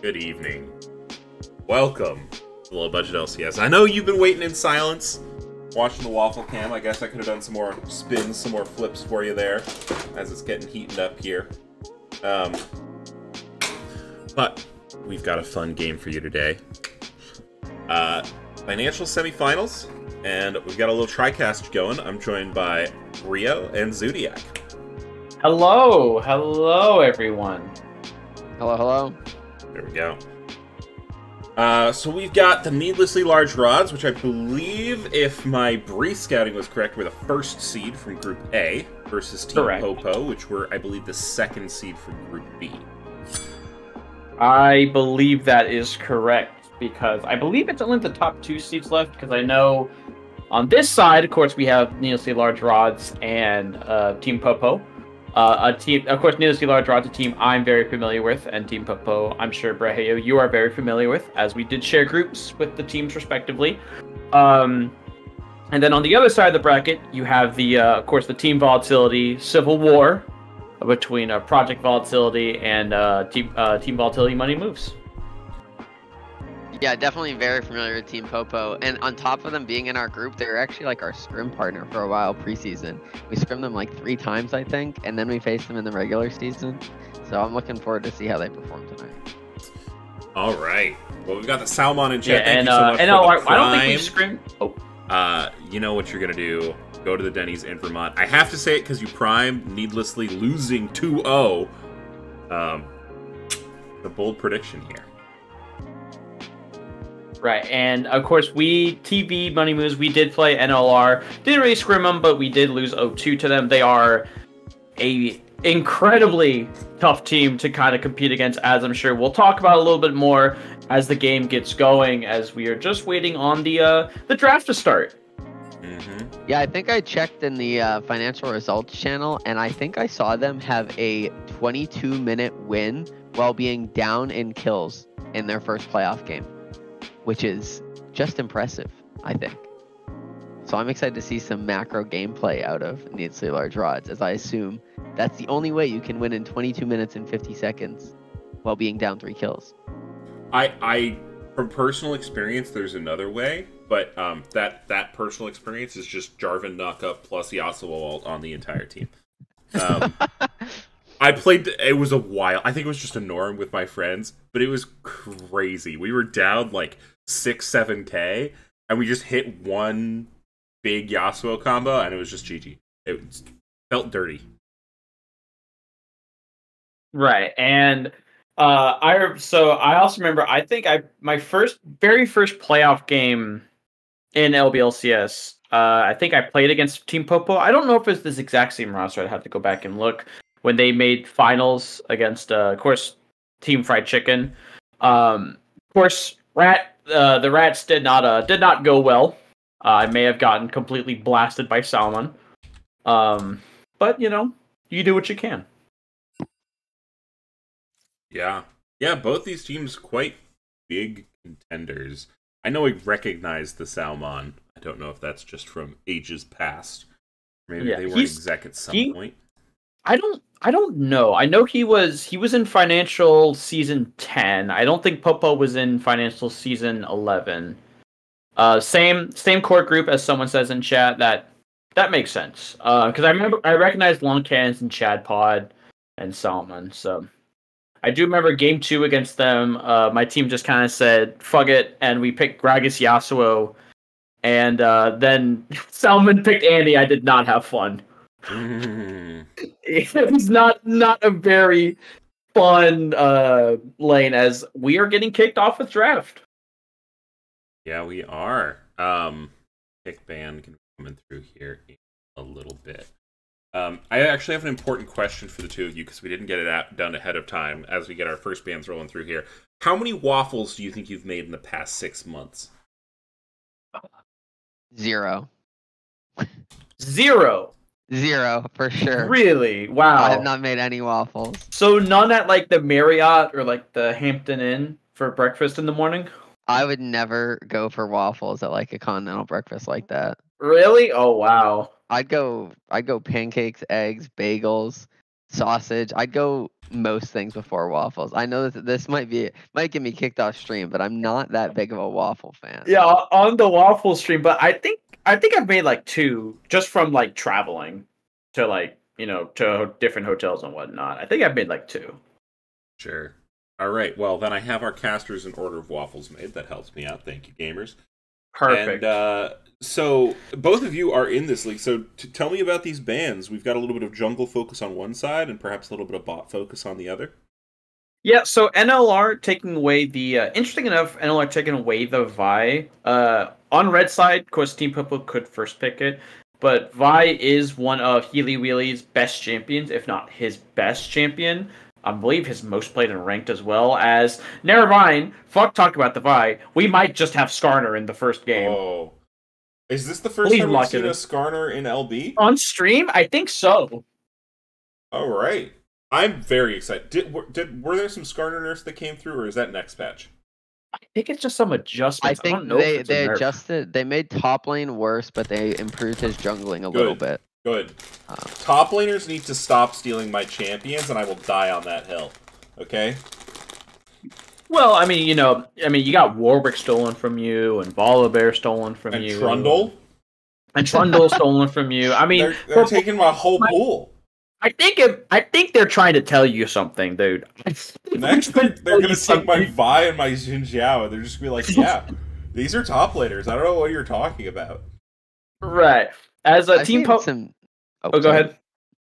Good evening. Welcome to Low Budget LCS. I know you've been waiting in silence, watching the waffle cam. I guess I could have done some more spins, some more flips for you there, as it's getting heated up here. But we've got a fun game for you today. Financial semifinals, and we've got a little TriCast going. I'm joined by Rio and Zodiac. Hello, everyone. Hello. There we go. So we've got the Needlessly Large Rods, which I believe, if my brief scouting was correct, were the first seed from Group A, versus Team Correct. Popo, which were, I believe, the second seed from Group B. I believe that is correct because I believe it's only the top two seeds left. Because I know on this side, of course, we have Needlessly Large Rods and Team Popo. Of course, Needlessly Large Rods, a team I'm very familiar with, and Team Popo, I'm sure Braheo, you are very familiar with, as we did share groups with the teams respectively. And then on the other side of the bracket, you have the, of course, the Team Volatility Civil War between Project Volatility and Team Volatility Money Moves. Yeah, definitely very familiar with Team Popo. And on top of them being in our group, they were actually like our scrim partner for a while preseason. We scrimmed them like 3 times, I think, and then we faced them in the regular season. So I'm looking forward to see how they perform tonight. All right. Well, we've got the Salmon in chat. Yeah, Thank you so much for the I don't think we Prime. scrimmed. Oh, You know what you're going to do. Go to the Denny's in Vermont. I have to say it because you Prime needlessly losing 2-0. The bold prediction here. right, and of course TV Money Moves, we did play NLR. Didn't really scrim them, but we did lose 0-2 to them. They are a incredibly tough team to kind of compete against, as I'm sure we'll talk about a little bit more as the game gets going, as we are just waiting on the draft to start. Mm-hmm. Yeah, I think I checked in the financial results channel, and I think I saw them have a 22-minute win while being down in kills in their first playoff game, which is just impressive, I think. So I'm excited to see some macro gameplay out of Needlessly Large Rods, as I assume that's the only way you can win in 22 minutes and 50 seconds while being down 3 kills. I from personal experience, there's another way, but that personal experience is just Jarvan Knockup plus Yasuo on the entire team. I played, it was a while. I think it was just a norm with my friends, but it was crazy. We were down like 6-7k, and we just hit one big Yasuo combo, and it was just GG. It felt dirty. Right, and I also remember, I think my very first playoff game in LBLCS, I think I played against Team Popo. I don't know if it's this exact same roster. I'd have to go back and look. When they made finals against, of course, Team Fried Chicken. Of course, the Rats did not go well. I may have gotten completely blasted by Salmon. But you know, you do what you can. Yeah, both these teams quite big contenders. I know we recognize the Salmon. I don't know if that's just from ages past. Maybe they weren't exec at some point. I don't know. I know he was in Financial Season 10. I don't think Popo was in Financial Season 11. Same core group as someone says in chat. That makes sense. Because I recognized Long Cannons and Chad Pod and Salmon. So I do remember Game 2 against them. My team just kind of said, fuck it, and we picked Gragas Yasuo. And then Salmon picked Andy. I did not have fun. It was not a very fun lane, as we are getting kicked off with draft. Yeah, we are. Pick ban can be coming through here in a little bit. I actually have an important question for the two of you, because we didn't get it done ahead of time as we get our first bans rolling through here. How many waffles do you think you've made in the past 6 months? 0. 0. 0 for sure. Really? Wow. I have not made any waffles. So none at like the Marriott or like the Hampton Inn for breakfast in the morning? I would never go for waffles at like a continental breakfast like that. Really? Oh wow. I'd go pancakes, eggs, bagels, sausage. I'd go most things before waffles. I know that this might get me kicked off stream, but I'm not that big of a waffle fan. Yeah, on the waffle stream, but I think I've made like 2 just from like traveling to like, to different hotels and whatnot. I think I've made like 2. Sure. All right. Well, then I have our casters in order of waffles made. That helps me out. Thank you, gamers. Perfect. And so both of you are in this league. So tell me about these bans. We've got a little bit of jungle focus on one side and perhaps a little bit of bot focus on the other. Yeah, so NLR taking away the interesting enough, NLR taking away the Vi. On red side, of course, Team Popo could first pick it, but Vi is one of Healy Wheely's best champions, if not his best champion. I believe his most played and ranked as well as. Never mind. Fuck talk about the Vi. We might just have Skarner in the first game. Oh, is this the first time we've seen a Skarner in LB on stream? I think so. All right. I'm very excited. Were there some Skarner nerfs that came through, or is that next patch? I think it's just some adjustments. I think they adjusted. They made top lane worse, but they improved his jungling a little bit. Good. Top laners need to stop stealing my champions, and I will die on that hill. Okay. Well, I mean, you got Warwick stolen from you, and Volibear stolen from you, and Trundle, stolen from you. I mean, they're taking my whole pool. I think they're trying to tell you something, dude. Next, they're gonna take my Vi and my Xin Zhao, and they're just gonna be like, "Yeah, these are top laners. I don't know what you're talking about." Right. As a team, go ahead.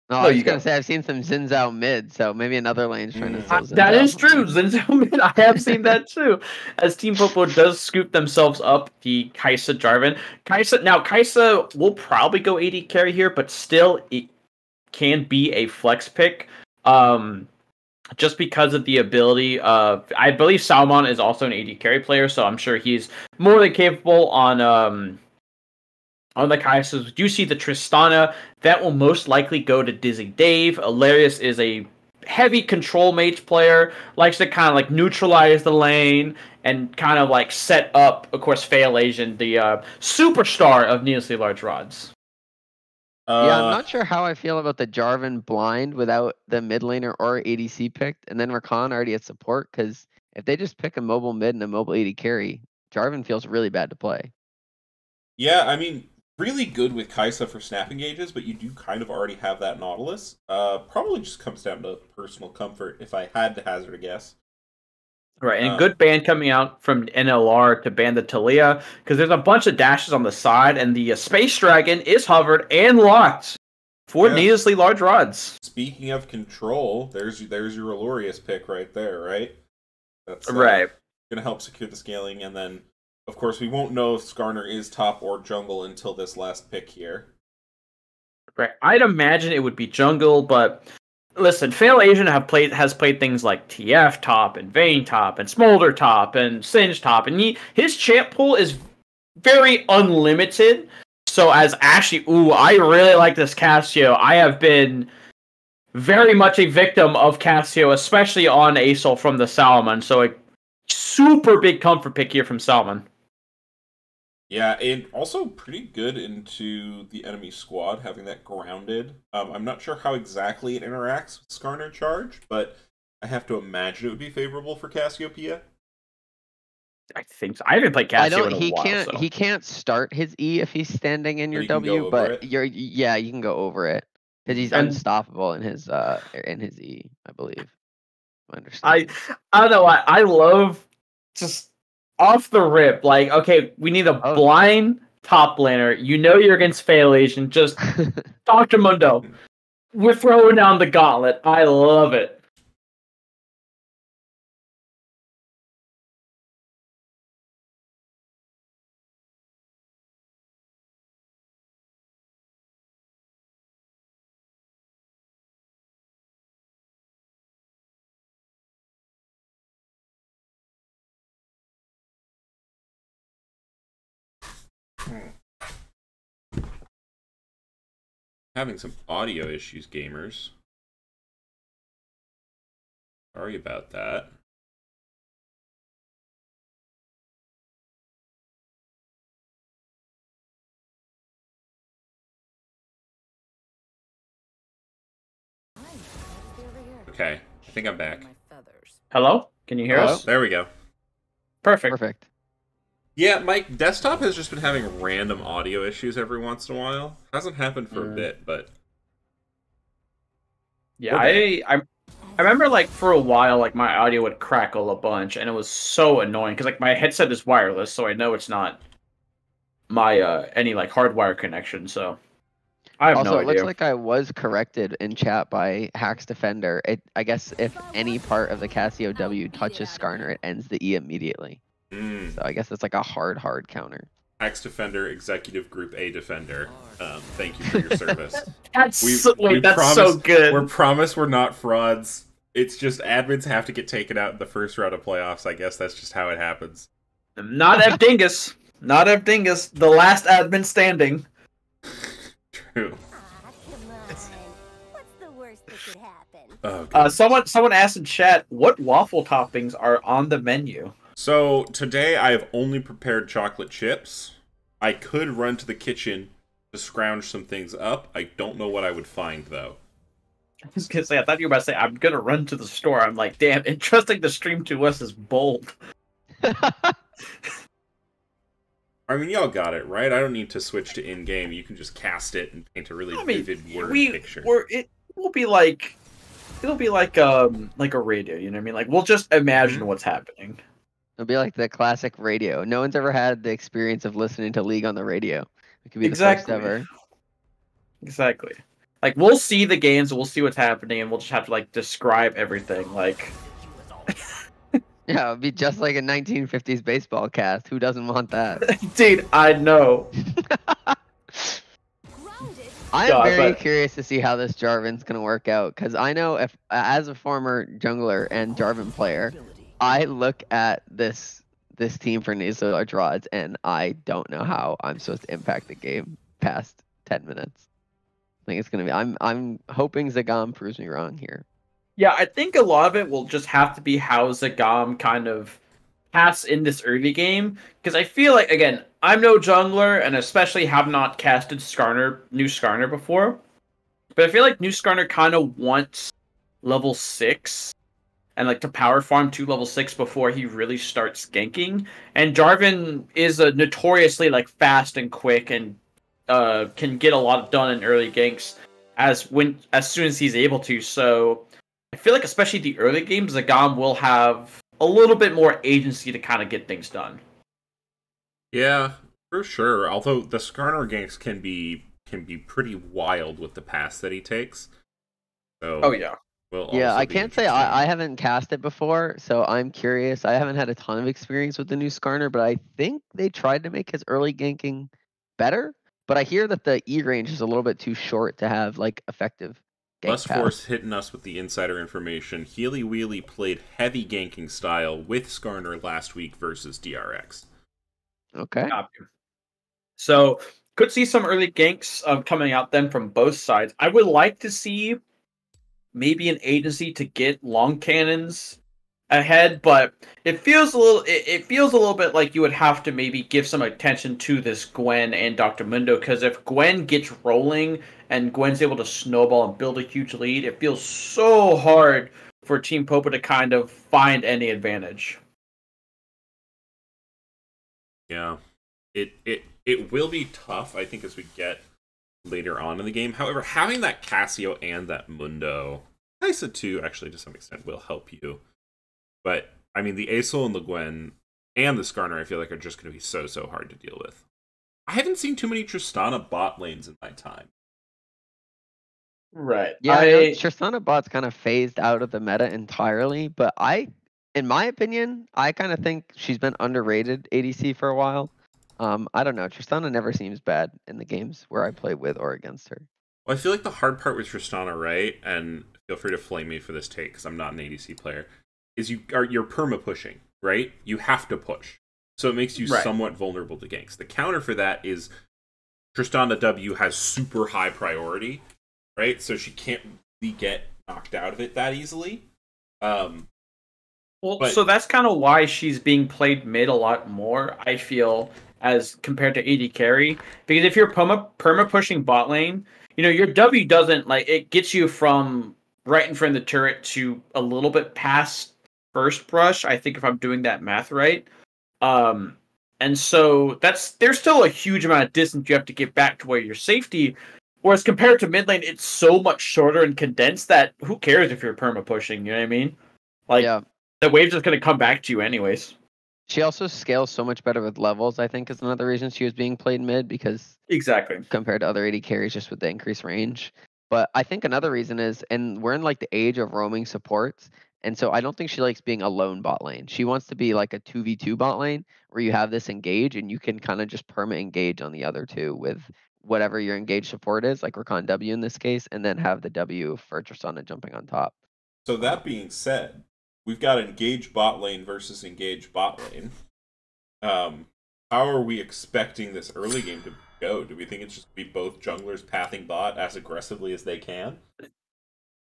No, I was gonna say I've seen some Xin Zhao mid, so maybe another lane's trying to steal Xin Zhao. That is true, Xin Zhao mid. I have seen that too. As Team Popo does scoop themselves up the Kai'Sa Jarvan. Kai'Sa will probably go AD carry here, but still it can be a flex pick. Just because of the ability of, I believe Salmon is also an AD carry player, so I'm sure he's more than capable on the Kai'Sas. We do see the Tristana. That will most likely go to Dizzy Dave. Alarius is a heavy control mage player, likes to kind of like neutralize the lane and kind of like set up, of course, Fail Asian, the superstar of needlessly large rods. Yeah, I'm not sure how I feel about the Jarvan blind without the mid laner or ADC picked, and then Rakan already at support, because if they just pick a mobile mid and a mobile AD carry, Jarvan feels really bad to play. Yeah, I mean, really good with Kai'Sa for snap engages, but you do kind of already have that Nautilus. Probably just comes down to personal comfort, if I had to hazard a guess. Right, and good ban coming out from NLR to ban the Taliyah, because there's a bunch of dashes on the side, and the Space Dragon is hovered and locked for needlessly large rods. Speaking of control, there's your Alarius pick right there, right? That's right. Going to help secure the scaling, and then, of course, we won't know if Skarner is top or jungle until this last pick here. Right, I'd imagine it would be jungle, but listen, Fail Asian has played things like TF top and Vayne top and Smolder top and Singe top, and his champ pool is very unlimited. So as Ashley, I really like this Cassio. I have been very much a victim of Cassio, especially on Asol from the Salmon. So a super big comfort pick here from Salmon. Yeah, and also pretty good into the enemy squad, having that grounded. I'm not sure how exactly it interacts with Skarner Charge, but I have to imagine it would be favorable for Cassiopeia. I think so. I haven't played Cassio in a while. He can't start his E if he's standing in your W, but you can go over it because he's unstoppable in his E, I believe. I understand. I don't know. I love just off the rip. Like, okay, we need a blind top laner. You're against Fail Asian. Just talk to Mundo. We're throwing down the gauntlet. I love it. Having some audio issues, gamers. Sorry about that. Okay, I think I'm back. Hello? Can you hear Hello? us? There we go. Perfect. Perfect. Yeah, my desktop has just been having random audio issues every once in a while. Hasn't happened for a bit, but Yeah, we're back. I remember like for a while like my audio would crackle a bunch and it was so annoying because like my headset is wireless, so I know it's not my any like hardwire connection, so I have Also, no it looks idea. like I was corrected in chat by Hacks Defender. I guess if any part of the Casio W touches Skarner, it ends the E immediately. So I guess it's like a hard counter. Axe Defender, Executive Group A Defender. Thank you for your service. That's We that's so good. We're promised we're not frauds. It's just admins have to get taken out in the first round of playoffs. I guess that's just how it happens. Not Evdingus. Not Evdingus. The last admin standing. True. Come on. What's the worst that could happen? Oh, goodness. Someone asked in chat what waffle toppings are on the menu. So today I have only prepared chocolate chips. I could run to the kitchen to scrounge some things up. I don't know what I would find though. I was gonna say, I thought you were about to say, I'm gonna run to the store. I'm like, damn, entrusting the stream to us is bold. I mean, y'all got it, right? I don't need to switch to in-game. You can just cast it and paint a really vivid word picture. It will be like, it'll be like a radio. You know what I mean? Like we'll just imagine what's happening. It'll be like the classic radio. No one's ever had the experience of listening to League on the radio. It could be Exactly. the first ever. Exactly. Like we'll see the games, we'll see what's happening, and we'll just have to like describe everything. Like, Yeah, it'd be just like a 1950s baseball cast. Who doesn't want that? dude, I know. I am God, very but- curious to see how this Jarvan's gonna work out, because I know if, as a former jungler and Jarvan player, I look at this team for Nasal Large Rods, and I don't know how I'm supposed to impact the game past 10 minutes. I think it's gonna be. I'm hoping Zagam proves me wrong here. Yeah, I think a lot of it will just have to be how Zagam kind of pass in this early game. Because I feel like, again, I'm no jungler, and especially have not casted new Skarner before. But I feel like new Skarner kind of wants level 6 and like to power farm to level 6 before he really starts ganking. And Jarvan is a notoriously like fast and quick and can get a lot done in early ganks as soon as he's able to. So I feel like especially the early games, Zagam will have a little bit more agency to kind of get things done. Yeah, for sure. Although the Skarner ganks can be pretty wild with the pass that he takes. So Oh yeah. will Yeah, also I be can't say interesting. I haven't cast it before, so I'm curious. I haven't had a ton of experience with the new Skarner, but I think they tried to make his early ganking better. But I hear that the E range is a little bit too short to have like effective gank Lust pass. Force hitting us with the insider information. Healy Wheelie played heavy ganking style with Skarner last week versus DRX. Okay. Copy. So could see some early ganks coming out then from both sides. I would like to see maybe an agency to get long cannons ahead, but it feels a little bit like you would have to maybe give some attention to this Gwen and Dr. Mundo, because if Gwen gets rolling and Gwen's able to snowball and build a huge lead, it feels so hard for Team Popo to kind of find any advantage. Yeah. It will be tough, I think, as we get later on in the game. However, having that Casio and that Mundo, Kaisa too, actually, to some extent, will help you. But, I mean, the Aesol and the Gwen and the Skarner, I feel like, are just going to be so hard to deal with. I haven't seen too many Tristana bot lanes in my time. Right. Yeah, I know Tristana bot's kind of phased out of the meta entirely, but in my opinion, I kind of think she's been underrated ADC for a while. I don't know. Tristana never seems bad in the games where I play with or against her. Well, I feel like the hard part with Tristana, right, and feel free to flame me for this take, because I'm not an ADC player, is you're perma-pushing, right? You have to push. So it makes you somewhat vulnerable to ganks. The counter for that is Tristana W has super high priority, right? So she can't really get knocked out of it that easily. So that's kind of why she's being played mid a lot more, I feel, as compared to AD carry. Because if you're perma pushing bot lane, you know, your W doesn't, like, it gets you from right in front of the turret to a little bit past first brush. I think if I'm doing that math right. And so there's still a huge amount of distance you have to get back to where you're safety. Whereas compared to mid lane, it's so much shorter and condensed that who cares if you're perma pushing? You know what I mean? Like Yeah. the wave's just gonna come back to you anyways. She also scales so much better with levels, I think is another reason she was being played mid, because Exactly. compared to other AD carries just with the increased range. But I think another reason is, and we're in like the age of roaming supports, and so I don't think she likes being a lone bot lane. She wants to be like a 2v2 bot lane where you have this engage and you can kind of just perma engage on the other two with whatever your engage support is, like Rakan W in this case, and then have the W for Tristana jumping on top. So that being said, we've got engage bot lane versus engage bot lane. How are we expecting this early game to go? Do we think it's just be both junglers pathing bot as aggressively as they can?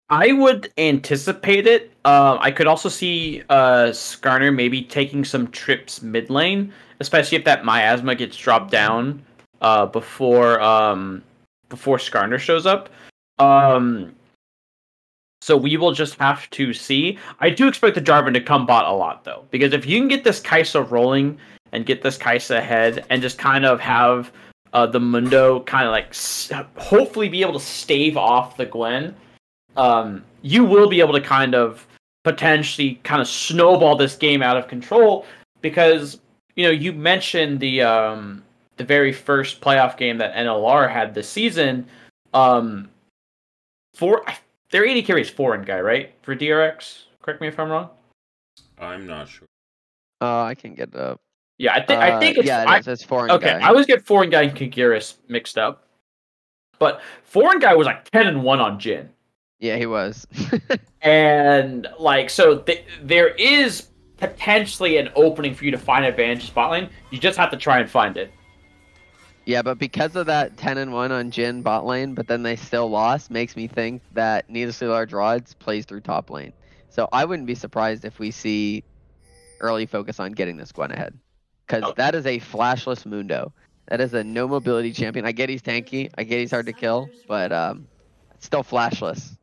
I would anticipate it. I could also see Skarner maybe taking some trips mid lane, especially if that miasma gets dropped down before Skarner shows up. So we will just have to see. I do expect the Jarvan to come bot a lot though, because if you can get this Kai'Sa rolling and get this Kai'Sa ahead and just kind of have the Mundo kind of like hopefully be able to stave off the Gwen. You will be able to kind of potentially kind of snowball this game out of control because you mentioned the very first playoff game that NLR had this season. Their AD carry is foreign guy, right? For DRX, correct me if I'm wrong. I'm not sure. I can get it up. Yeah, I think it's it's foreign okay, guy. I always get foreign guy and Kagirus mixed up, but foreign guy was like 10-1 on Jhin. Yeah, he was. And like, so there is potentially an opening for you to find advantage spot lane. You just have to try and find it. Yeah, but because of that 10-1 on Jhin bot lane, but then they still lost, makes me think that Needlessly Large Rods plays through top lane. So I wouldn't be surprised if we see early focus on getting this Gwen ahead. Because that is a flashless Mundo. That is a no mobility champion. I get he's tanky, I get he's hard to kill, but it's still flashless.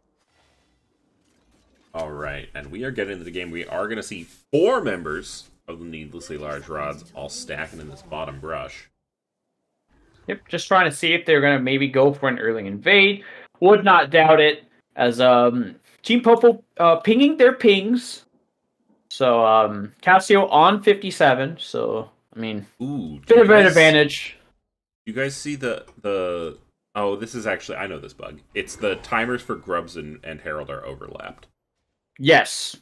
All right, and we are getting into the game. We are going to see 4 members of the Needlessly Large Rods all stacking in this bottom brush. Yep, just trying to see if they're going to maybe go for an early invade. Would not doubt it, as Team Popo pinging their pings. So Cassio on 57, so I mean, bit of an advantage. You guys see the oh, this is actually, I know this bug. It's the timers for Grubs and Herald are overlapped. Yes.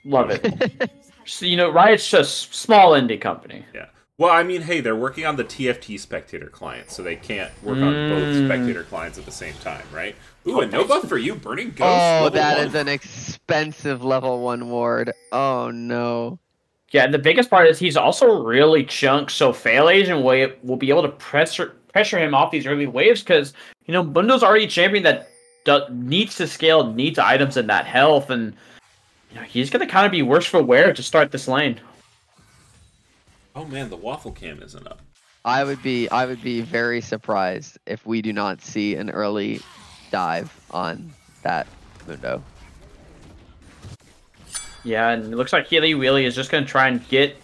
Love it. So, Riot's just small indie company. Yeah. Well, I mean, hey, they're working on the TFT Spectator client, so they can't work on both Spectator clients at the same time, right? Ooh, and no buff for you, Burning Ghost. Oh, that is an expensive level 1 ward. Oh, no. Yeah, the biggest part is he's also really chunked, so Fail Agent will be able to pressure him off these early waves, because, Mundo's already a champion that needs to scale, needs items and that health, and he's going to kind of be worse for wear to start this lane. Oh man, the waffle cam isn't up. I would be very surprised if we do not see an early dive on that Mundo. Yeah, and it looks like Healy Wheelie is just going to try and get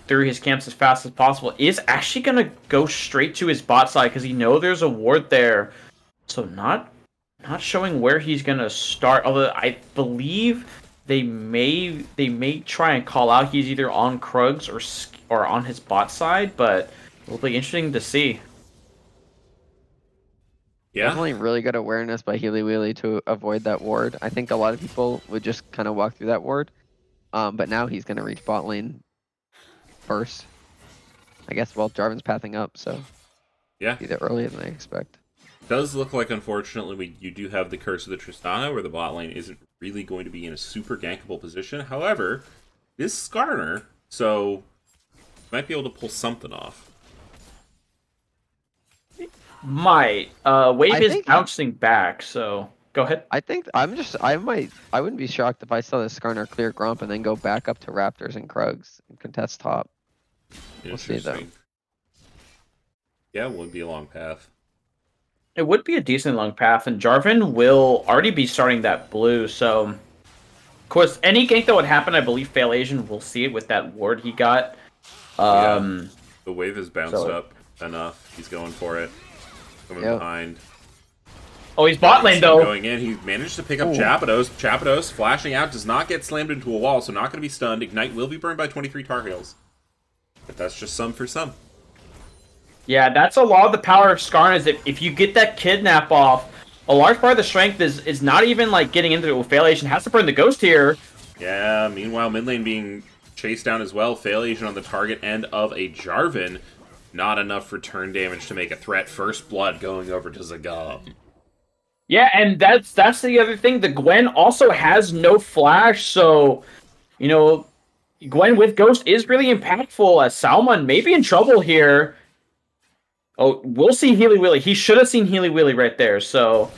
through his camps as fast as possible. Is actually going to go straight to his bot side because he knows there's a ward there. So not showing where he's going to start. Although I believe they may try and call out he's either on Krugs or on his bot side, but it'll be interesting to see. Yeah. Definitely really good awareness by Healy Wheelie to avoid that ward. I think a lot of people would just kind of walk through that ward. But now he's going to reach bot lane first. I guess, well, Jarvan's pathing up, so yeah, either earlier than I expect. Does look like, unfortunately, you do have the Curse of the Tristana, where the bot lane isn't really going to be in a super gankable position. However, it is Skarner, so might be able to pull something off. Wave is bouncing back, so go ahead. I think I wouldn't be shocked if I saw the Skarner clear Grump and then go back up to Raptors and Krugs and contest top. We'll see though. Yeah, it would be a long path. It would be a decent long path, and Jarvan will already be starting that blue, so... Of course, any gank that would happen, I believe Fail Asian will see it with that ward he got. The wave is bounced up enough. He's going for it. Coming behind. Oh, he's bot lane, though. Going in. He managed to pick up Chapados. Chapados flashing out. Does not get slammed into a wall, so not going to be stunned. Ignite will be burned by 23 tar heals. But that's just some for some. Yeah, that's a lot of the power of Skarn is if you get that kidnap off, a large part of the strength is not even like getting into it. Fail Asian has to burn the ghost here. Yeah, meanwhile, mid lane being chased down as well. Fail Asian on the target end of a Jarvan. Not enough return damage to make a threat. First blood going over to Zagam. Yeah, and that's the other thing. The Gwen also has no flash, so, you know, Gwen with Ghost is really impactful as Salmon may be in trouble here. Oh, we'll see Healy Willy. He should have seen Healy Willy right there, so...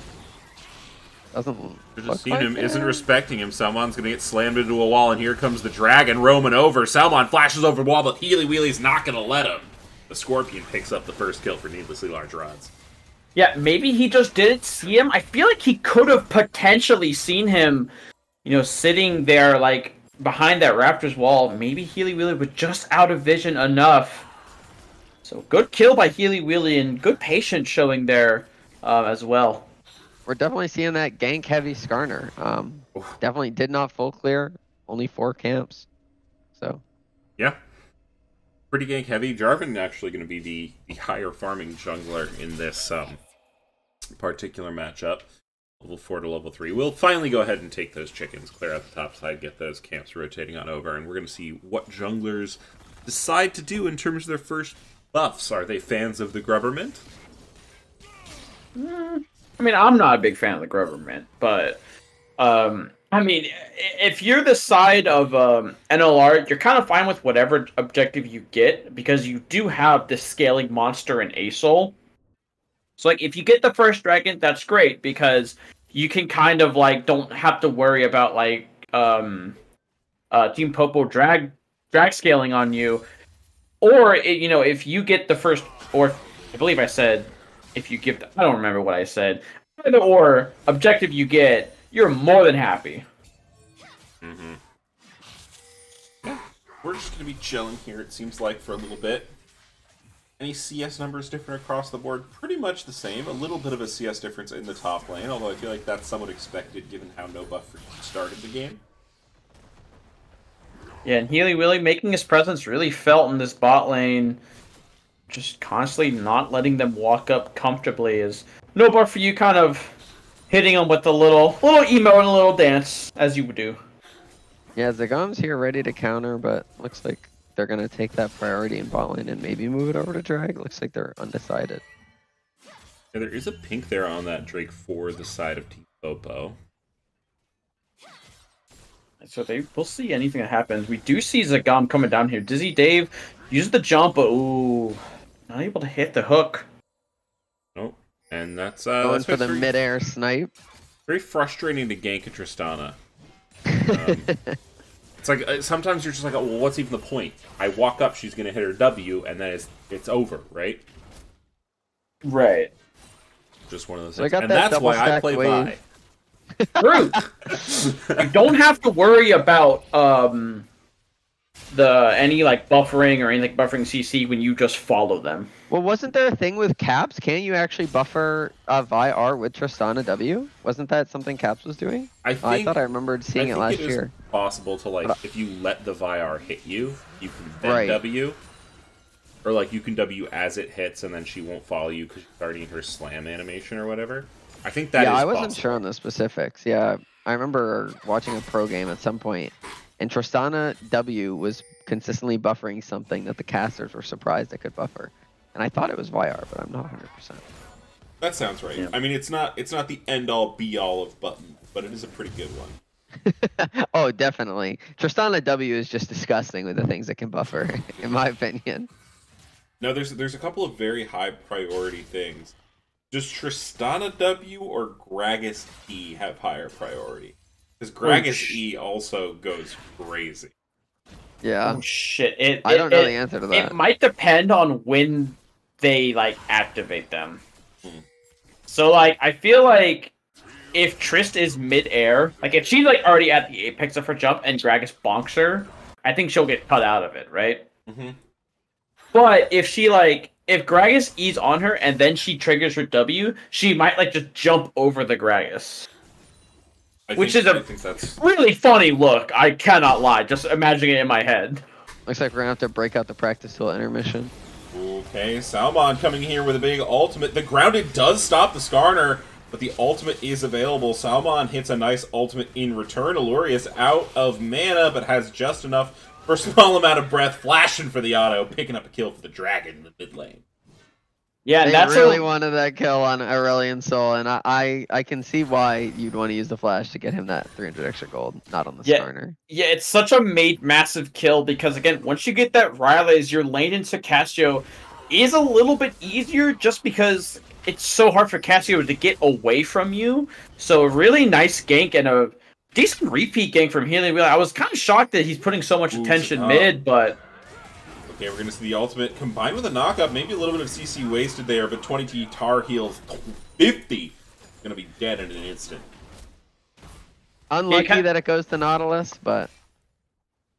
Doesn't just seen him, isn't respecting him. Salmon's gonna get slammed into a wall, and here comes the dragon roaming over. Salmon flashes over the wall, but Healy Wheely's not gonna let him. The Scorpion picks up the first kill for Needlessly Large Rods. Yeah, maybe he just didn't see him. I feel like he could have potentially seen him, you know, sitting there, like, behind that Raptors wall. Maybe Healy Wheely was just out of vision enough. So, good kill by Healy Wheely, and good patience showing there as well. We're definitely seeing that gank-heavy Skarner. Definitely did not full clear. Only 4 camps. So. Yeah. Pretty gank heavy. Jarvan actually going to be the higher farming jungler in this particular matchup. Level 4 to level 3. We'll finally go ahead and take those chickens, clear out the top side, get those camps rotating on over, and we're going to see what junglers decide to do in terms of their first buffs. Are they fans of the Grubberment? I mean, I'm not a big fan of the Grubberment, but I mean, if you're the side of NLR, you're kind of fine with whatever objective you get because you do have the scaling monster in Asol. So, like, if you get the first dragon, that's great because you can kind of like don't have to worry about like Team Popo drag scaling on you, or you know, if you get the first, or I believe I said if you give, I don't remember what I said. Either or objective you get, you're more than happy. Yeah, we're just going to be chilling here, it seems like, for a little bit. Any CS numbers different across the board? Pretty much the same. A little bit of a CS difference in the top lane, although I feel like that's somewhat expected given how no buffer started the game. Yeah, and Healy Willy making his presence really felt in this bot lane. Just constantly not letting them walk up comfortably is no buff for you, kind of hitting them with a little emo and a little dance, as you would do. Yeah, Zagam's here ready to counter, but looks like they're going to take that priority in bot lane and maybe move it over to Drag. Looks like they're undecided. Yeah, there is a pink there on that Drake for the side of Team Popo. So we'll see anything that happens. We do see Zagam coming down here. Dizzy Dave uses the jump, but ooh, not able to hit the hook. Nope. And that's going that's for the mid-air snipe. Very frustrating to gank a Tristana. It's like sometimes you're just like, oh, well, what's even the point? I walk up, she's gonna hit her W, and then it's over, right? Right. Just one of those So things. I got And that that's why I double-stack play wave. Vi. True. You don't have to worry about any like buffering or anything buffering CC when you just follow them. Well, wasn't there a thing with Caps? Can't you actually buffer Vi R with Tristana W? Wasn't that something Caps was doing? I thought I remembered seeing it last year. It's possible to, like, if you let the VIR hit you, you can then W. Or, like, you can W as it hits, and then she won't follow you because she's already in her slam animation or whatever. I think that is I wasn't possible. sure on the specifics. Yeah, I remember watching a pro game at some point, and Tristana W was consistently buffering something that the casters were surprised it could buffer. And I thought it was VIR, but I'm not 100%. That sounds right. Yeah. I mean, it's not the end-all, be-all of button, but it is a pretty good one. Oh, definitely. Tristana W is just disgusting with the things it can buffer, in my opinion. No, there's a couple of very high priority things. Does Tristana W or Gragas E have higher priority? Because Gragas E also goes crazy. Yeah. Oh shit! I don't know the answer to that. It might depend on when they like activate them. So, like, I feel like if Trist is mid-air, like, if she's, like, already at the apex of her jump and Gragas bonks her, I think she'll get cut out of it, right? Mm-hmm. But if she, like, if Gragas E's on her and then she triggers her W, she might, like, just jump over the Gragas. I Which think, is a I think that's really funny look, I cannot lie, just imagining it in my head. Looks like we're gonna have to break out the practice tool intermission. okay. Salmon coming here with a big ultimate. The grounded does stop the Skarner, but the ultimate is available. Salmon hits a nice ultimate in return. Alurius out of mana, but has just enough for a small amount of breath, flashing for the auto, picking up a kill for the dragon in the mid lane. Yeah, and They that's really wanted that kill on Aurelion Sol, and I can see why you'd want to use the flash to get him that 300 extra gold, not on the Skarner. Yeah, it's such a massive kill because, again, once you get that Rylai's, your lane into Cassio is a little bit easier just because it's so hard for Cassio to get away from you. So a really nice gank and a decent repeat gank from Healy. I was kind of shocked that he's putting so much attention mid, but... Okay, we're going to see the ultimate combined with a knockup. Maybe a little bit of CC wasted there, but 20T Tar Heals 50. Going to be dead in an instant. Unlucky that it goes to Nautilus, but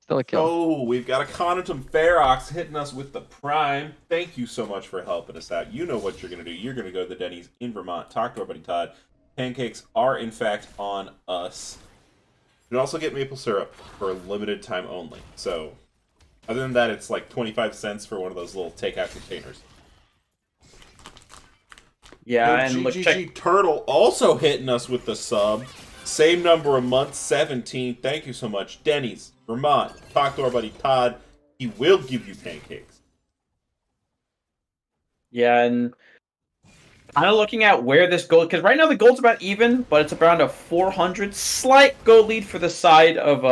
still a kill. Oh, we've got a Conatum Ferox hitting us with the Prime. Thank you so much for helping us out. You know what you're going to do. You're going to go to the Denny's in Vermont, talk to our buddy Todd. Pancakes are, in fact, on us. You can also get maple syrup for a limited time only. So... other than that, it's like 25 cents for one of those little takeout containers. Yeah, and look, GGG Turtle also hitting us with the sub. Same number a month, 17. Thank you so much. Denny's, Vermont. Talk to our buddy Todd. He will give you pancakes. Yeah, and kind of looking at where this gold... because right now the gold's about even, but it's around a 400. Slight gold lead for the side of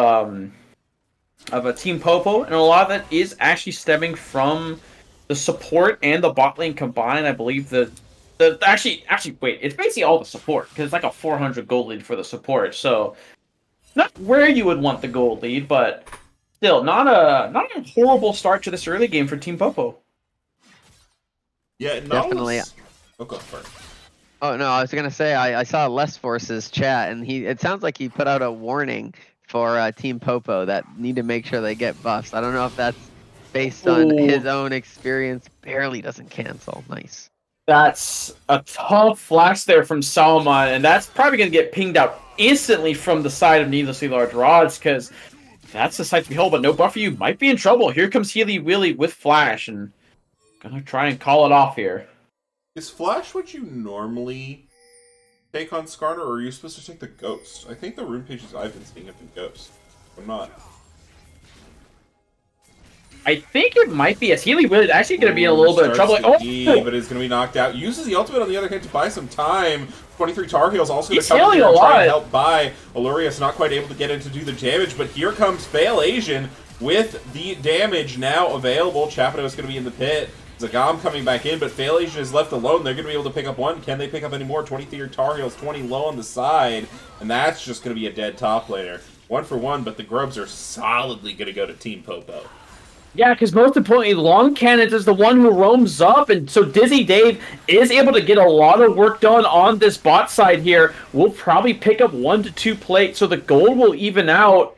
a Team Popo, and a lot of that is actually stemming from the support and the bot lane combined. I believe actually wait, it's basically all the support because it's like a 400 gold lead for the support. So not where you would want the gold lead, but still not a horrible start to this early game for Team Popo. Yeah, definitely. Oh, go for it. Oh no, I was gonna say I saw Less Force's chat, and it sounds like he put out a warning for Team Popo that need to make sure they get buffs. I don't know if that's based on his own experience. Barely doesn't cancel. Nice. That's a tough flash there from Salmon, and that's probably going to get pinged out instantly from the side of Needlessly Large Rods, because that's the sight to behold, but no buffer, you might be in trouble. Here comes Healy Wheelie with Flash, and gonna try and call it off here. Is Flash what you normally take on Skarner, or are you supposed to take the Ghost? I think the rune pages I've been seeing have been Ghost. I'm not. I think it might be, as Healy Wheelie is actually going to be in a little bit of trouble. But is going to be knocked out. Uses the ultimate on the other hand to buy some time. 23 Tar Heels also going to come in here and try and help buy. Alurius not quite able to get in to do the damage, but here comes Fail Asian with the damage now available. Chapido is going to be in the pit. Zagam coming back in, but Fail Asian is left alone. They're going to be able to pick up one. Can they pick up any more? 23 Tar Heels, 20 low on the side, and that's just going to be a dead top laner. 1 for 1, but the Grubs are solidly going to go to Team Popo. Yeah, because most importantly, Long Cannons is the one who roams up, and so Dizzy Dave is able to get a lot of work done on this bot side here. We'll probably pick up 1 to 2 plates, so the gold will even out.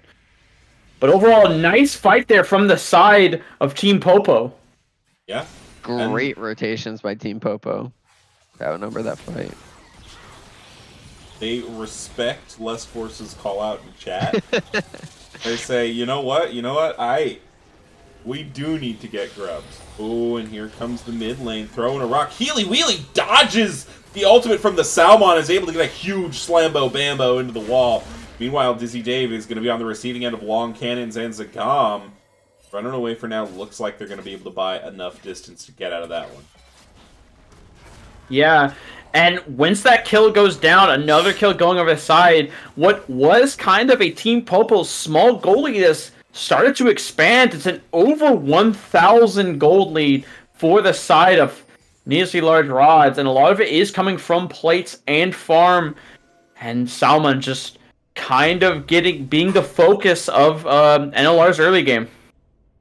But overall, a nice fight there from the side of Team Popo. Yeah. Great rotations by Team Popo. Outnumber that fight. They respect Less Force's call out in chat. They say, you know what? We do need to get Grubs. Oh, and here comes the mid lane, throwing a rock. Healy Wheelie dodges the ultimate from the Salmon, is able to get a huge Slambo Bambo into the wall. Meanwhile, Dizzy Dave is going to be on the receiving end of Long Cannons and Zagam. Running away for now, looks like they're going to be able to buy enough distance to get out of that one. Yeah, and once that kill goes down, another kill going over the side, what was kind of a Team Popo's small goal lead is started to expand. It's an over 1,000 gold lead for the side of Needlessly Large Rods, and a lot of it is coming from plates and farm, and Salmon just kind of being the focus of NLR's early game.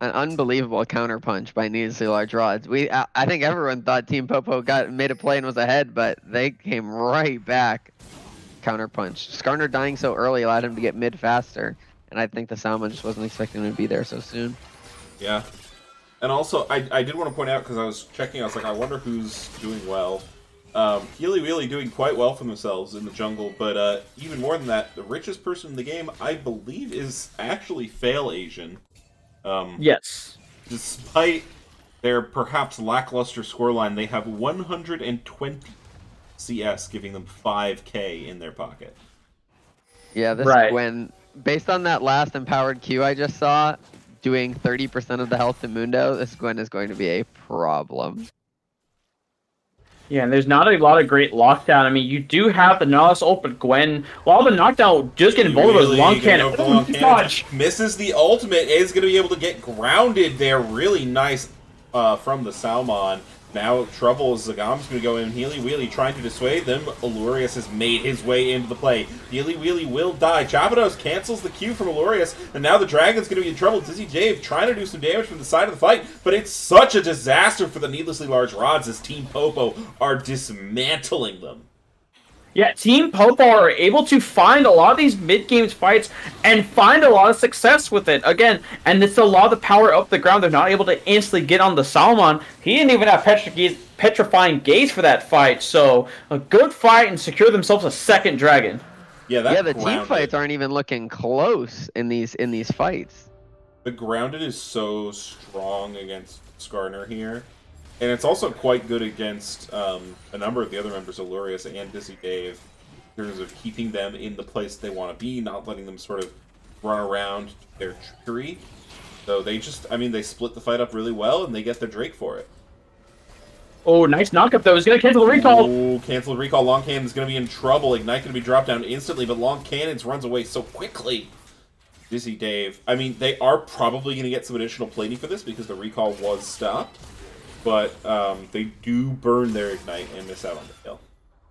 An unbelievable counterpunch by Needlessly Large Rods. I think everyone thought Team Popo made a play and was ahead, but they came right back. Counterpunch. Skarner dying so early allowed him to get mid faster, and I think the Salmon just wasn't expecting him to be there so soon. Yeah. And also, I did want to point out, because I was checking, I was like, I wonder who's doing well. Healy Wheelie doing quite well for themselves in the jungle, but even more than that, the richest person in the game, I believe, is actually Fail Asian. Yes. Despite their perhaps lackluster scoreline, they have 120 CS, giving them 5k in their pocket. Yeah, this Right. Gwen, based on that last empowered Q I just saw, doing 30% of the health to Mundo, this Gwen is going to be a problem. Yeah, and there's not a lot of great lockdown. I mean, you do have the Nautilus ult, but Gwen, while the knockdown just getting vulnerable with long cannon. Oh, dodge. Misses the ultimate, is going to be able to get grounded there. Really nice from the Salmon. Now Trouble, Zagam's going to go in. Healy Wheelie trying to dissuade them. Alurius has made his way into the play. Healy Wheelie will die. Chapados cancels the Q from Alurius, and now the Dragon's going to be in trouble. Dizzy Dave trying to do some damage from the side of the fight, but it's such a disaster for the Needlessly Large Rods as Team Popo are dismantling them. Yeah, Team Popo are able to find a lot of these mid-game fights and find a lot of success with it. Again, and it's a lot of the power up the ground. They're not able to instantly get on the Salmon. He didn't even have Petrifying Gaze for that fight. So, a good fight and secure themselves a second dragon. Yeah, the team fights aren't even looking close in these fights. The grounded is so strong against Skarner here. And it's also quite good against a number of the other members of Lurius and Dizzy Dave in terms of keeping them in the place they want to be, not letting them sort of run around their trickery. So they just, I mean, they split the fight up really well, and they get their Drake for it. Oh, nice knockup, though. He's going to cancel the recall. Oh, cancel the recall. Long Cannon's going to be in trouble. Ignite going to be dropped down instantly, but Long Cannons runs away so quickly. Dizzy Dave. I mean, they are probably going to get some additional plating for this because the recall was stopped. But they do burn their Ignite and miss out on the kill.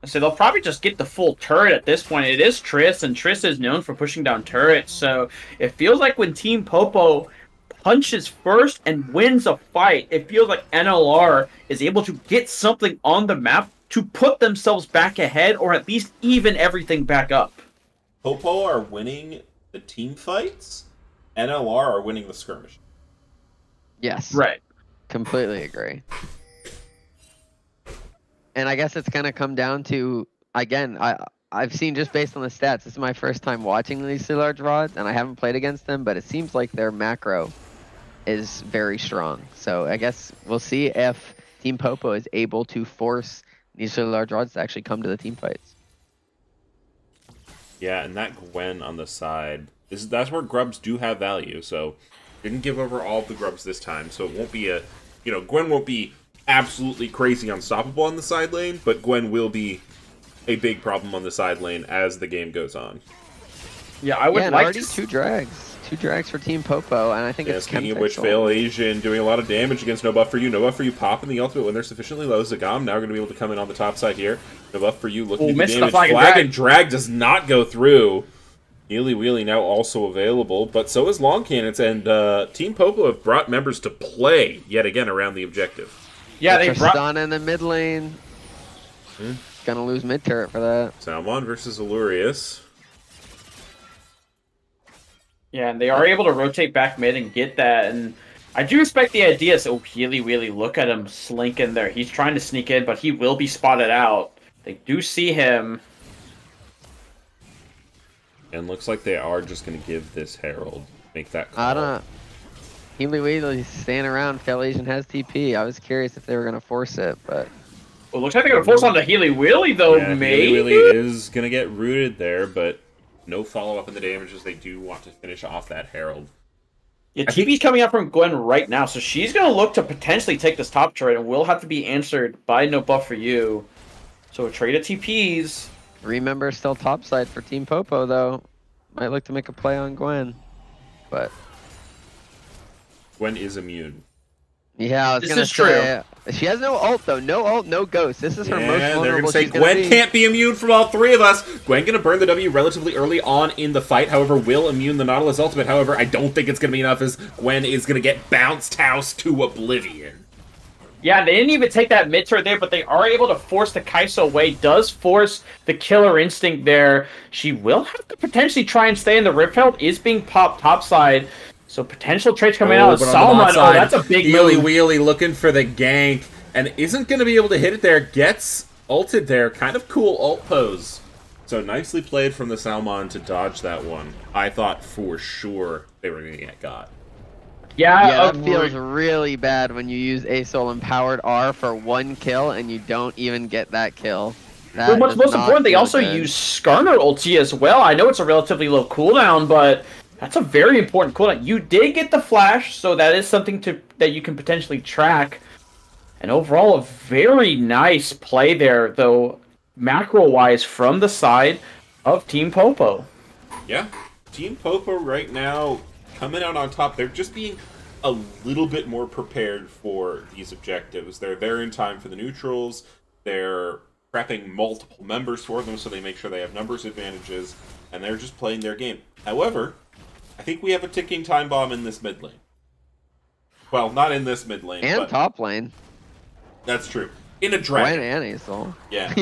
So they'll probably just get the full turret at this point. It is Triss, and Triss is known for pushing down turrets. So it feels like when Team Popo punches first and wins a fight, it feels like NLR is able to get something on the map to put themselves back ahead or at least even everything back up. Popo are winning the team fights. NLR are winning the skirmish. Yes. Right. Completely agree. And I guess it's going to come down to, again, I've seen just based on the stats, this is my first time watching these Large Rods, and I haven't played against them, but it seems like their macro is very strong. So I guess we'll see if Team Popo is able to force these Large Rods to actually come to the team fights. Yeah, and that Gwen on the side, that's where grubs do have value, so didn't give over all of the grubs this time, so it won't be a, Gwen won't be absolutely crazy unstoppable on the side lane, but Gwen will be a big problem on the side lane as the game goes on. Yeah, I would like already two drags for Team Popo, and I think it's speaking of which, Fail Asian doing a lot of damage against No Buff For You. No Buff For You popping the ultimate when they're sufficiently low. Zagam now going to be able to come in on the top side here. No Buff For You looking to do damage. Flag and drag does not go through. Healy Wheelie now also available, but so is Long Cannons, and Team Popo have brought members to play yet again around the objective. Yeah, they brought Tristana in the mid lane. Gonna lose mid turret for that. Salmon versus Alurius. Yeah, and they are able to rotate back mid and get that, and I do respect the idea. So Healy Wheelie, look at him slink in there. He's trying to sneak in, but he will be spotted out. They do see him. And looks like they are just going to give this Herald. Make that call. I don't. Healy Wheelie staying around. Fail Asian has TP. I was curious if they were going to force it, but. Well, looks like they're going to force on the Healy Wheelie, though, yeah, maybe? Healy Wheelie is going to get rooted there, but no follow-up in the damages. They do want to finish off that Herald. Yeah, TP's coming out from Gwen right now, so she's going to look to potentially take this top turret, and will have to be answered by No Buff For You. So a trade of TPs. 3 members still topside for Team Popo, though. Might look to make a play on Gwen, but Gwen is immune. Yeah, I was This gonna is true. say she has no ult though. No ult, no ghost. This is her most Yeah, they're vulnerable. gonna say she's gonna Gwen be. can't be immune from all three of us. Gwen gonna burn the W relatively early on in the fight. However, will immune the Nautilus ultimate. However, I don't think it's gonna be enough, as Gwen is gonna get bounced house to oblivion. Yeah, they didn't even take that mid turret there, but they are able to force the Kai'Sa away. Does force the killer instinct there. She will have to potentially try and stay in the Ripfeld. Is being popped topside. So potential trades coming out of but on the Salmon. bot Oh, side, that's a big Wheelie move. Wheelie looking for the gank, and isn't going to be able to hit it there. Gets ulted there. Kind of cool ult pose. So nicely played from the Salmon to dodge that one. I thought for sure they were going to get got. Yeah, Yeah, that feels really bad when you use ASOL empowered R for 1 kill and you don't even get that kill. That But what's does most not important, they feel also good. use Skarner ulti as well. I know it's a relatively low cooldown, but that's a very important cooldown. You did get the flash, so that is something that you can potentially track. And overall, a very nice play there, though, macro-wise, from the side of Team Popo. Yeah, Team Popo right now coming out on top. They're just being a little bit more prepared for these objectives. They're there in time for the neutrals. They're prepping multiple members for them so they make sure they have numbers advantages, and they're just playing their game. However, I think we have a ticking time bomb in this mid lane. Well, not in this mid lane, And but top lane. that's true. In a Gwen dragon. and ASOL. Yeah.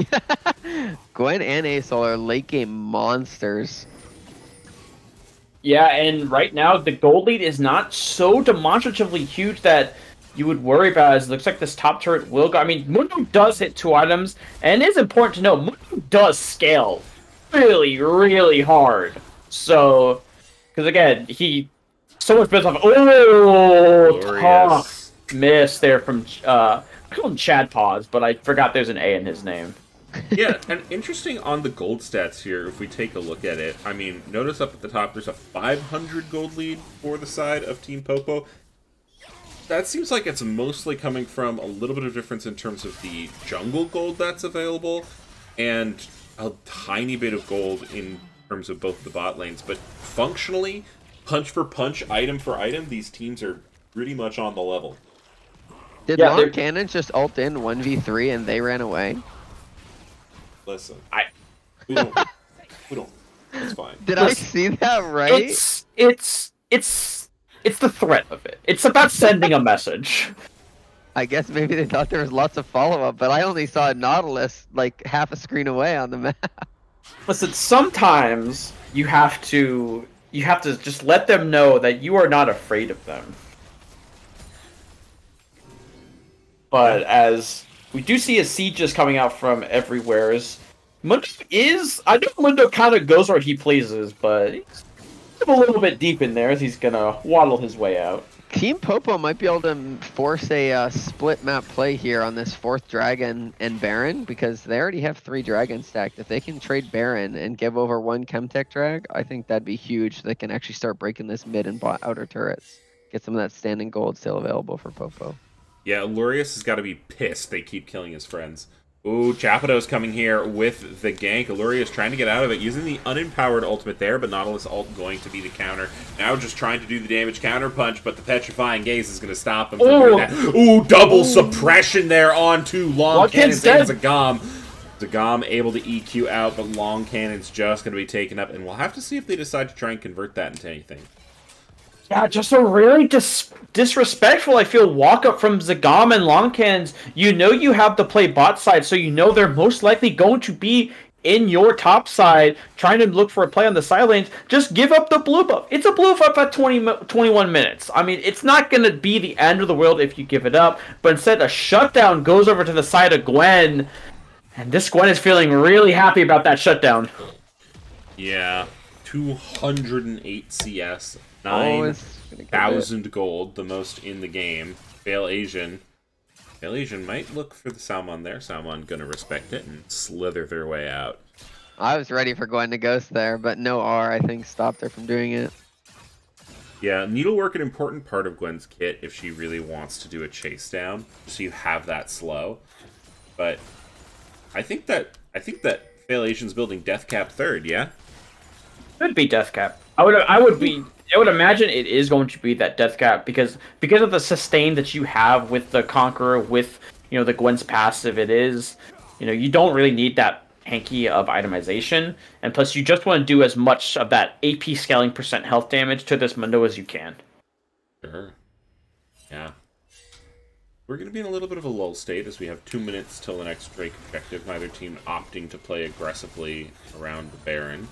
Gwen and ASOL are late game monsters. Yeah, and right now, the gold lead is not so demonstratively huge that you would worry about, as it looks like this top turret will go. I mean, Mundo does hit 2 items, and it is important to know, Mundo does scale really, really hard. So, because again, so much business off. Oh, Glorious. miss there from, I call him Chad Paws, but I forgot there's an A in his name. Yeah, and interesting on the gold stats here, if we take a look at it. I mean, notice up at the top, there's a 500 gold lead for the side of Team Popo. That seems like it's mostly coming from a little bit of difference in terms of the jungle gold that's available, and a tiny bit of gold in terms of both the bot lanes. But functionally, punch for punch, item for item, these teams are pretty much on the level. Did Yeah, Long they're- Cannons just ult in 1v3 and they ran away? Listen, I- we don't, it's fine. Did I Listen, see that right? It's the threat of it. It's about sending a message. I guess maybe they thought there was lots of follow-up, but I only saw Nautilus like half a screen away on the map. Listen, sometimes you have to just let them know that you are not afraid of them. But as we do see a siege just coming out from everywhere, I know Mundo kind of goes where he pleases, but he's a little bit deep in there as he's gonna waddle his way out. Team Popo might be able to force a split map play here on this 4th Dragon and Baron, because they already have 3 Dragons stacked. If they can trade Baron and give over 1 Chemtech Drag, I think that'd be huge. They can actually start breaking this mid and bot outer turrets. Get some of that standing gold still available for Popo. Yeah, Lurius has got to be pissed they keep killing his friends. Ooh, Chapado's coming here with the gank. Lurius trying to get out of it, using the unempowered ultimate there, but Nautilus ult going to be the counter. Now just trying to do the damage counter punch, but the Petrifying Gaze is going to stop him from doing that. Ooh, double suppression there onto Long Cannon's and Zagam. Zagam able to EQ out, but Long Cannon's just going to be taken up, and we'll have to see if they decide to try and convert that into anything. Yeah, just a really disrespectful, I feel, walk-up from Zagam and Long Cannons. You know you have to play bot side, so you know they're most likely going to be in your top side, trying to look for a play on the side lanes. Just give up the blue buff. It's a blue buff at 21 minutes. I mean, it's not going to be the end of the world if you give it up, but instead a shutdown goes over to the side of Gwen, and this Gwen is feeling really happy about that shutdown. Yeah, 208 CS. Oh, it's gonna get 9,000 gold, the most in the game. Fail Asian might look for the Salmon there. Salmon gonna respect it and slither their way out. I was ready for Gwen to ghost there, but no R, I think, stopped her from doing it. Yeah, Needlework an important part of Gwen's kit if she really wants to do a chase down, so you have that slow. But I think that Fail Asian's building Deathcap third, yeah? Could be Deathcap. I would be I would imagine it is going to be that death cap because of the sustain that you have with the Conqueror, with the Gwen's passive. It is, you don't really need that hanky of itemization, and plus you just want to do as much of that AP scaling percent health damage to this Mundo as you can. Sure. Yeah. We're going to be in a little bit of a lull state as we have 2 minutes till the next Drake objective. Neither team opting to play aggressively around the Baron.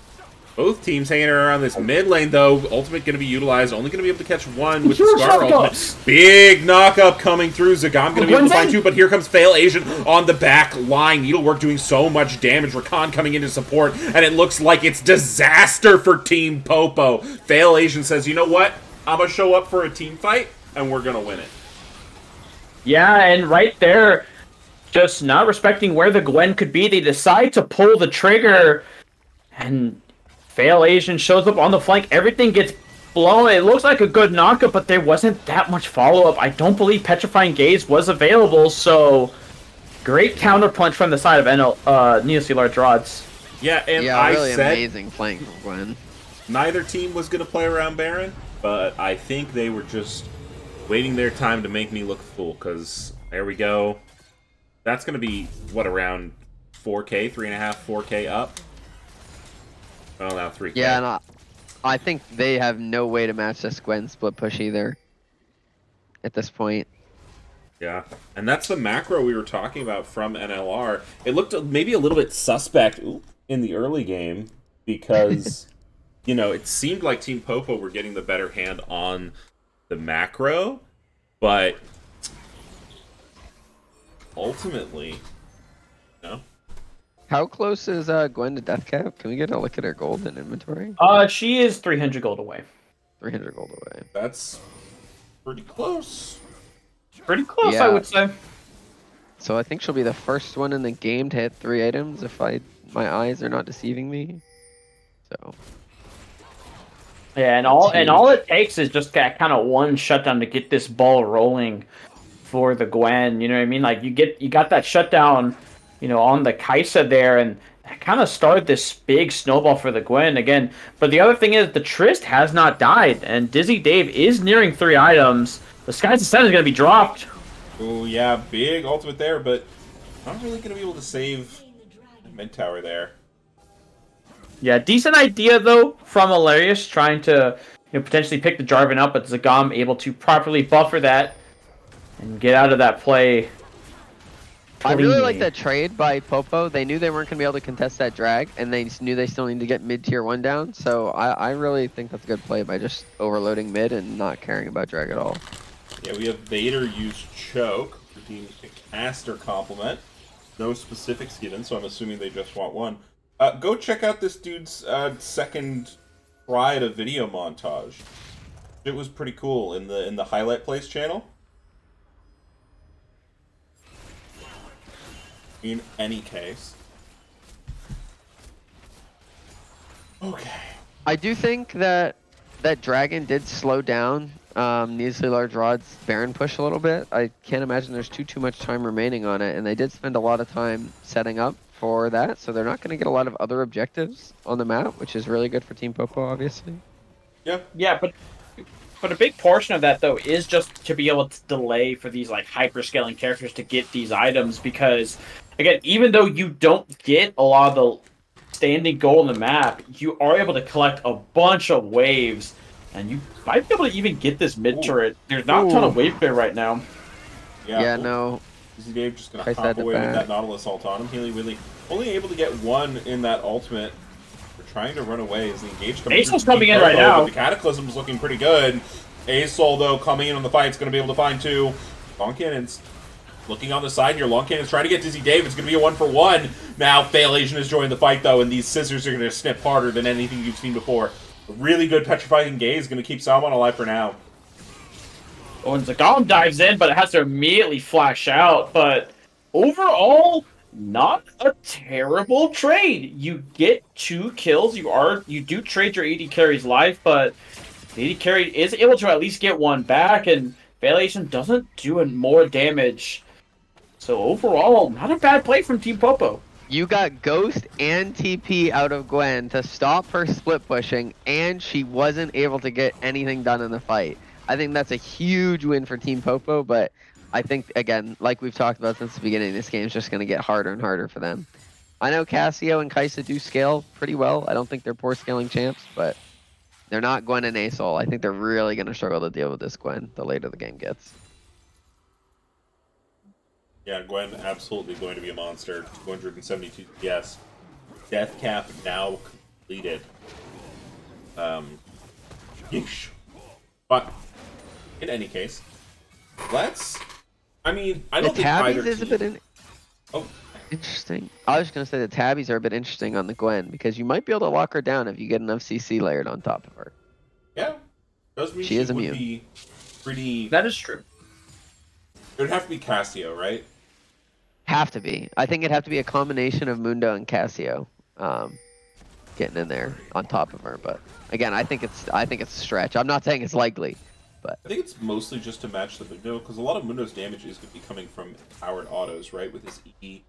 Both teams hanging around this mid lane, though. Ultimate going to be utilized. Only going to be able to catch one with the Scar ultimate. Big knock-up coming through. Zagam going to be able to find two, but here comes Fail Asian on the back line. Needlework doing so much damage. Rakan coming into support, and it looks like it's disaster for Team Popo. Fail Asian says, you know what? I'm going to show up for a team fight, and we're going to win it. Yeah, and right there, just not respecting where the Gwen could be, they decide to pull the trigger, and Fail Asian shows up on the flank. Everything gets blown. It looks like a good knockup, but there wasn't that much follow-up. I don't believe Petrifying Gaze was available, so great counterpunch from the side of Neosea Large Rods. Yeah, and yeah, I really said amazing flank from Gwen. Neither team was going to play around Baron, but I think they were just waiting their time to make me look a fool, because there we go. That's going to be, what, around 4K, 3.5, 4K up? Well, now 3K. Yeah, and I think they have no way to match this Gwen split push either at this point. Yeah, and that's the macro we were talking about from NLR. It looked maybe a little bit suspect in the early game because, it seemed like Team Popo were getting the better hand on the macro, but ultimately, How close is Gwen to death cap? Can we get a look at her gold in inventory? She is 300 gold away. 300 gold away. That's pretty close. Pretty close, Yeah. I would say. So I think she'll be the first one in the game to hit 3 items if my eyes are not deceiving me. So Yeah, and all it takes is just kind of one shutdown to get this ball rolling for the Gwen. You know what I mean? Like you got that shutdown, on the Kai'Sa there, and that kind of started this big snowball for the Gwen again. But the other thing is the Trist has not died, and Dizzy Dave is nearing 3 items. The Skies Descent is going to be dropped. Oh yeah, big ultimate there, but not really going to be able to save the mid tower there. Yeah, decent idea though from Hilarious trying to potentially pick the Jarvan up, but Zagam able to properly buffer that and get out of that play. I really cleanly. like that trade by Popo. They knew they weren't going to be able to contest that drag, and they knew they still need to get mid-tier 1 down. So I really think that's a good play by just overloading mid and not caring about drag at all. Yeah, we have Vader use Choke, redeem a caster compliment. No specifics given, so I'm assuming they just want one. Go check out this dude's second try at a video montage. It was pretty cool in the Highlight Place channel. In any case. Okay. I do think that dragon did slow down Neasely Large Rod's Baron push a little bit. I can't imagine there's too much time remaining on it, and they did spend a lot of time setting up for that, so they're not going to get a lot of other objectives on the map, which is really good for Team Popo, obviously. Yeah, but a big portion of that though is just to be able to delay for these like hyper scaling characters to get these items, because again, even though you don't get a lot of the standing gold on the map, you are able to collect a bunch of waves, and you might be able to even get this mid turret. There's not a ton of wave clear right now. Yeah, no. Dizzy Dave just gonna Price hop that away with back. that Nautilus ult on him. Healy really only able to get one in that ultimate. We're trying to run away as the engage coming Acel's through coming Team in right Popo, now. But the Cataclysm's looking pretty good. Acel, though, coming in on the fight, is going to be able to find 2. Long Cannon's looking on the side here. Long Cannon's trying to get Dizzy Dave. It's going to be a 1-for-1. Now, Fail Asian has joined the fight, though, and these scissors are going to snip harder than anything you've seen before. A really good Petrifying Gaze is going to keep Salmon alive for now. Oh, and Zagam dives in, but it has to immediately flash out. But overall, not a terrible trade. You get 2 kills. You do trade your AD carry's life, but the AD carry is able to at least get 1 back, and Valation doesn't do more damage. So overall, not a bad play from Team Popo. You got Ghost and TP out of Gwen to stop her split pushing, and she wasn't able to get anything done in the fight. I think that's a huge win for Team Popo, but I think, again, like we've talked about since the beginning, this game is just going to get harder and harder for them. I know Cassio and Kai'Sa do scale pretty well. I don't think they're poor scaling champs, but they're not Gwen and Asol. I think they're really going to struggle to deal with this Gwen the later the game gets. Yeah, Gwen absolutely going to be a monster. 272 DPS. Death cap now completed. Yeesh. But in any case, let's. I mean, I don't think either is a bit Oh, interesting. I was just gonna say the tabbies are a bit interesting on the Gwen because you might be able to lock her down if you get enough CC layered on top of her. yeah. Does mean She is would immune. be pretty. That is true. It would have to be Cassio, right? Have to be. I think it'd have to be a combination of Mundo and Cassio, getting in there on top of her. But again, I think it's a stretch. I'm not saying it's likely, but I think it's mostly just to match the Mundo, because a lot of Mundo's damage is going to be coming from powered autos, right? With his E,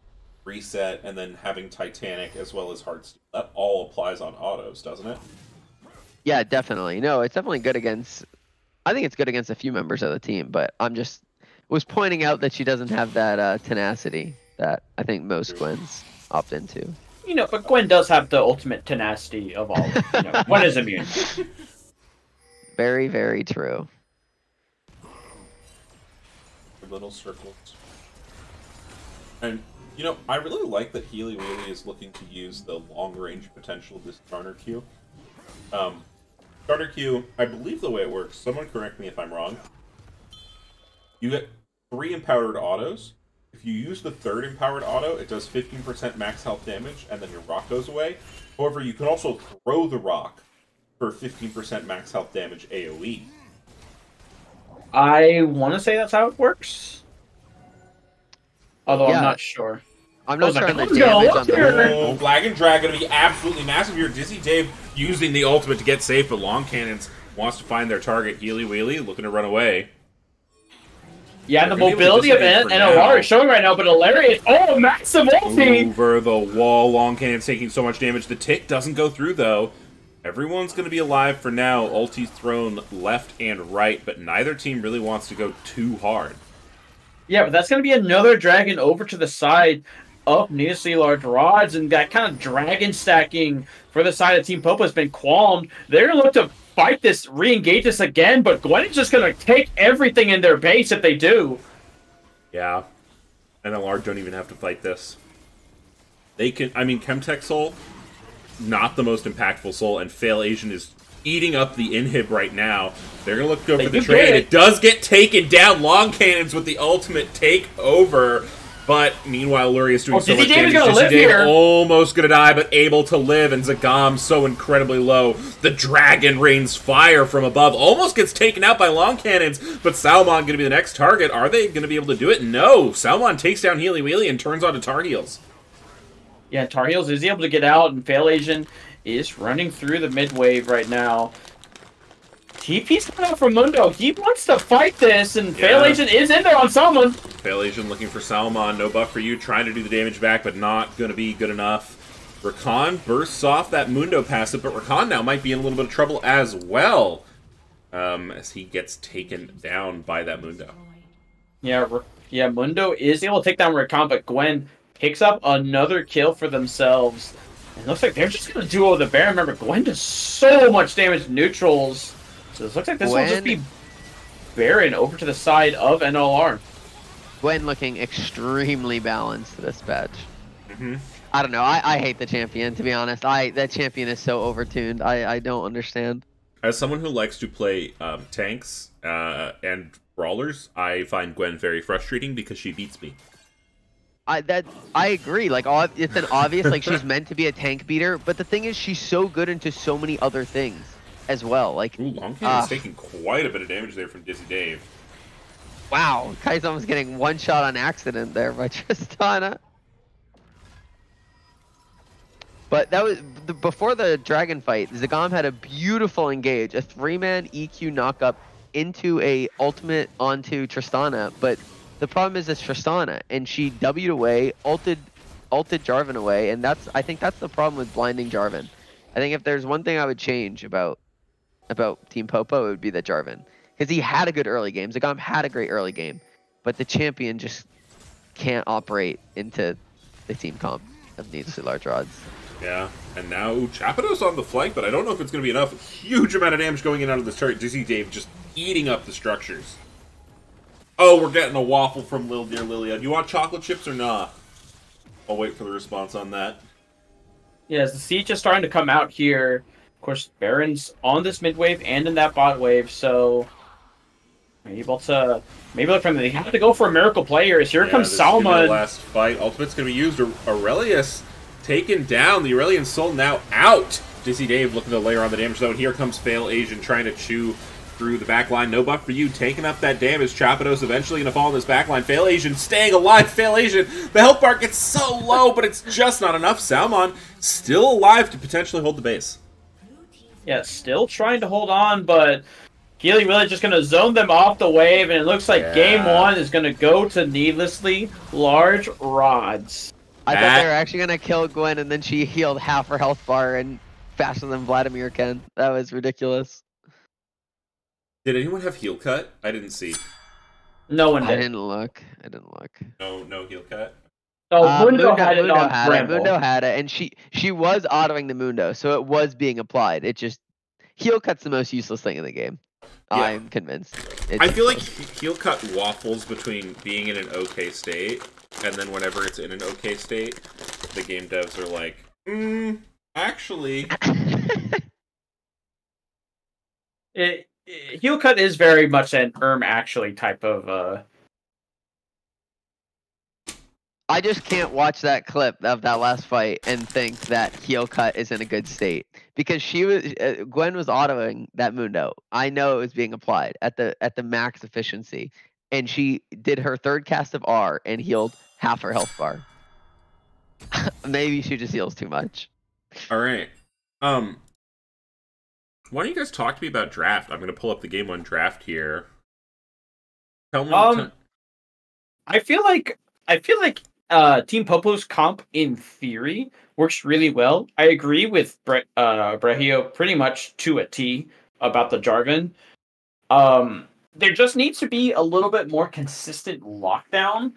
reset, and then having Titanic as well as Heartsteel. That all applies on autos, doesn't it? yeah, definitely. No, it's definitely good against. I think it's good against a few members of the team, but I'm just was pointing out that she doesn't have that tenacity that I think most Gwens opt into. You know, but Gwen does have the ultimate tenacity of all. You know, Gwen is immune. Very, very true. Little circles. And, you know, I really like that Healy Wheelie is looking to use the long-range potential of this starter Q. Starter Q, I believe the way it works, someone correct me if I'm wrong, you get 3 empowered autos. If you use the 3rd empowered auto, it does 15% max health damage, and then your rock goes away. However, you can also throw the rock for 15% max health damage AoE. I want to say that's how it works. Although Yeah. I'm not sure. I'm not I was sure like, on the "Oh, damage no, on the here." Oh, Flag and Drag going to be absolutely massive here. Dizzy Dave using the ultimate to get safe, but Long Cannons wants to find their target. Healy Wheelie looking to run away. Yeah, the They're gonna be able mobility to of disengage for NLR now. is showing right now, but Hilarious. Oh, massive ulti! Over the wall. Long Cannon's taking so much damage. The tick doesn't go through, though. Everyone's going to be alive for now. Ulti's thrown left and right, but neither team really wants to go too hard. Yeah, but that's going to be another dragon over to the side of Needlessly Large Rods, and that kind of dragon stacking for the side of Team Popo has been qualmed. They're going to look to fight this, re-engage this again, but Gwen is just going to take everything in their base if they do. Yeah. NLR don't even have to fight this. They can, I mean, Chemtech Soul, not the most impactful soul, and Fail Asian is eating up the inhib right now. They're going to go for the do trade. get It does get taken down. Long Cannons with the ultimate takeover. But meanwhile, Luria is doing so Dizzy much Dave is damage. gonna live Dizzy Dave here. almost going to die, but able to live. And Zagam so incredibly low. The dragon rains fire from above. Almost gets taken out by Long Cannons. But Salmon going to be the next target. Are they going to be able to do it? No. Salmon takes down Healy Wheelie and turns on to Tar Heels. Yeah, Tar Heels is able to get out, and Fail Asian is running through the mid wave right now. TP's coming out from Mundo. He wants to fight this, and Fail Yeah. Asian is in there on someone. Fail Asian looking for Salmon. No buff for you. Trying to do the damage back, but not going to be good enough. Rakan bursts off that Mundo passive, but Rakan now might be in a little bit of trouble as well. As he gets taken down by that Mundo. Yeah, Mundo is able to take down Rakan, but Gwen picks up another kill for themselves. And it looks like they're just going to duo the Baron. Remember, Gwen does so much damage to neutrals. So it looks like this will just be Baron over to the side of NLR. Gwen looking extremely balanced this batch. Mm-hmm. I don't know. I hate the champion, to be honest. That champion is so overtuned. I don't understand. As someone who likes to play tanks and brawlers, I find Gwen very frustrating because she beats me. I agree. Like, it's an obvious, like, she's meant to be a tank beater, but the thing is, she's so good into so many other things as well. Like, Ooh, Long Cannon's taking quite a bit of damage there from Dizzy Dave. wow, Kai's almost getting one shot on accident there by Tristana. But that was before the dragon fight. Zagam had a beautiful engage, a 3-man EQ knockup into a ultimate onto Tristana. But the problem is it's Tristana, and she W'd away, ulted ulted Jarvan away, and I think that's the problem with blinding Jarvan. I think if there's one thing I would change about Team Popo, it would be the Jarvan. Because he had a good early game. Zagam had a great early game. But the champion just can't operate into the team comp of needlessly large rods. Yeah, and now Chapados on the flank, but I don't know if it's going to be enough. Huge amount of damage going in out of this turret. Dizzy Dave just eating up the structures. Oh, we're getting a waffle from Lil Dear Lilia. Do you want chocolate chips or not? I'll wait for the response on that. Yes, the siege is starting to come out here. Of course, Baron's on this mid wave and in that bot wave, so able to maybe look from they have to go for a miracle players. Here comes Salmon. Last fight. Ultimate's going to be used. Aurelius taken down. The Aurelian Soul now out. Dizzy Dave looking to layer on the damage zone. Here comes Fail Asian trying to chew through the backline. No buff for you. Taking up that damage. Chapados eventually going to fall in this backline. Fail Asian staying alive. Fail Asian. The health bar gets so low, but it's just not enough. Salmon still alive to potentially hold the base. Yeah, still trying to hold on, but Healy really just going to zone them off the wave, and it looks like game one is going to go to needlessly large rods. I thought they were actually going to kill Gwen, and then she healed half her health bar and faster than Vladimir can. That was ridiculous. Did anyone have heal cut? I didn't see. No one did. I didn't look. No heal cut. Oh, Mundo had it on Bramble. Mundo had it, and she was autoing the Mundo, so it was being applied. It just heal cut's the most useless thing in the game. Yeah. I'm convinced. I feel like heal cut waffles between being in an okay state and then whenever it's in an okay state, the game devs are like, actually. Heal cut is very much an actually type of. I just can't watch that clip of that last fight and think that heel cut is in a good state because Gwen was autoing that Mundo. I know it was being applied at the max efficiency, and she did her third cast of R and healed half her health bar. Maybe she just heals too much. All right. Why don't you guys talk to me about draft? I'm gonna pull up the game one draft here. Tell me. I feel like Team Popo's comp, in theory, works really well. I agree with Brahio pretty much to a T about the Jarvan. There just needs to be a little bit more consistent lockdown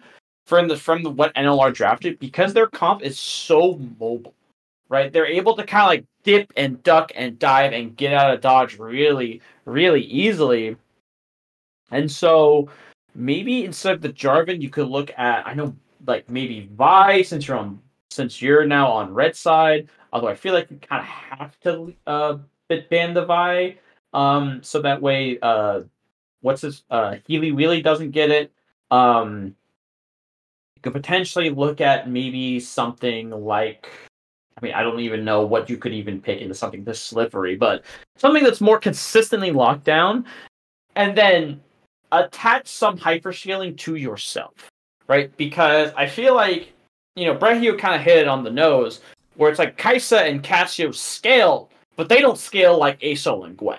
from what NLR drafted because their comp is so mobile, right? They're able to kind of like dip and duck and dive and get out of dodge really, really easily. And so maybe instead of the Jarvan, you could look at, I know, like maybe Vi, since you're now on red side. Although I feel like you kind of have to ban the Vi, so that way Healy Wheelie doesn't get it. You could potentially look at maybe something like, I mean, I don't even know what you could even pick into something this slippery, but something that's more consistently locked down, and then attach some hyperscaling to yourself. Right, because I feel like, Brahio kind of hit it on the nose, where it's like Kaisa and Cassio scale, but they don't scale like Asol and Gwen.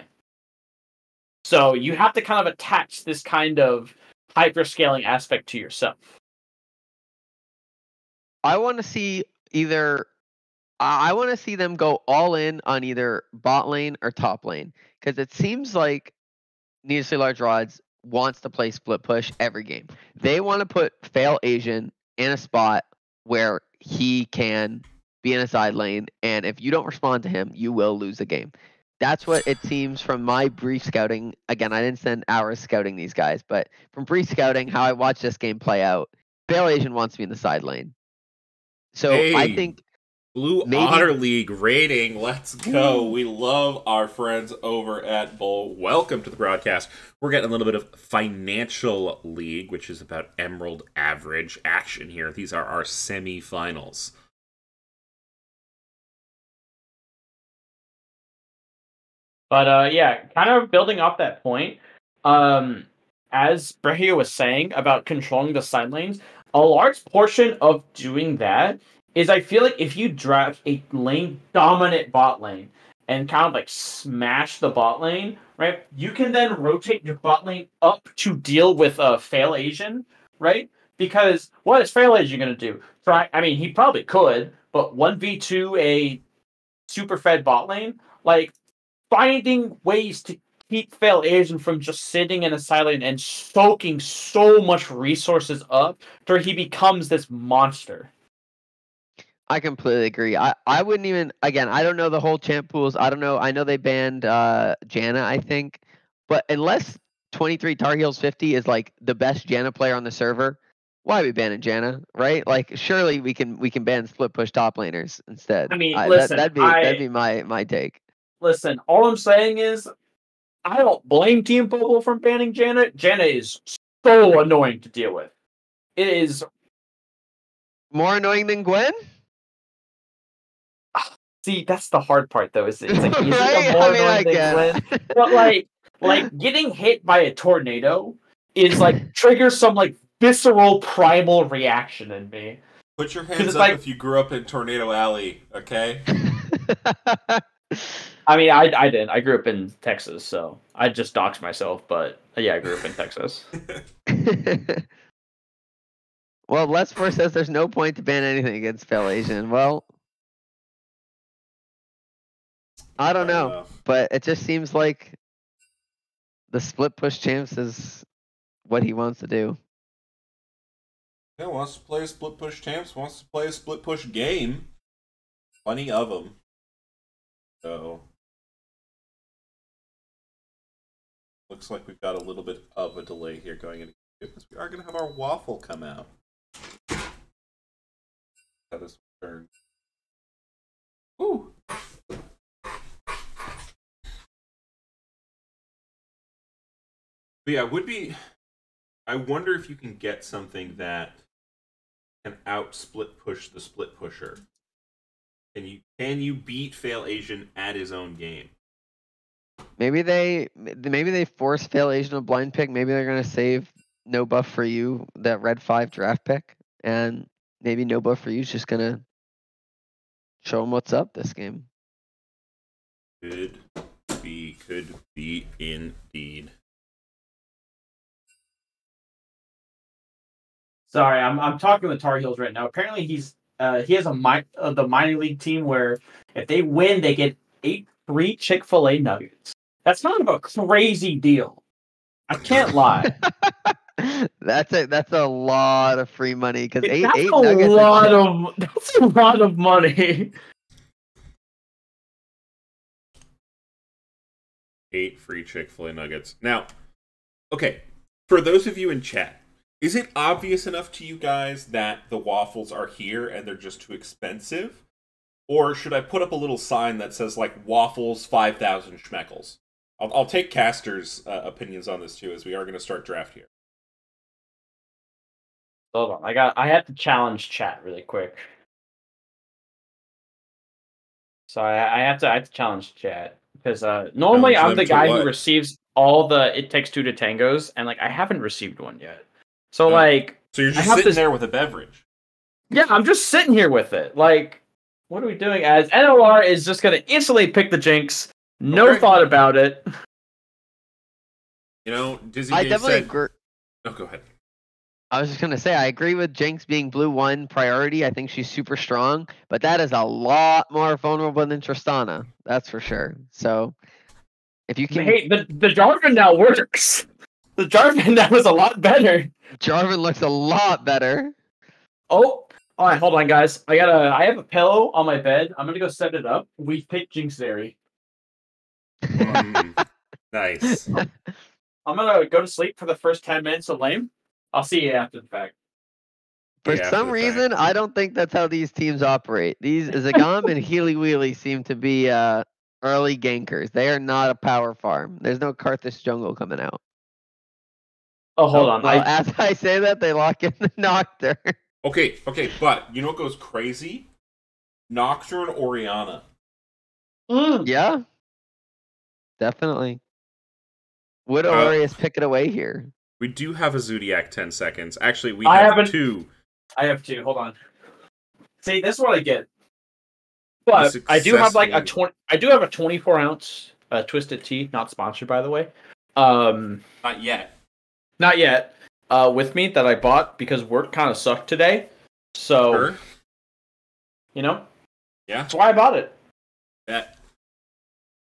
So you have to kind of attach this kind of hyperscaling aspect to yourself. I want to see them go all in on either bot lane or top lane, because it seems like needlessly large rods wants to play split push every game. They want to put Fail Asian in a spot where he can be in a side lane, and if you don't respond to him, you will lose the game. That's what it seems from my brief scouting. Again, I didn't spend hours scouting these guys, but from brief scouting, how I watched this game play out, Fail Asian wants to be in the side lane. So I think Blue Otter League rating. Let's go. We love our friends over at Bull. Welcome to the broadcast. We're getting a little bit of Financial League, which is about Emerald average action here. These are our semifinals. But yeah, kind of building off that point, as Brahio was saying about controlling the side lanes, a large portion of doing that is I feel like if you draft a lane dominant bot lane and kind of like smash the bot lane, right? You can then rotate your bot lane up to deal with Fail Asian, right? Because what is Fail Agent going to do? Try. I mean, he probably could, but 1v2 a super fed bot lane, like finding ways to keep Fail Agent from just sitting in a silent and soaking so much resources up till he becomes this monster. I completely agree. I wouldn't even, again, I don't know the whole champ pools. I don't know. I know they banned Janna, I think. But unless 23 Tar Heels 50 is like the best Janna player on the server, why are we banning Janna, right? Like, surely we can ban split push top laners instead. I mean, listen, that'd be my take. Listen, all I'm saying is I don't blame Team Popo from banning Janna. Janna is so annoying to deal with. It is More annoying than Gwen? See, that's the hard part, though. Is it? It's like, is Right? it more I mean, annoying than Gwen? But like getting hit by a tornado is like triggers some like visceral primal reaction in me. Put your hands up like, if you grew up in Tornado Alley, okay? I mean, I didn't. I grew up in Texas, so I just doxed myself. But yeah, I grew up in Texas. Well, Les4 says there's no point to ban anything against Fail Asian. Well, I don't know, but it just seems like the split push champs is what he wants to do. Yeah, wants to play a split push champs, wants to play a split push game. Plenty of them. So, looks like we've got a little bit of a delay here going into because we are going to have our waffle come out. How this turn. Ooh. But yeah, I wonder if you can get something that can out split push the split pusher. Can you beat Fail Asian at his own game? Maybe they force Fail Asian a blind pick. Maybe they're gonna save No Buff for You, that red 5 draft pick, and maybe No Buff for You is just gonna show him what's up this game. Could be indeed. Sorry, I'm talking with Tar Heels right now. Apparently, he has the minor league team where if they win, they get 8 free Chick-fil-A nuggets. That's kind of a crazy deal. I can't lie. That's a lot of free money because eight That's a lot of money. 8 free Chick-fil-A nuggets. Now, okay, for those of you in chat, is it obvious enough to you guys that the waffles are here and they're just too expensive? Or should I put up a little sign that says, like, waffles 5,000 schmeckles? I'll take Caster's opinions on this, too, as we are going to start draft here. Hold on, I have to challenge chat really quick. So I have to challenge chat because normally Challenge I'm the them to guy what? who receives all the It Takes Two to Tangos, and like I haven't received one yet. So like, So you're I just have sitting to- there with a beverage. yeah, I'm just sitting here with it. Like, what are we doing? As NLR is just gonna instantly pick the Jinx. No Okay. thought about it. You know, Dizzy I Dave definitely said... agree. Oh, go ahead. I was just gonna say I agree with Jinx being blue 1 priority. I think she's super strong, but that is a lot more vulnerable than Tristana. That's for sure. So if you can, Hey, the Jarvan now works. The Jarvan now is a lot better. Jarvan looks a lot better. Oh, all right, hold on, guys. I have a pillow on my bed. I'm gonna go set it up. We picked Jinx Zeri. Nice. I'm gonna go to sleep for the first 10 minutes of lane. I'll see you after the fact. For Yeah, after some the reason, fact. I don't think that's how these teams operate. These Zagam and Healy Wheelie seem to be early gankers. They are not a power farm. There's no Karthus jungle coming out. Oh, hold on. Well, as I say that, they lock in the Nocturne. Okay, but you know what goes crazy? Nocturne Oriana. Yeah, definitely. Would Aureus pick it away here? We do have a Zodiac 10 seconds. Actually, we I have haven't- 2. I have 2. Hold on. See, this is what I get. But I do have like a I do have a 24-ounce Twisted Tea, not sponsored by the way. Not yet. Not yet. with me that I bought because work kind of sucked today. So, Sure. you know, Yeah. that's why I bought it. That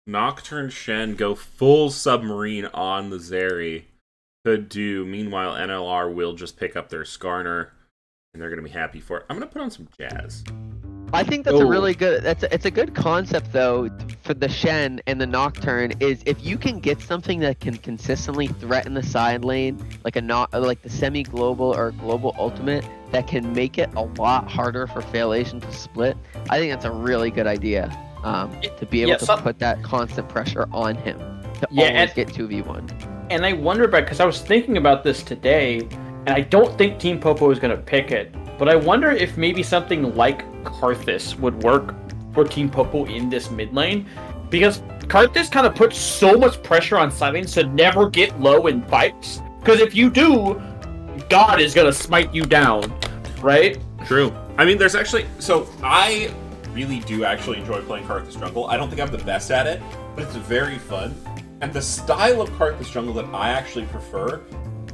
Nocturne Shen go full submarine on the Zeri could do. Meanwhile, NLR will just pick up their Skarner, and they're going to be happy for it. I'm going to put on some Jazz. I think that's a Ooh. really good. It's a good concept though for the Shen and the Nocturne. Is if you can get something that can consistently threaten the side lane, like like the semi-global or global ultimate, that can make it a lot harder for Failation to split. I think that's a really good idea. To be able to put that constant pressure on him to always get 2v1. And I wonder about, because I was thinking about this today, and I don't think Team Popo is going to pick it, but I wonder if maybe something like Karthus would work for Team Popo in this mid lane, because Karthus kind of puts so much pressure on Silence to never get low in fights, because if you do, God is going to smite you down, right? True. I mean, there's actually... So, I really do actually enjoy playing Karthus Jungle. I don't think I'm the best at it, but it's very fun. And the style of Karthus Jungle that I actually prefer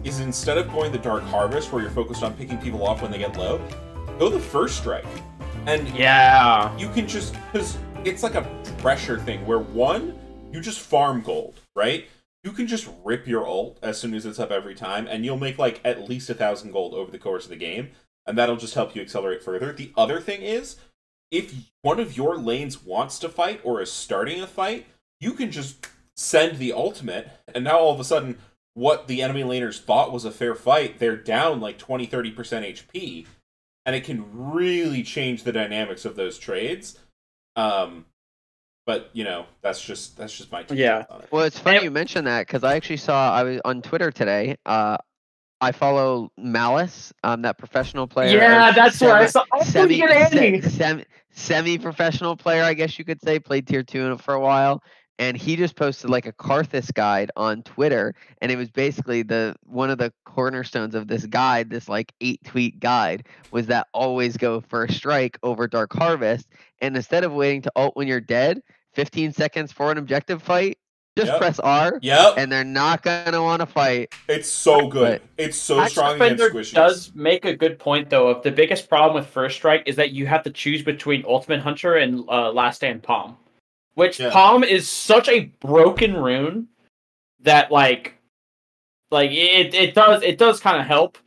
is instead of going the Dark Harvest, where you're focused on picking people off when they get low, go the First Strike. And yeah, you can just... Because it's like a pressure thing, where one, you just farm gold, right? You can just rip your ult as soon as it's up every time, and you'll make like at least 1,000 gold over the course of the game, and that'll just help you accelerate further. The other thing is, if one of your lanes wants to fight or is starting a fight, you can just send the ultimate, and now all of a sudden, what the enemy laners thought was a fair fight, they're down like 20-30% HP, and it can really change the dynamics of those trades. But, you know, that's just my take on it. Well, it's funny you mentioned that, because I actually I was on Twitter today. I follow Malice, that professional player. Yeah, that's what I saw. Semi-professional player, I guess you could say, played tier 2 for a while. And he just posted like a Karthus guide on Twitter, and it was basically one of the cornerstones of this guide, this like 8-tweet guide, was that always go First Strike over Dark Harvest, and instead of waiting to ult when you're dead, 15 seconds for an objective fight, just press R, and they're not gonna want to fight. It's so good. It's so strong against squishies. Does make a good point though. Of the biggest problem with First Strike is that you have to choose between Ultimate Hunter and Last Stand Palm. Which Palm is such a broken rune that like it does kind of help.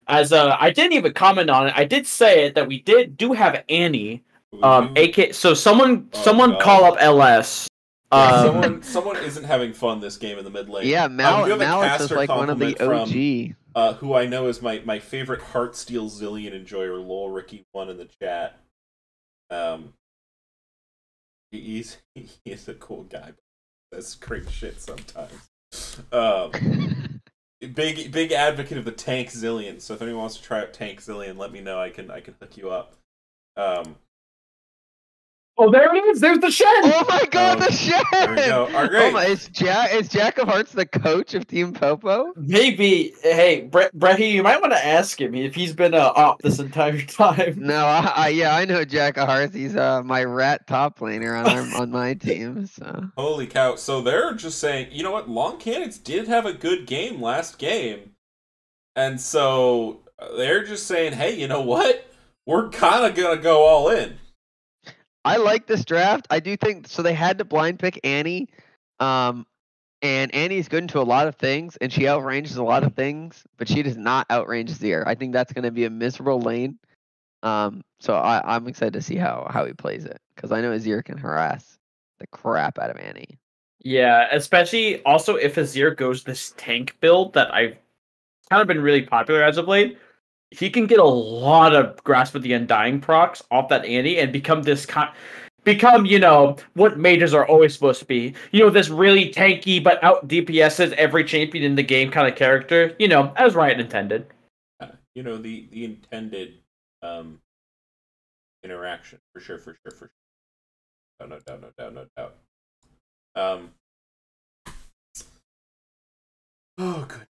As I didn't even comment on it. I did say it that we do have Annie. AK. So someone call up LS. Someone isn't having fun this game in the mid lane. Yeah, Malice is like one of the OG. From, who I know is my favorite Heartsteel Zillion enjoyer, lol Ricky one in the chat. He's a cool guy. That's great shit sometimes. Big advocate of the Tank Zillion. So if anyone wants to try out Tank Zillion, let me know. I can hook you up. Oh, there it is. There's the Shen. Oh my God, the Shen. There we go. All right. Oh my, is Jack of Hearts the coach of Team Popo? Maybe. Hey, Bretty, you might want to ask him if he's been op this entire time. No, I know Jack of Hearts. He's my rat top laner on my team. So. Holy cow! So they're just saying, you know what? Long Cannons did have a good game last game, and so they're just saying, hey, you know what? We're kind of gonna go all in. I like this draft. I do think so. They had to blind pick Annie, and Annie's good into a lot of things, and she outranges a lot of things, but she does not outrange Zir. I think that's going to be a miserable lane. So I'm excited to see how he plays it, because I know Azir can harass the crap out of Annie. Yeah, especially also if Azir goes this tank build that I've kind of been really popular as of late. He can get a lot of Grasp of the Undying procs off that Annie and become you know, what mages are always supposed to be. You know, this really tanky but out DPSs every champion in the game kind of character. You know, as Riot intended. You know, the intended interaction for sure. No doubt. Oh goodness.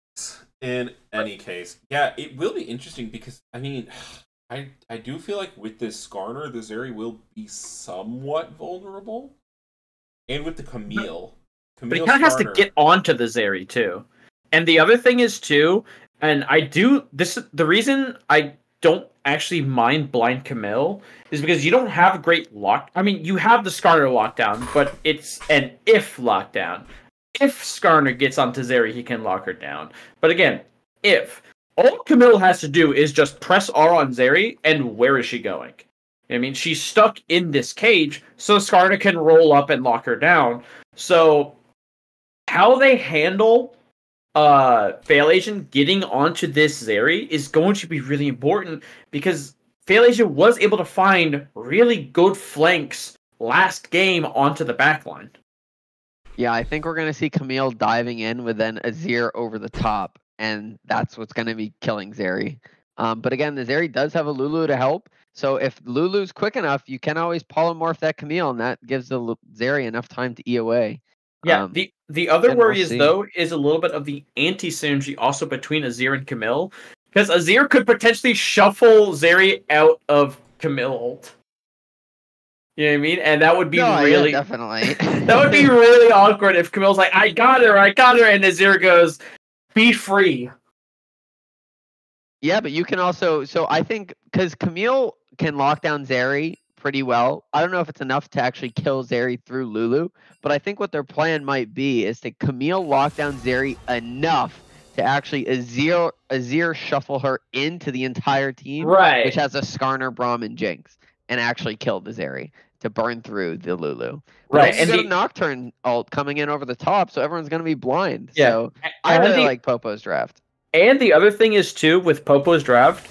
In any case, yeah, it will be interesting because I mean, I do feel like with this Skarner, the Zeri will be somewhat vulnerable, and with the Camille, but he kind of has to get onto the Zeri too. And the other thing is too, and I do this. The reason I don't actually mind blind Camille is because you don't have a great lock. I mean, you have the Skarner lockdown, but it's an if lockdown. If Skarner gets onto Zeri, he can lock her down. But again, if all Camille has to do is just press R on Zeri, and where is she going? I mean, she's stuck in this cage, so Skarner can roll up and lock her down. So, how they handle Failasian getting onto this Zeri is going to be really important because Failasian was able to find really good flanks last game onto the backline. Yeah, I think we're going to see Camille diving in with then Azir over the top, and that's what's going to be killing Zeri. But again, the Zeri does have a Lulu to help, so if Lulu's quick enough, you can always polymorph that Camille, and that gives the Zeri enough time to E away. Yeah, the other and worry we'll is see. though is a little bit of the anti-synergy also between Azir and Camille, because Azir could potentially shuffle Zeri out of Camille ult. You know what I mean? And that would be really definitely. that would be really awkward if Camille's like, I got her, and Azir goes, be free. Yeah, but you can also. So I think because Camille can lock down Zeri pretty well. I don't know if it's enough to actually kill Zeri through Lulu, but I think what their plan might be is to Camille lock down Zeri enough to actually Azir shuffle her into the entire team, Right. which has a Skarner, Braum, and Jinx, and actually kill the Zeri to burn through the Lulu. But Right, also and got the- a Nocturne ult coming in over the top, so everyone's going to be blind. Yeah. So I And really the- like Popo's draft. And the other thing is too with Popo's draft,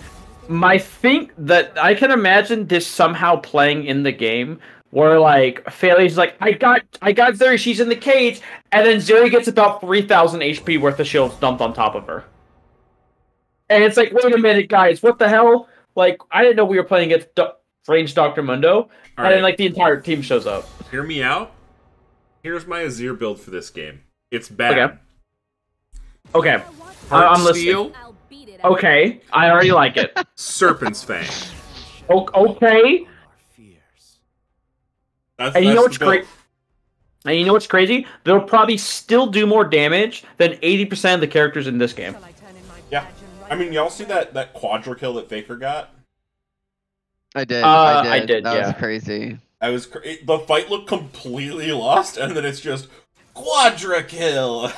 I think that I can imagine this somehow playing in the game where like Failey's like, I got Zeri, she's in the cage, and then Zeri gets about 3,000 HP worth of shields dumped on top of her. And it's like, wait a minute, guys, what the hell? Like, I didn't know we were playing against Range Dr. Mundo, and then like the entire team shows up. Hear me out. Here's my Azir build for this game. It's bad. Okay. Heart I'm listening. Steel, I'll beat it out. Okay, I already like it. Serpent's Fang. Okay. That's, And you know what's the build. great? And you know what's crazy? They'll probably still do more damage than 80% of the characters in this game. Yeah. I mean, y'all see that quadra kill that Faker got? I did. I did, That yeah. was crazy. The fight looked completely lost, and then it's just quadra kill.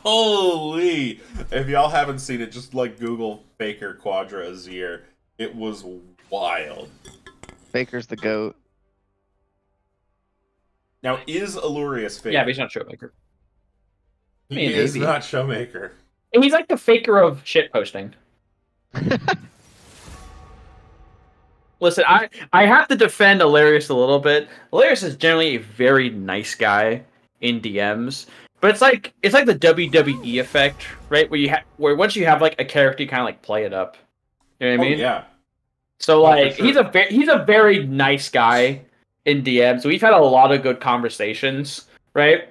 Holy! If y'all haven't seen it, just like Google Faker Quadra Azir. It was wild. Faker's the GOAT. Now, is Alurius Faker? Yeah, but he's not Showmaker. he maybe. is not Showmaker. He's like the faker of shit posting. Listen, I have to defend Hilarious a little bit. Hilarious is generally a very nice guy in DMs, but it's like the WWE effect, right? Where once you have like a character, you kind of like play it up. You know what I mean? Yeah. So like sure. he's a very nice guy in DMs. We've had a lot of good conversations, right?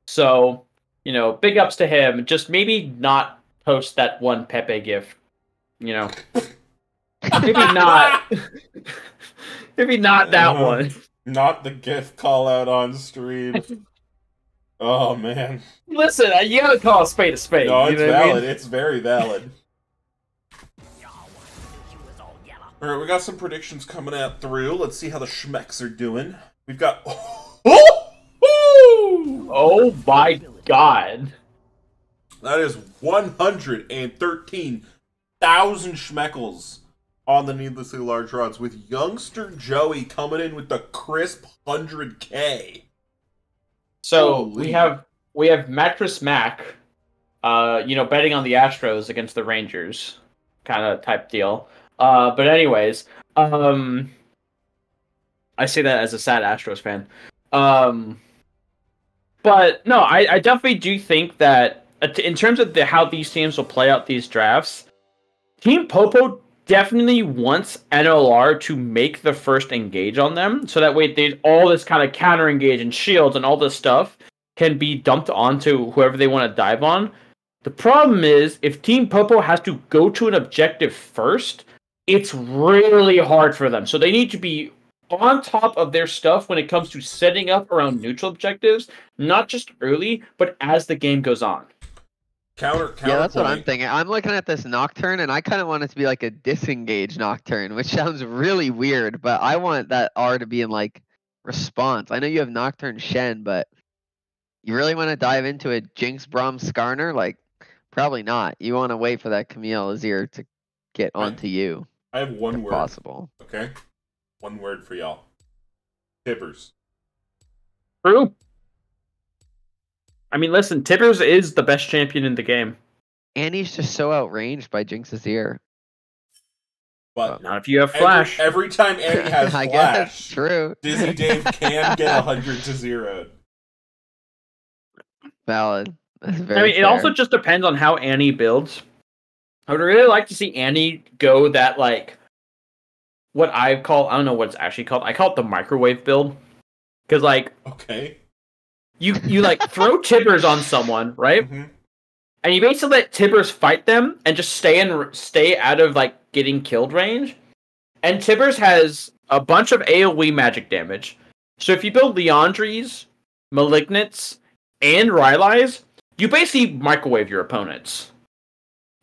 So, you know, big ups to him. Just maybe not post that one Pepe gif. You know. Maybe not. Maybe not that one. Not the GIF call out on stream. Oh man. Listen, you gotta call a spade a spade. No, you it's know what I mean? valid. It's very valid. Alright, we got some predictions coming out through. Let's see how the Schmecks are doing. We've got... Oh my god. That is 113,000 Schmeckles on the needlessly large rods, with youngster Joey coming in with the crisp 100K. So Holy. we have Mattress Mac, betting on the Astros against the Rangers, kind of type deal. But anyways, I say that as a sad Astros fan. But no, I definitely do think that in terms of how these teams will play out these drafts, Team Popo definitely wants NLR to make the first engage on them, so that way all this kind of counter engage and shields and all this stuff can be dumped onto whoever they want to dive on. The problem is, if Team Popo has to go to an objective first, it's really hard for them. So they need to be on top of their stuff when it comes to setting up around neutral objectives, not just early, but as the game goes on. Counterpoint. Yeah, that's what I'm thinking. I'm looking at this Nocturne, and I kind of want it to be like a disengage Nocturne, which sounds really weird, but I want that R to be in like response. I know you have Nocturne Shen, but you really want to dive into a Jinx Braum Skarner? Like, probably not. You want to wait for that Camille Azir to get onto you, I have one if word. possible. Okay? One word for y'all. Tibbers. True. I mean, listen, Tibbers is the best champion in the game. Annie's just so outranged by Jinx Azir. But Not if you have Flash. every time Annie has I guess that's Flash, true. Dizzy Dave can get 100 to 0. Valid. That's I very mean, it fair. also just depends on how Annie builds. I would really like to see Annie go that, like, what I don't know what it's actually called. I call it the microwave build. Because, like, Okay. you like, throw Tibbers on someone, right? Mm-hmm. And you basically let Tibbers fight them and just stay out of, like, getting killed range. And Tibbers has a bunch of AoE magic damage. So if you build Leandries, Malignants, and Rylai's, you basically microwave your opponents.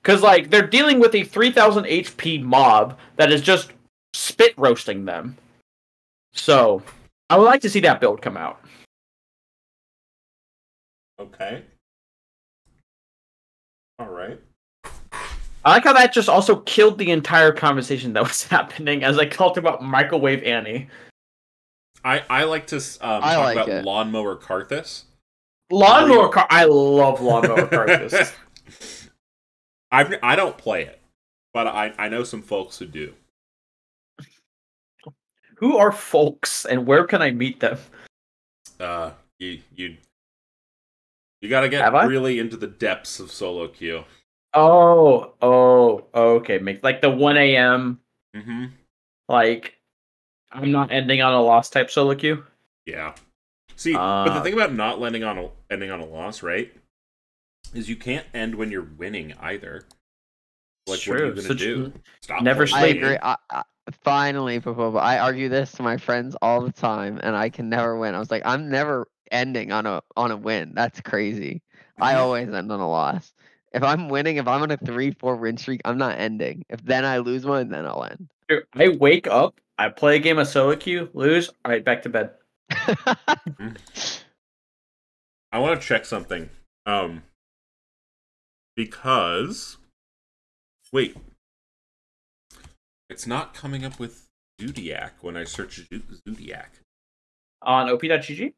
Because, like, they're dealing with a 3000 HP mob that is just spit roasting them. So, I would like to see that build come out. Okay. Alright. I like how that just also killed the entire conversation that was happening as I talked about Microwave Annie. I like to talk like about it. Lawnmower Karthus. I love Lawnmower Karthus. I don't play it, but I know some folks who do. Who are folks and where can I meet them? You gotta get Have I? really into the depths of solo queue. Okay. Make like the 1 a.m. Mm-hmm. like I'm not ending on a loss type solo queue. Yeah. See, but the thing about not ending on a loss, right, is you can't end when you're winning either. Like, It's what are you true. gonna So do? Stop. never playing I sleep. the game? agree. Finally, Popoba, I argue this to my friends all the time, and I can never win. I was like, I'm never ending on a win. That's crazy. I Mhm. always end on a loss. If I'm winning, if I'm on a 3-4 win streak, I'm not ending. If then I lose one, then I'll end. Dude, I wake up, I play a game of solo queue, lose, all right, back to bed. I want to check something. Because wait, it's not coming up with Zodiac when I search Zodiac On op.gg?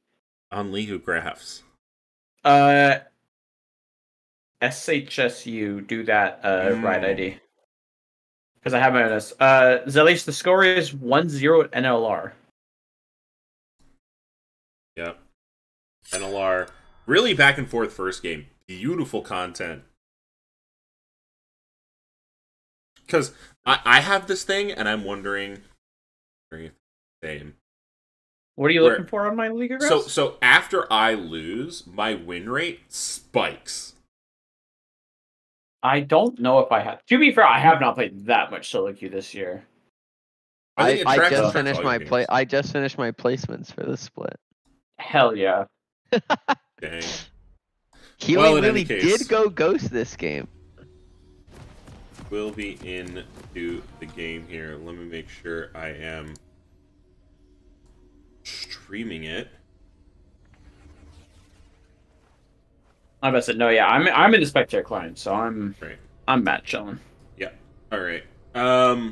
on League of Graphs. SHSU do that right ID. Because I have it on this. Zelis, the score is 1-0 NLR. Yep. NLR. Really back and forth first game. Beautiful content. Because I have this thing, and I'm wondering if same. What are you looking for on my League of Graphs? So after I lose, my win rate spikes. I don't know if I have. To be fair, I have not played that much solo queue this year. think it I tracks just all finished your my games. I just finished my placements for the split. Hell yeah. Dang. Keely Well, in any really case- did go ghost this game. We'll be into the game here. Let me make sure I am streaming it. I bet said no. Yeah, I'm in the spectator client, so Right. I'm Matt chilling. Yeah. All right. Yeah,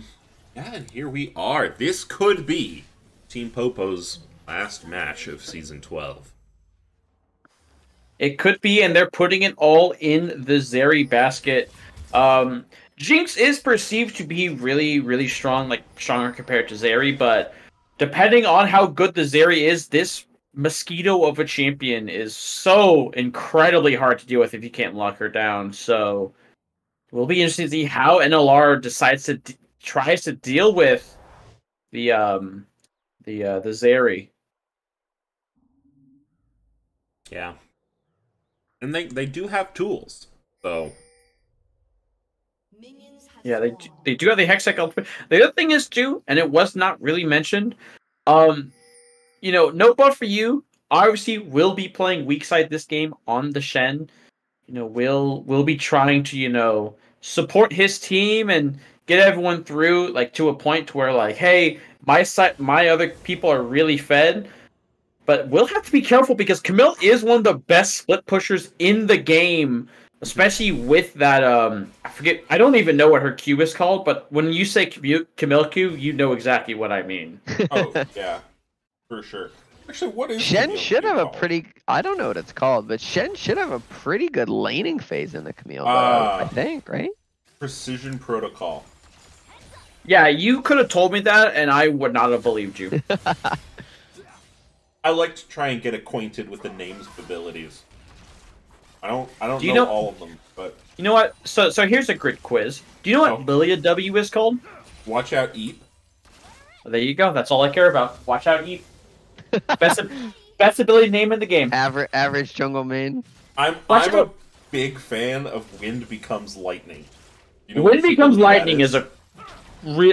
and here we are. This could be Team Popo's last match of season 12. It could be, and they're putting it all in the Zeri basket. Jinx is perceived to be really, really strong, like stronger compared to Zeri, but depending on how good the Zeri is, this mosquito of a champion is so incredibly hard to deal with if you can't lock her down. So we'll be interested to see how NLR decides to tries to deal with the Zeri. Yeah. And they do have tools. So Yeah, they do have the Hextech ultimate. The other thing is too, and it was not really mentioned. No buff for you. Obviously, will be playing weak side this game on the Shen. we'll be trying to, support his team and get everyone through, like, to a point to where, like, hey, my other people are really fed. But we'll have to be careful because Camille is one of the best split pushers in the game, especially with that. I don't even know what her Q is called, but when you say Camille Q, you know exactly what I mean. Oh yeah, for sure. Actually, what is Shen Camille should Q have a called? pretty. I don't know what it's called, but Shen should have a pretty good laning phase in the Camille. Though, I think, right? Precision Protocol. Yeah, you could have told me that, and I would not have believed you. I like to try and get acquainted with the names of abilities. I don't Do you know know- all of them, but You know what? So here's a grid quiz. Do you know what Oh. Lilia W is called? watch out, Eep. There you go. That's all I care about. Watch out, Eep. Best ability name in the game. Average jungle main. I'm Watch a out. big fan of Wind Becomes Lightning. You know Wind what Becomes that Lightning is a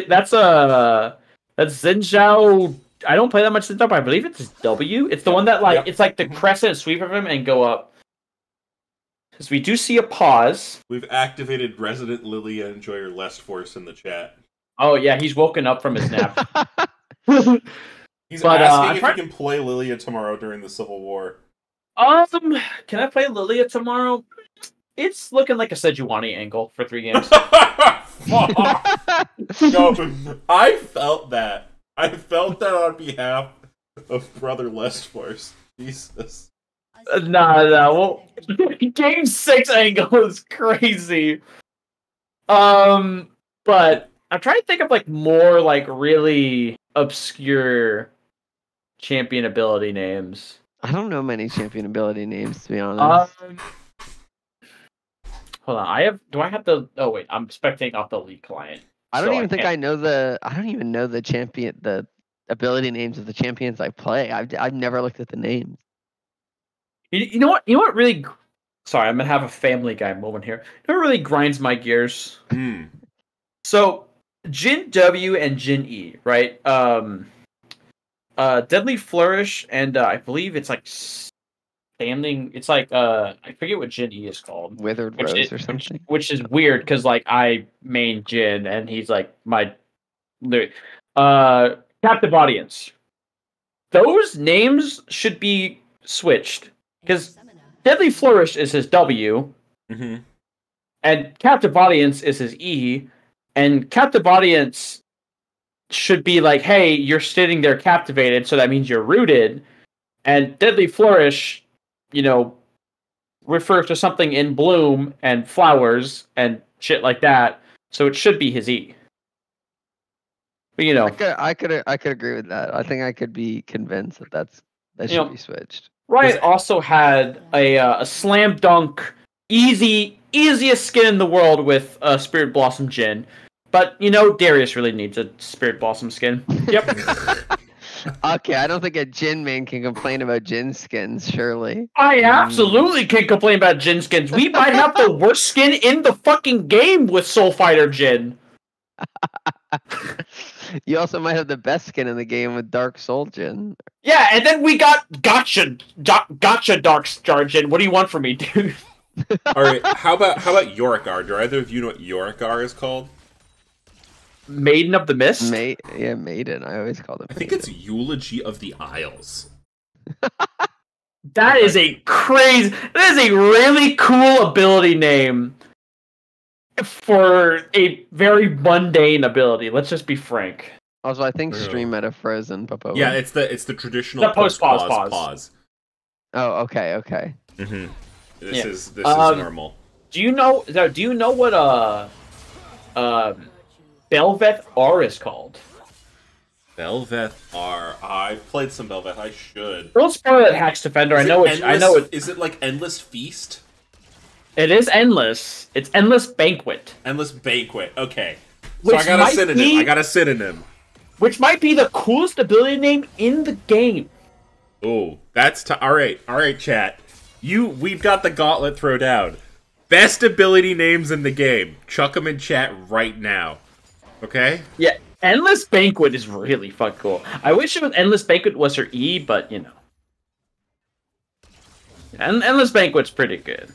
that's Xin Zhao. I don't play that much Xin Zhao, but I believe it's W. It's the one that Yep. it's like the crescent sweep of him and go up. Because we do see a pause. We've activated Resident Lilia Enjoyer Lest Force in the chat. Oh yeah, he's woken up from his nap. He's But, asking I'm if trying- he can play Lilia tomorrow during the Civil War. Can I play Lilia tomorrow? It's looking like a Sejuani angle for 3 games. Fuck. No, I felt that. I felt that on behalf of Brother Lest Force. Jesus. Well, game 6 angle is crazy. But I'm trying to think of more really obscure champion ability names. I don't know many champion ability names, to be honest. Hold on, do I have the? Oh wait, I'm spectating off the league client. I don't so even think can't- I know the. I don't even know the ability names of the champions I play. I've never looked at the names. You know what? You know what really? Sorry, I'm gonna have a Family Guy moment here. You know what really grinds my gears? Hmm. So Jin W and Jin E, right? Deadly Flourish and I believe it's like standing. It's like I forget what Jin E is called. Withered Rose or something. Which is weird because I main Jin and he's like my captive audience. Those names should be switched because Deadly Flourish is his W Mm-hmm. and captive audience is his E, and captive audience should be like, hey, you're sitting there captivated, so that means you're rooted, and Deadly Flourish, refers to something in bloom and flowers and shit like that, so it should be his E. But I could agree with that. I think I could be convinced that that should be switched. Riot also had a slam dunk, easiest skin in the world with Spirit Blossom Jin. But, Darius really needs a Spirit Blossom skin. Yep. Okay, I don't think a Jin main can complain about Jin skins, surely. I absolutely can't complain about Jin skins. We might have the worst skin in the fucking game with Soul Fighter Jin. You also might have the best skin in the game with Dark Soul Jin. Yeah, and then we got Gotcha Dark Star Jin. What do you want from me, dude? All right. How about Yorickar? Do either of you know what Yorickar is called? Maiden of the Mist? Maiden. I always call them. I think it's Eulogy of the Isles. That is a really cool ability name for a very mundane ability. Let's just be frank. Also, I think True. stream meta frozen, Popo. Yeah, it's the traditional The post-pause. Oh, okay. Mm-hmm. This Yeah. is Um, normal. Do you know what Belveth R is called? Belveth R. I've played some Belveth. I should. Don't spoil that Hax Defender. I know it. Is it like Endless Feast? It is endless. It's Endless Banquet, Endless Banquet. Okay. So Which I got a might synonym. be- I got a synonym. which might be the coolest ability name in the game. Oh, that's all right, chat. We've got the gauntlet throw down. Best ability names in the game. Chuck them in chat right now. Okay? Yeah, Endless Banquet is really fucking cool. I wish Endless Banquet was her E, but Endless Banquet's pretty good.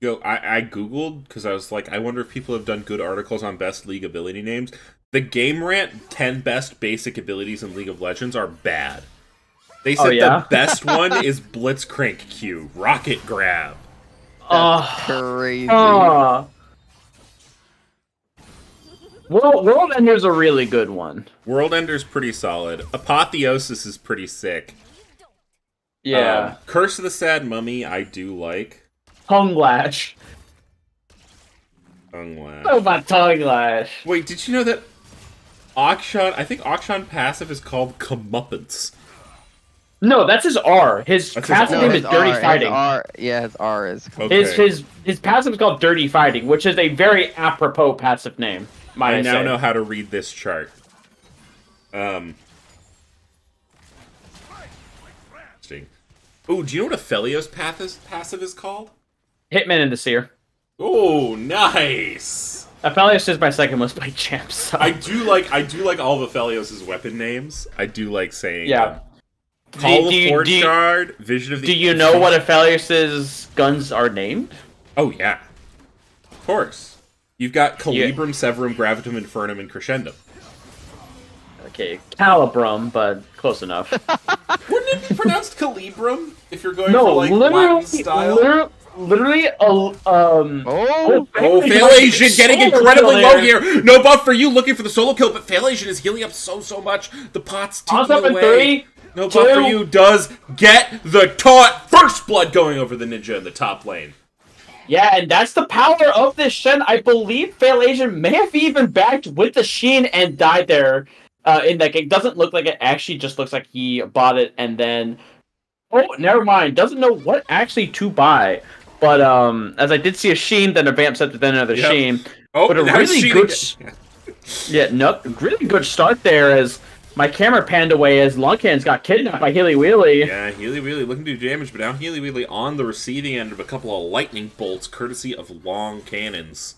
Yo, I googled because I was like, I wonder if people have done good articles on best League ability names. The Game Rant 10 best basic abilities in League of Legends are bad. They said the best one is Blitzcrank Q, Rocket Grab. Crazy. World Ender's a really good one. World Ender's pretty solid. Apotheosis is pretty sick. Yeah. Curse of the Sad Mummy, I do like. Tongue Lash. Tongue Lash. Oh, my Tongue Lash. Wait, did you know that I think Akshan passive is called Comeuppance. No, that's his R. His passive name is Dirty Fighting. His R is. Okay. His passive is called Dirty Fighting, which is a very apropos passive name. I now know how to read this chart. Interesting. Oh, do you know what Aphelios passive is called? Hitman and the Seer. Oh, nice. Aphelios is my second most played champ. So. I do like all of Aphelios' weapon names. I do like saying. Yeah. Call of Forge Guard, Vision of the. Do you know what Aphelios' guns are named? Oh yeah, of course. You've got Calibrum, Severum, Gravitum, Infernum, and Crescendum. Okay, Calibrum, but close enough. Wouldn't it be pronounced Calibrum if you're going for like Latin style? Literally, Failasian getting incredibly low here. No buff for you, looking for the solo kill, but Failasian is healing up so much. The pot's ticking away. No buff for you does get the taunt. First blood going over the ninja in the top lane. Yeah, and that's the power of this Shen. I believe Failasian may have even backed with the Sheen and died there in that game. Doesn't look like it. Actually just looks like he bought it and then... Oh, never mind. Doesn't know what actually to buy. But as I did see a Sheen, then a Vamp set, then another Sheen. Oh, but a really good... really good start there as... My camera panned away as Longcans got kidnapped by Healy Wheelie. Yeah, Healy Wheelie looking to do damage, but now Healy Wheelie on the receiving end of a couple of lightning bolts, courtesy of long cannons.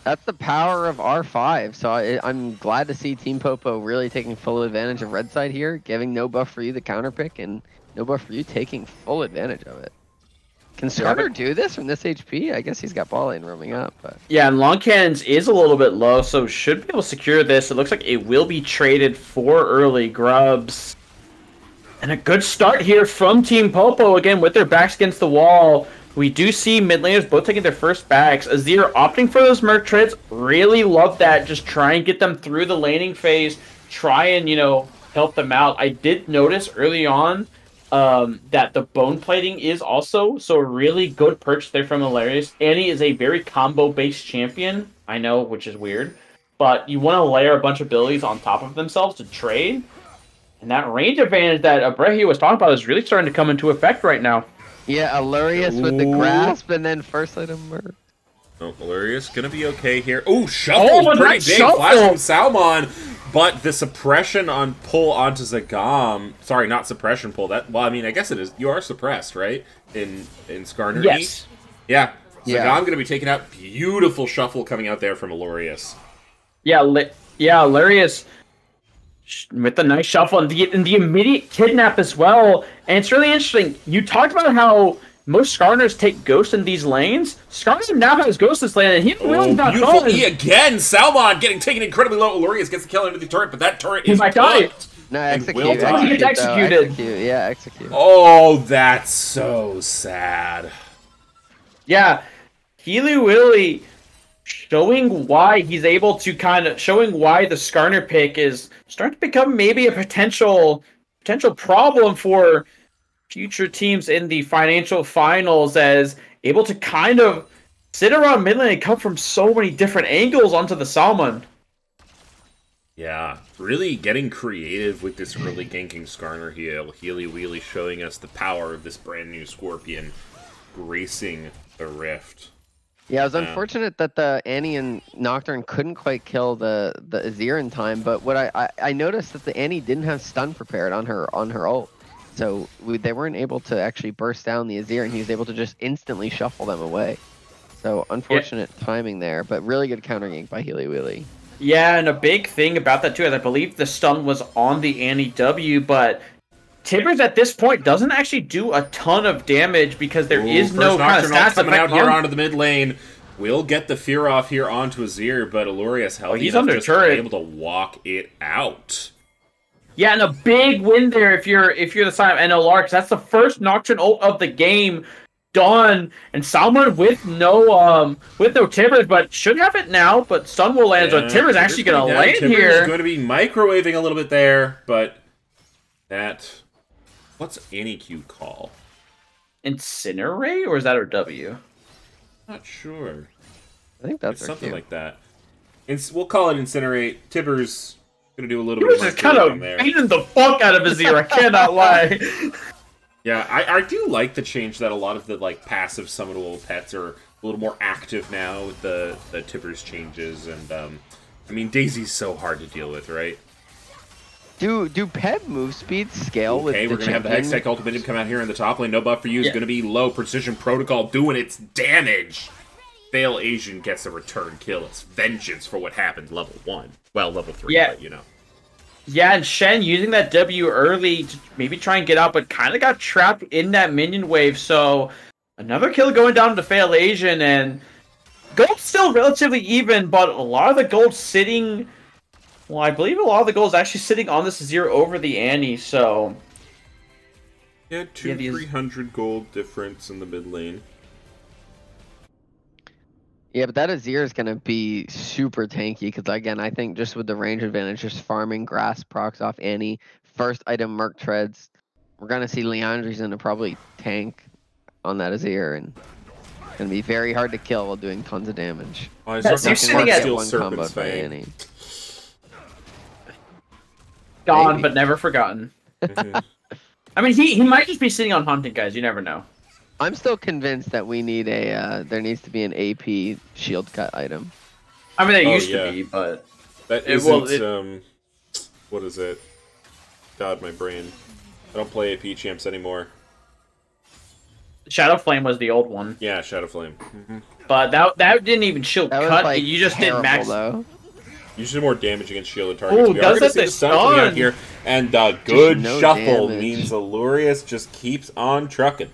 That's the power of R5, so I'm glad to see Team Popo really taking full advantage of red side here, giving no buff for you the counter pick, and no buff for you taking full advantage of it. Can Skarner do this from this HP? I guess he's got ball lane roaming up. But... Yeah, and Long Cannons is a little bit low, so should be able to secure this. It looks like it will be traded for early grubs. And a good start here from Team Popo, again, with their backs against the wall. We do see mid laners both taking their first backs. Azir opting for those Merc trades. Really love that. Just try and get them through the laning phase. Try and, help them out. I did notice early on that the bone plating is also so a really good perch there from Hilarious. Annie is a very combo-based champion, I know, which is weird, but you want to layer a bunch of abilities on top of themselves to trade, and that range advantage that Abrehi was talking about is really starting to come into effect right now. Yeah, Hilarious with the grasp, and then first item Merc. Oh, Hilarious gonna be okay here. Oh, shuffle pretty big. Flash from Salmon. But the suppression on pull onto Zagam, sorry, not suppression pull. I guess it is. You are suppressed, right? In Skarner. Yes. Yeah. Zagam gonna be taken out. Beautiful shuffle coming out there from Ilorius. Yeah, Ilorius with the nice shuffle and the immediate kidnap as well. And it's really interesting. You talked about how most Skarners take Ghost in these lanes. Skarner now has Ghost this lane, and he really not beautiful E again. Salmon getting taken incredibly low. Ilorius gets the kill into the turret, but that turret is cooked. No, execute. Executed. Yeah, execute. Oh, that's so sad. Yeah, Healy Willy showing why he's able to showing why the Skarner pick is starting to become maybe a potential problem for future teams in the financial finals, as able to kind of sit around mid lane and come from so many different angles onto the Salmon. Yeah, really getting creative with this early ganking Skarner heal. Healy Wheelie showing us the power of this brand new Scorpion gracing the Rift. Yeah, it was unfortunate that the Annie and Nocturne couldn't quite kill the Azir in time, but what I noticed that the Annie didn't have stun prepared on her ult. So they weren't able to actually burst down the Azir, and he was able to just instantly shuffle them away. So unfortunate timing there, but really good counter gank by Healy Wheelie. Yeah, and a big thing about that too is I believe the stun was on the Annie W, but Tibbers at this point doesn't actually do a ton of damage because there is no kind of stats coming out effect here on. onto the mid lane. We'll get the fear off here onto Azir, but Aluria's healthy he's enough under just to turret. be able to walk it out. Yeah, and a big win there if you're the side of NLR, because that's the first Nocturne ult of the game done, and Salmon with no Tibbers, but should have it now. But Sun will land, so Tibbers actually going to land Tibbers here. is going to be microwaving a little bit there, but that what's any Q call? Incinerate, or is that her W? Not sure. I think that's It's something cue. like that. We'll call it Incinerate. Tibbers going to do a little He bit was of just kind of microwaving there. beating the fuck out of Azir. I cannot lie. Yeah, I do like the change that a lot of the like passive summonable pets are a little more active now with the Tibbers changes, and I mean Daisy's so hard to deal with, right? Do pet move speeds scale with Okay, the we're gonna have the Hextech ultimate come out here in the top lane. No buff for you is Yeah. gonna be low precision protocol doing its damage. Fail Asian gets a return kill. It's vengeance for what happened level 1. Well, level 3, Yeah. but you know. Yeah, and Shen using that W early to maybe try and get out, but kind of got trapped in that minion wave. So another kill going down to Fail Asian, and gold's still relatively even, but a lot of the gold sitting. Well, I believe a lot of the gold is actually sitting on this 0 over the Annie. So Yeah, Yeah, these- 300 gold difference in the mid lane. Yeah, but that Azir is going to be super tanky because, again, I think just with the range advantage, just farming grass procs off Annie, first item Merc Treads, we're going to see Leandri's going to probably tank on that Azir, and it's going to be very hard to kill while doing tons of damage. Oh, he's Yeah, not so gonna you're sitting at steal one Serpent's combo by Fang. Annie. gone, Maybe. but never forgotten. Mhm. I mean, he might just be sitting on hunting, guys. You never know. I'm still convinced that we need there needs to be an AP shield cut item. I mean, there Oh, used yeah. to be, but That It- well, isn't, what is it? God, my brain. I don't play AP champs anymore. Shadow Flame was the old one. Yeah, Shadow Flame. But that didn't even shield That was cut. like You just terrible, did max. though. You should do more damage against shielded targets. Ooh, We are does gonna that see the the stun coming out stun? here, and the good no shuffle damage. means Alurius just keeps on trucking.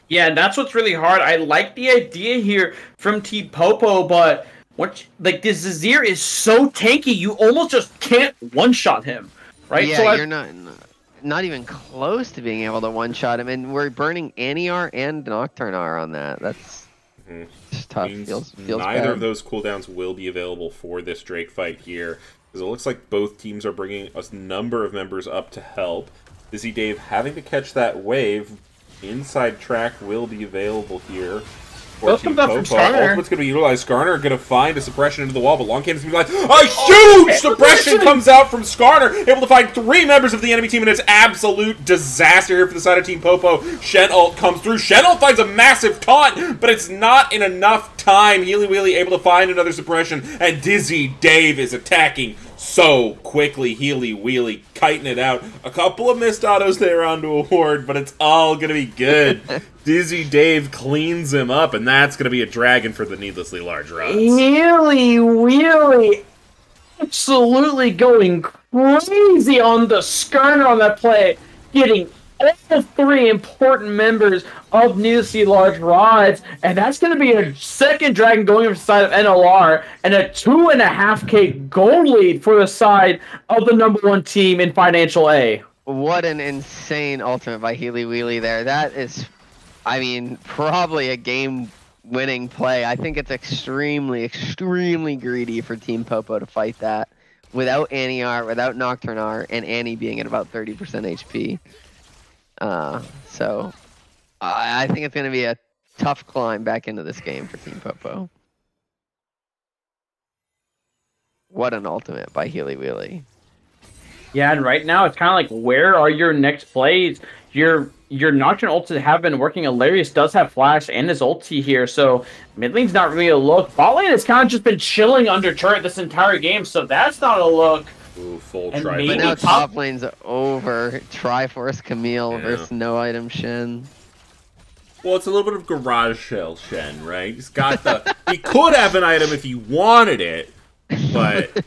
Yeah, and that's what's really hard. I like the idea here from Team Popo, but like this Azir is so tanky, you almost just can't one-shot him, right? Yeah, So you're not even close to being able to one-shot him, and we're burning Annie-R and Nocturne R on that. That's Mhm. just tough. Means Feels neither bad. of those cooldowns will be available for this Drake fight here, because it looks like both teams are bringing a number of members up to help. Dizzy Dave having to catch that wave. Inside track will be available here. For Both Team comes up from Popo. Skarner. Ultimate's going to be utilized. Skarner going to find a suppression into the wall, but Long Cannon's going to be like, a huge suppression comes out from Skarner, able to find 3 members of the enemy team, and it's absolute disaster here for the side of Team Popo. Shen ult comes through. Shen ult finds a massive taunt, but it's not in enough time. Healy Wheelie able to find another suppression, and Dizzy Dave is attacking so quickly. Healy Wheelie kiting it out. A couple of missed autos there onto a ward, but it's all going to be good. Dizzy Dave cleans him up, and that's going to be a dragon for the needlessly large rods. Really, absolutely going crazy on the Skarner on that play, getting all 3 important members of Needlessly Large Rods, and that's going to be a second dragon going over the side of NLR, and a 2.5k gold lead for the side of the #1 team in Financial A. What an insane ultimate by Healy Wheelie there. That is, I mean, probably a game-winning play. I think it's extremely, extremely greedy for Team Popo to fight that without Annie R, without Nocturne R, and Annie being at about 30% HP. So I think it's going to be a tough climb back into this game for Team Popo. What an ultimate by Healy Wheelie. Yeah, and right now it's kind of like, where are your next plays? Your Nocturne ults have been working. Hilarious does have flash and his ulti here, so mid lane's not really a look. Bot lane has kind of just been chilling under turret this entire game, so that's not a look. Ooh, full And try. maybe But now top- top lane's over. Triforce Camille Yeah. versus no item Shen. Well, it's a little bit of garage shell Shen, right? He's got the. He could have an item if he wanted it, but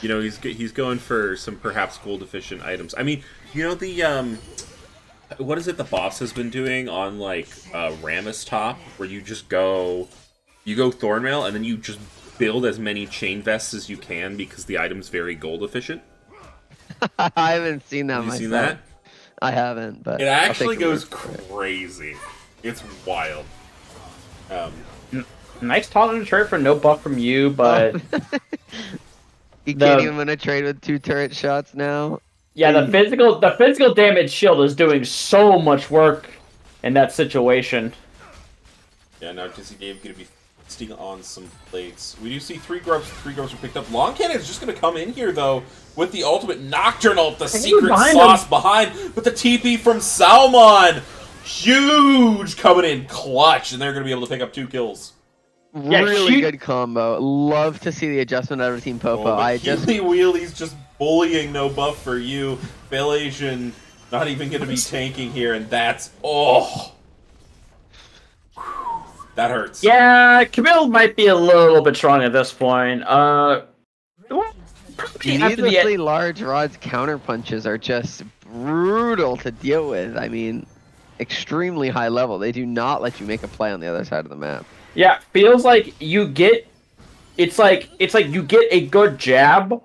You know, he's going for some perhaps gold efficient items. I mean, you know the what is it the boss has been doing on like Rammus top, where you just go Thornmail and then you just build as many chain vests as you can because the item's very gold efficient. I haven't seen that Have you myself. seen that? I haven't, but It I'll actually take your goes word for it. crazy. It's wild. Nice taunting turret for no buff from you, but You The- can't even win a trade with 2 turret shots now. yeah, the physical damage shield is doing so much work in that situation. Yeah, now Dizzy Dave going to be feasting on some plates. We do see 3 grubs. 3 grubs are picked up. Long Cannon is just going to come in here, though, with the ultimate Nocturnal, the secret behind sauce behind, with the TP from Salmon. Huge coming in clutch, and they're going to be able to pick up 2 kills. Yeah, Really she- good combo. Love to see the adjustment out of Team Popo. Oh, I but just Healy Wheely's just bullying no buff for you. Fail Asian not even going to be tanking here, and that's... Oh! That hurts. Yeah, Camille might be a little bit strong at this point. Well, probably after the needlessly large rods counter punches are just brutal to deal with. I mean, extremely high level. They do not let you make a play on the other side of the map. yeah, feels like you get. It's like you get a good jab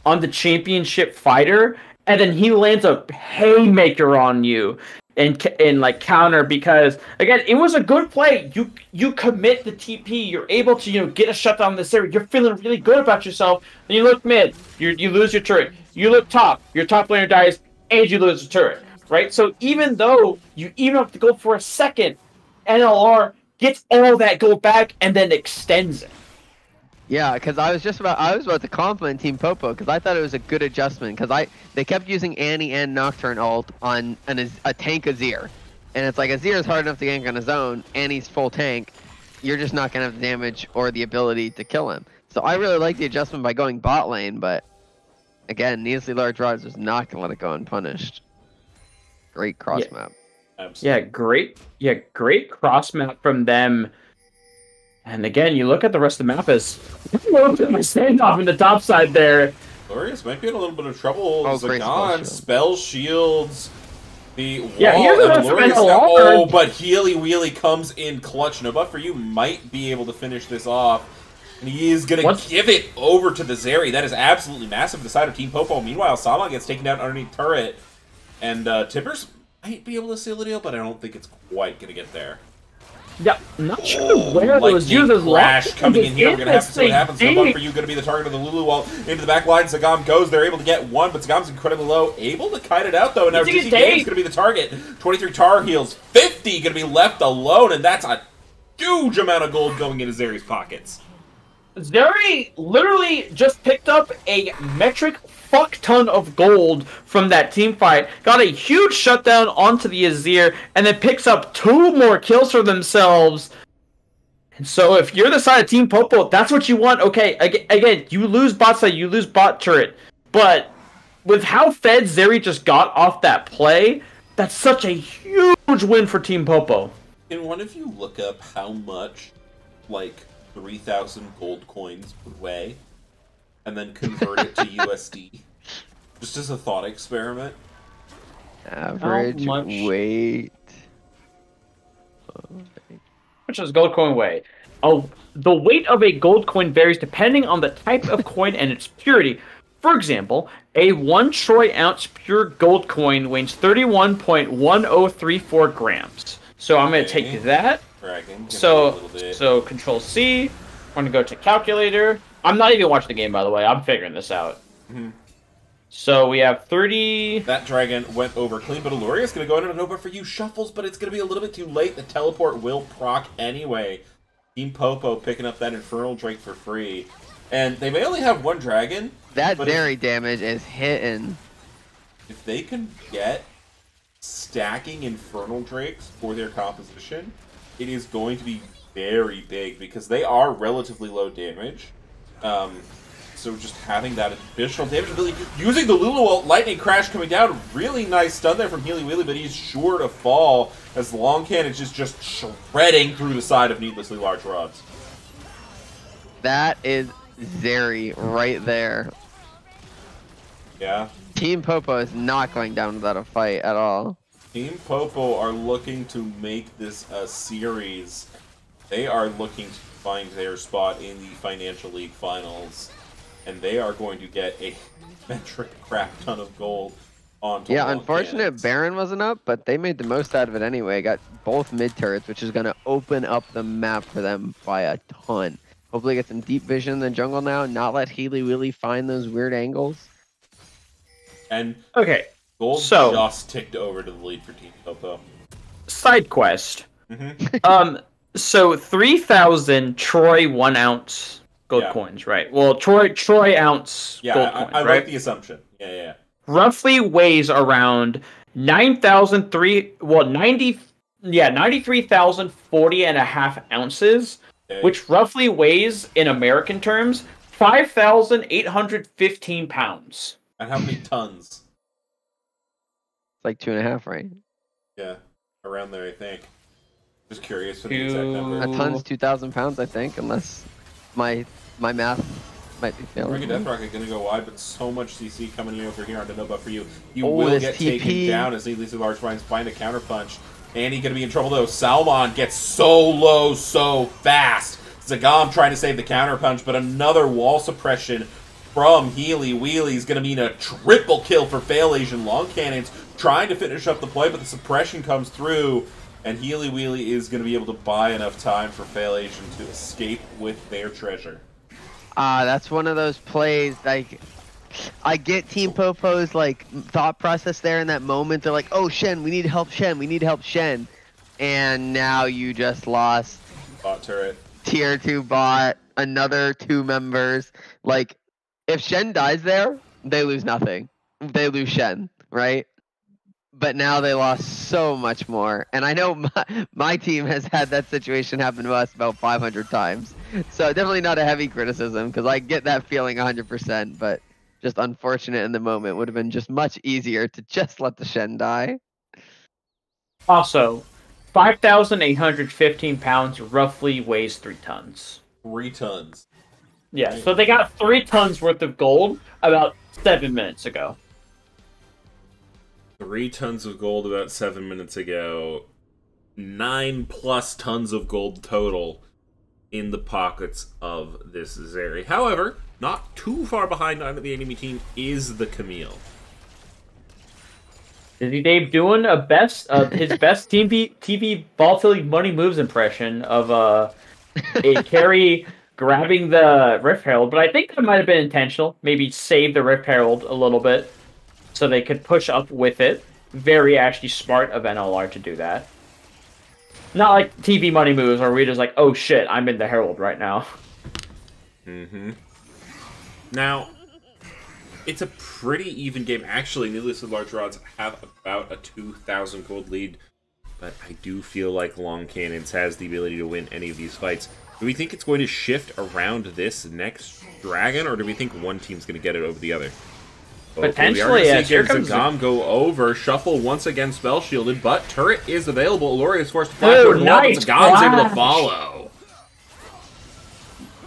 on the championship fighter, and then he lands a haymaker on you and like counter because again it was a good play. You commit the TP, you're able to get a shutdown in this area. You're feeling really good about yourself. Then you look mid, you lose your turret. You look top, your top laner dies, and you lose the turret. Right. So even though you even have to go for a second, NLR gets all that gold back and then extends it. Yeah, because I was about to compliment Team Popo because I thought it was a good adjustment because they kept using Annie and Nocturne ult on a tank Azir, and it's like Azir is hard enough to gank on his own. Annie's full tank, you're just not gonna have the damage or the ability to kill him. So I really like the adjustment by going bot lane, but again, needlessly large rods was not gonna let it go unpunished. Great cross map. Absolutely. Great cross map from them. And again, you look at the rest of the map as a little bit of a standoff in the top side there. Glorious might be in a little bit of trouble. Oh, great Zagan, spell shields, the wall, Yeah, here's and another Glorious. spell Oh, alarm. but Healy Wheely comes in clutch. No buff for you might be able to finish this off. And he is going to give it over to the Zeri. That is absolutely massive for the side of Team Popo. Meanwhile, Sama gets taken down underneath turret. And Tippers might be able to seal the deal, but I don't think it's quite going to get there. Yeah, not sure where those users Crash lost. coming in here. We're going to have to see what happens. No buff Indeed. for you. Going to be the target of the Lulu wall. Into the back line. Zagam goes. They're able to get one, but Zagam's incredibly low. Able to kite it out, though. And now It's a Dizzy good Dave's day. going to be the target. 23 Tar Heels. 50 going to be left alone, and that's a huge amount of gold going into Zeri's pockets. Zeri literally just picked up a metric fuck ton of gold from that team fight, got a huge shutdown onto the Azir, and then picks up 2 more kills for themselves. And so if you're the side of Team Popo, that's what you want. Okay, again, you lose bot side, you lose bot turret, but with how fed Zeri just got off that play, that's such a huge win for Team Popo. Can one of you look up how much, like, 3,000 gold coins would weigh, and then convert it to USD? Just as a thought experiment. Average much? weight. Which is gold coin weigh? Oh, the weight of a gold coin varies depending on the type of coin and its purity. For example, a 1 troy ounce pure gold coin weighs 31.1034 grams. So I'm going to Okay. take that. Dragon. So Control C. I'm going to go to calculator. I'm not even watching the game, by the way. I'm figuring this out. Mhm. So we have 30. That dragon went over clean, but Aluria's going to go into an over for you. Shuffles, but it's going to be a little bit too late. The teleport will proc anyway. Team Popo picking up that Infernal Drake for free. And they may only have 1 dragon. That but Zeri damage is hitting. if they can get stacking Infernal Drakes for their composition, it is going to be very big because they are relatively low damage. So just having that additional damage ability, using the Lulu ult, Lightning Crash coming down, really nice stun there from Healy Wheely, but he's sure to fall as Long Cannon is just shredding through the side of needlessly large rods. That is Zeri right there. Yeah. Team Popo is not going down without a fight at all. Team Popo are looking to make this a series. They are looking to find their spot in the Financial League Finals. And they are going to get a metric crap ton of gold onto Yeah, Long unfortunate Cannons. Baron wasn't up, but they made the most out of it anyway. Got both mid turrets, which is going to open up the map for them by a ton. Hopefully get some deep vision in the jungle now, not let Healy Willy find those weird angles. And Okay, gold So- just ticked over to the lead for Team Popo. side quest. Mm-hmm. So 3,000 Troy 1 ounce gold Yeah. coins, right? Well, Troy ounce Yeah, gold I coins, like right? the assumption. Yeah. Roughly weighs around 93,040 and a half ounces, Okay. which roughly weighs in American terms 5,815 pounds. And how many tons? It's like 2.5, right? Yeah, around there, I think. Just curious for the exact number. A ton's 2,000 pounds, I think, unless my math might be failing. Rocket Death Rocket gonna go wide, but so much CC coming in over here on the Nova for you. You Oh, will this get TP. taken down as Needlessly Large Finds find a counterpunch. Andy gonna be in trouble though. Salmon gets so low so fast. Zagam trying to save the counterpunch, but another wall suppression from Healy Wheely's gonna mean a triple kill for Fail Asian. Long Cannons trying to finish up the play, but the suppression comes through, and Healy Wheely is gonna be able to buy enough time for Fail Asian to escape with their treasure. That's one of those plays, like, I get Team Popo's, like, thought process there in that moment. They're like, oh, Shen, we need to help Shen, we need to help Shen. And now you just lost Bot turret. tier 2 bot, another 2 members. Like, if Shen dies there, they lose nothing. They lose Shen, right? But now they lost so much more. And I know my team has had that situation happen to us about 500 times. So definitely not a heavy criticism, because I get that feeling 100%, but just unfortunate in the moment. Would have been just much easier to just let the Shen die. Also, 5,815 pounds roughly weighs 3 tons. 3 tons. Yeah, so they got 3 tons worth of gold about 7 minutes ago. 3 tons of gold about 7 minutes ago. 9+ tons of gold total in the pockets of this Zeri. However, not too far behind on the enemy team is the Camille. Dizzy Dave doing his best TV volatility money moves impression of a carry grabbing the Rift Herald, but I think that might have been intentional. Maybe save the Rift Herald a little bit so they could push up with it. Very actually smart of NLR to do that. Not like TV money moves where we're just like, oh shit, I'm in the Herald right now. Mm-hmm. Now, it's a pretty even game. Actually, Needlessly Large Rods have about a 2,000 gold lead, but I do feel like Long Cannons has the ability to win any of these fights. Do we think it's going to shift around this next dragon, or do we think one team's going to get it over the other? Potentially, yes. Here comes Zagam go over. Shuffle once again spell shielded, but turret is available. Illuria is forced to flash Ooh, over the wall, but nice Zagam's able to flash. follow.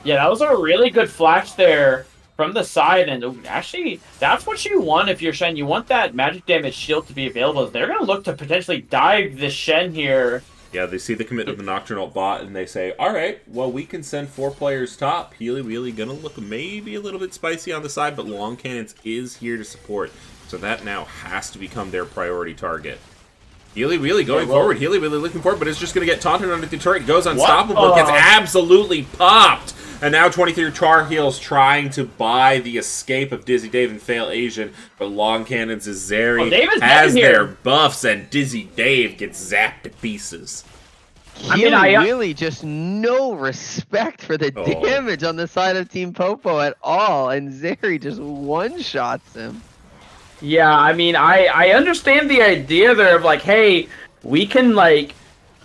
Yeah, that was a really good flash there from the side, and actually, that's what you want if you're Shen. You want that magic damage shield to be available. They're going to look to potentially dive this Shen here. Yeah, they see the commit of the Nocturnal bot, and they say, alright, well, we can send 4 players top. Healy Wheely gonna look maybe a little bit spicy on the side, but Long Cannons is here to support. So that now has to become their priority target. Healy Wheely going forward. Healy Wheely looking forward, but it's just gonna get taunted under the turret. Goes unstoppable, gets absolutely popped! And now 23 Char Heels trying to buy the escape of Dizzy Dave and Fail Asian, but Long Cannons is Zeri has their buffs, and Dizzy Dave gets zapped to pieces. Healy really just no respect for the damage on the side of Team Popo at all, and Zeri just one-shots him. Yeah, I mean, I understand the idea there of like, hey, we can like,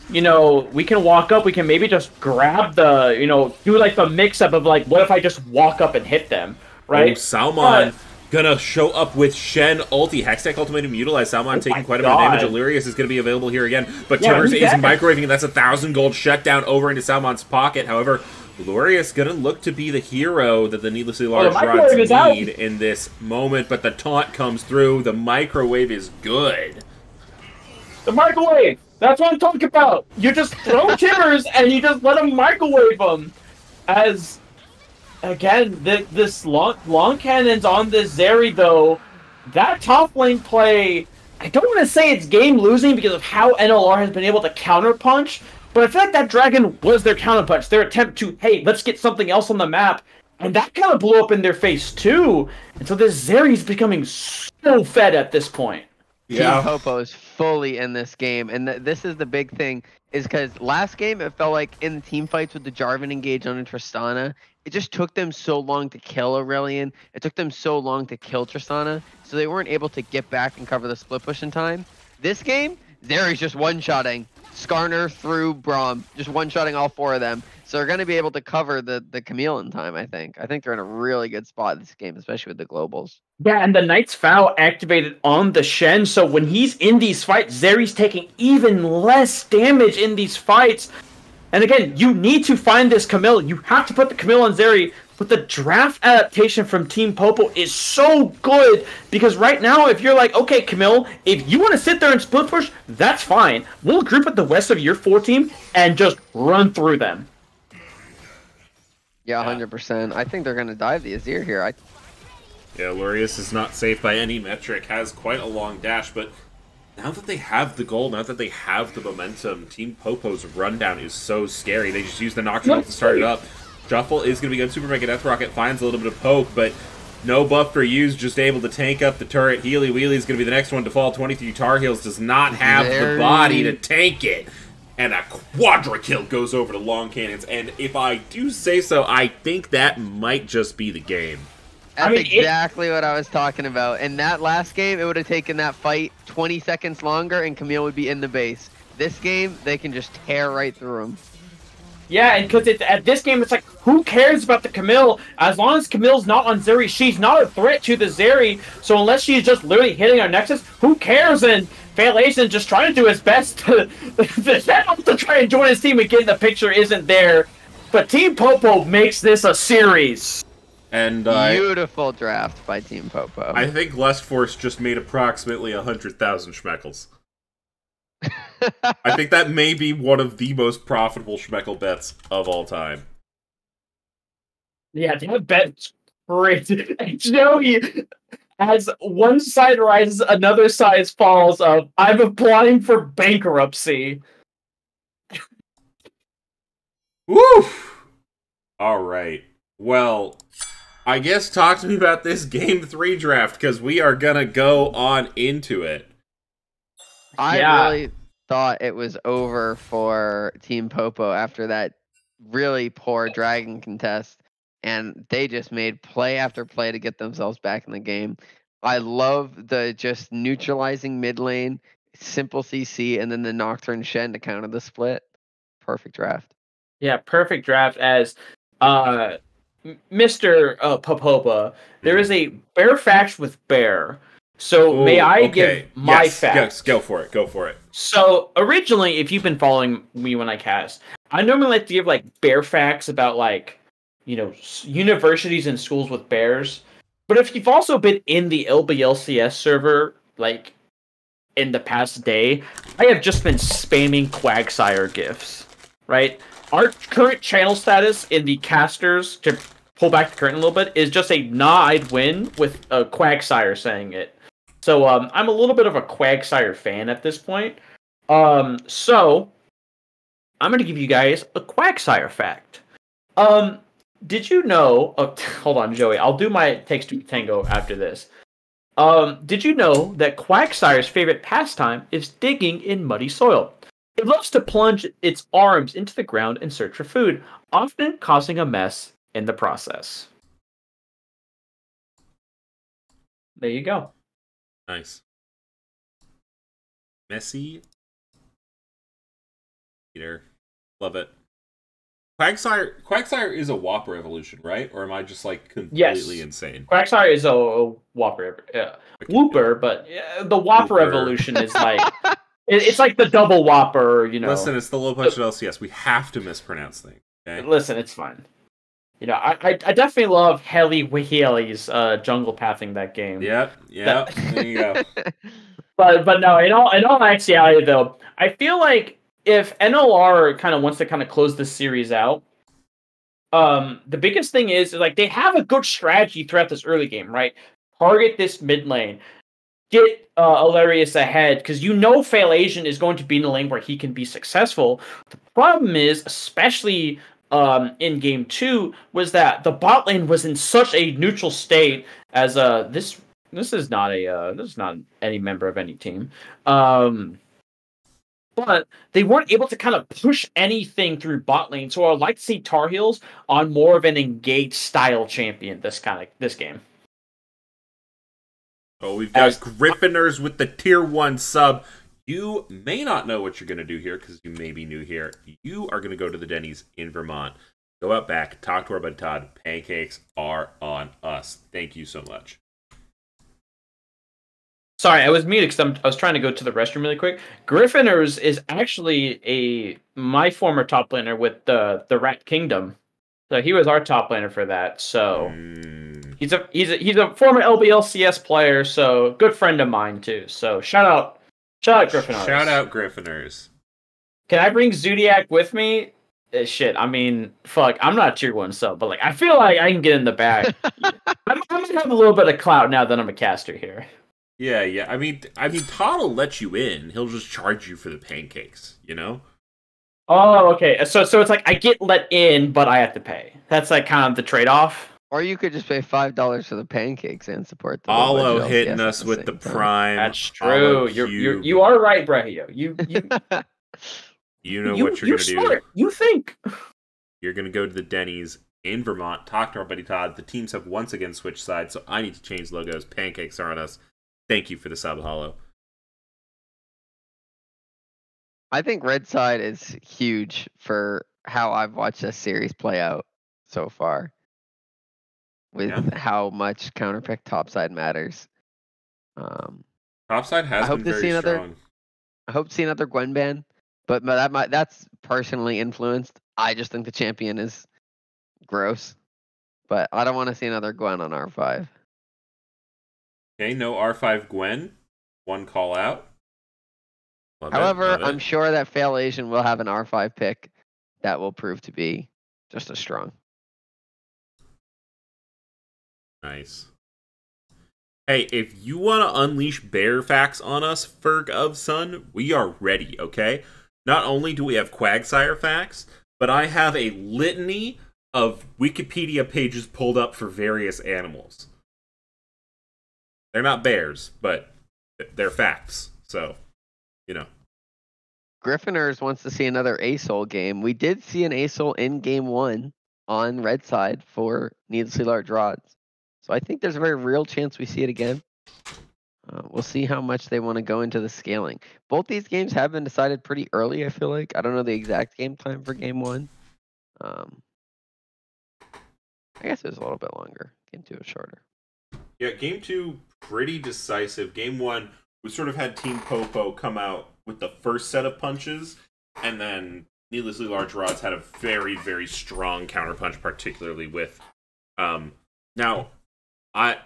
you know, we can walk up, we can maybe just grab the, you know, do like the mix-up of like, what if I just walk up and hit them, right? Oh, Salmon gonna show up with Shen ulti. Hextech Ultimatum utilized. Salmon taking quite a bit of damage. Illyrius is gonna be available here again, but Timbers is microwaving, and that's 1,000 gold shut down over into Salmon's pocket. However, Lurius gonna look to be the hero that the needlessly large the microwave rods is out. need in this moment, but the taunt comes through. The microwave is good. The microwave! That's what I'm talking about! You just throw timbers and you just let them microwave them! As, again, this long cannons on this Zeri, though, that top lane play, I don't want to say it's game losing because of how NLR has been able to counterpunch, but I feel like that dragon was their counterpunch, their attempt to, hey, let's get something else on the map, and that kind of blew up in their face too. And so this Zeri's becoming so fed at this point. Team Popo is fully in this game, and this is the big thing, is because last game it felt like in the team fights with the Jarvan engage on Tristana, it just took them so long to kill Aurelion, it took them so long to kill Tristana, so they weren't able to get back and cover the split push in time. This game, Zeri's just one-shotting Skarner through Braum, just one-shotting all 4 of them, so they're going to be able to cover the Camille in time, I think. I think they're in a really good spot this game, especially with the globals. Yeah, and the Knight's Vow activated on the Shen, so when he's in these fights, Zeri's taking even less damage in these fights. And again, you need to find this Camille. You have to put the Camille on Zeri, but the draft adaptation from Team Popo is so good, because right now, if you're like, okay, Camille, if you want to sit there and split push, that's fine. We'll group with the rest of your 4 team and just run through them. Yeah, 100%. I think they're going to dive the Azir here. Yeah, Lurius is not safe by any metric, has quite a long dash, but now that they have the goal, now that they have the momentum, Team Popo's rundown is so scary. They just use the Nocturnal to start it up. Juffle is going to be good. Super Mega Death Rocket finds a little bit of poke, but no buff for Yu's, just able to tank up the turret. Healy Wheelie is going to be the next one to fall. 23 Tar Heels does not have the body to tank it. And a quadra kill goes over to Long Cannons. And if I do say so, I think that might just be the game. That's exactly what I was talking about. In that last game, it would have taken that fight 20 seconds longer, and Camille would be in the base. This game, they can just tear right through him. Yeah, and because at this game, it's like, who cares about the Camille? As long as Camille's not on Zeri, she's not a threat to the Zeri. So unless she's just literally hitting our Nexus, who cares? And Failation just trying to do his best to try and join his team and get in the picture isn't there. But Team Popo makes this a series. And beautiful draft by Team Popo. I think Lust Force just made approximately 100,000 schmeckles. I think that may be one of the most profitable schmeckle bets of all time. Yeah, that bet's crazy. And Joey, as one side rises, another side falls of, I'm applying for bankruptcy. Woo! Alright. Well, I guess talk to me about this Game 3 draft, because we are gonna go on into it. I really thought it was over for Team Popo after that really poor Dragon contest, and they just made play after play to get themselves back in the game. I love the just neutralizing mid lane, simple CC, and then the Nocturne Shen to counter the split. Perfect draft. Yeah, perfect draft. As Mr. Popopa, there is a bear fact with bear. So may I give my fact? Yes, go for it. Go for it. So originally, if you've been following me when I cast, I normally like to give like bear facts about like, you know, universities and schools with bears. But if you've also been in the LBLCS server, like in the past day, I have just been spamming Quagsire gifs, right? Our current channel status in the casters, to pull back the curtain a little bit, is just a nah, I'd win with a Quagsire saying it. So I'm a little bit of a Quagsire fan at this point. So I'm going to give you guys a Quagsire fact. Did you know... Oh, hold on, Joey. I'll do my Takes Two Tango after this. Did you know that Quagsire's favorite pastime is digging in muddy soil? It loves to plunge its arms into the ground and search for food, often causing a mess in the process. There you go. Nice. Messy. Peter. Love it. Quagsire is a Whopper evolution, right? Or am I just like completely insane? Quagsire is a Whopper. Whooper, but the Whopper evolution is like... It's like the double Whopper, you know. Listen, it's the low punch at LCS. We have to mispronounce things. Okay. Listen, it's fine. You know, I definitely love Heli Wheelies jungle pathing that game. Yep. There you go. But no, in all actuality though, I feel like if NLR kind of wants to kind of close this series out, the biggest thing is like they have a good strategy throughout this early game, right? Target this mid lane, get Alarius ahead, because you know Fail Asian is going to be in a lane where he can be successful. The problem is, especially in game 2, was that the bot lane was in such a neutral state as this is not any member of any team. But they weren't able to kind of push anything through bot lane. So I'd like to see Tar Heels on more of an engaged style champion this game. Oh, we've got Griffiners with the tier 1 sub. You may not know what you're going to do here because you may be new here. You are going to go to the Denny's in Vermont. Go out back, talk to our buddy Todd. Pancakes are on us. Thank you so much. Sorry, I was muted because I was trying to go to the restroom really quick. Griffiners is actually my former top laner with the Rat Kingdom. So he was our top laner for that. So he's a former LBLCS player, so good friend of mine too. So shout out Griffiners. Shout out Griffiners. Can I bring Zodiac with me? Shit, I mean, fuck, I'm not a tier 1 sub, but like I feel like I can get in the bag. I'm gonna have a little bit of clout now that I'm a caster here. Yeah. I mean, Todd will let you in. He'll just charge you for the pancakes, you know? Oh, okay. So it's like I get let in, but I have to pay. That's like kind of the trade-off. Or you could just pay $5 for the pancakes and support the Olo LGLCS hitting at us with the prime. That's true. You are right, Brahio. You know what you're gonna do. You think You're gonna go to the Denny's in Vermont, talk to our buddy Todd. The teams have once again switched sides, so I need to change logos. Pancakes are on us. Thank you for the sub, Hollow. I think Red Side is huge for how I've watched this series play out so far. With how much counterpick topside matters. Topside has been very strong. I hope to see another Gwen ban, but that's personally influenced. I just think the champion is gross, but I don't want to see another Gwen on R5. Okay, no R5 Gwen. One call out. However, I'm sure that Fail Asian will have an R5 pick that will prove to be just as strong. Nice. Hey, if you want to unleash bear facts on us, Ferg of Sun, we are ready, okay? Not only do we have Quagsire facts, but I have a litany of Wikipedia pages pulled up for various animals. They're not bears, but they're facts, so, you know. Griffiners wants to see another ASOL game. We did see an ASOL in game 1 on Red Side for needlessly large rods. So I think there's a very real chance we see it again. We'll see how much they want to go into the scaling. Both these games have been decided pretty early, I feel like. I don't know the exact game time for game 1. I guess it was a little bit longer. Game 2 was shorter. Yeah, game 2, pretty decisive. Game 1, we sort of had Team Popo come out with the first set of punches, and then needlessly large rods had a very, very strong counterpunch, particularly with now I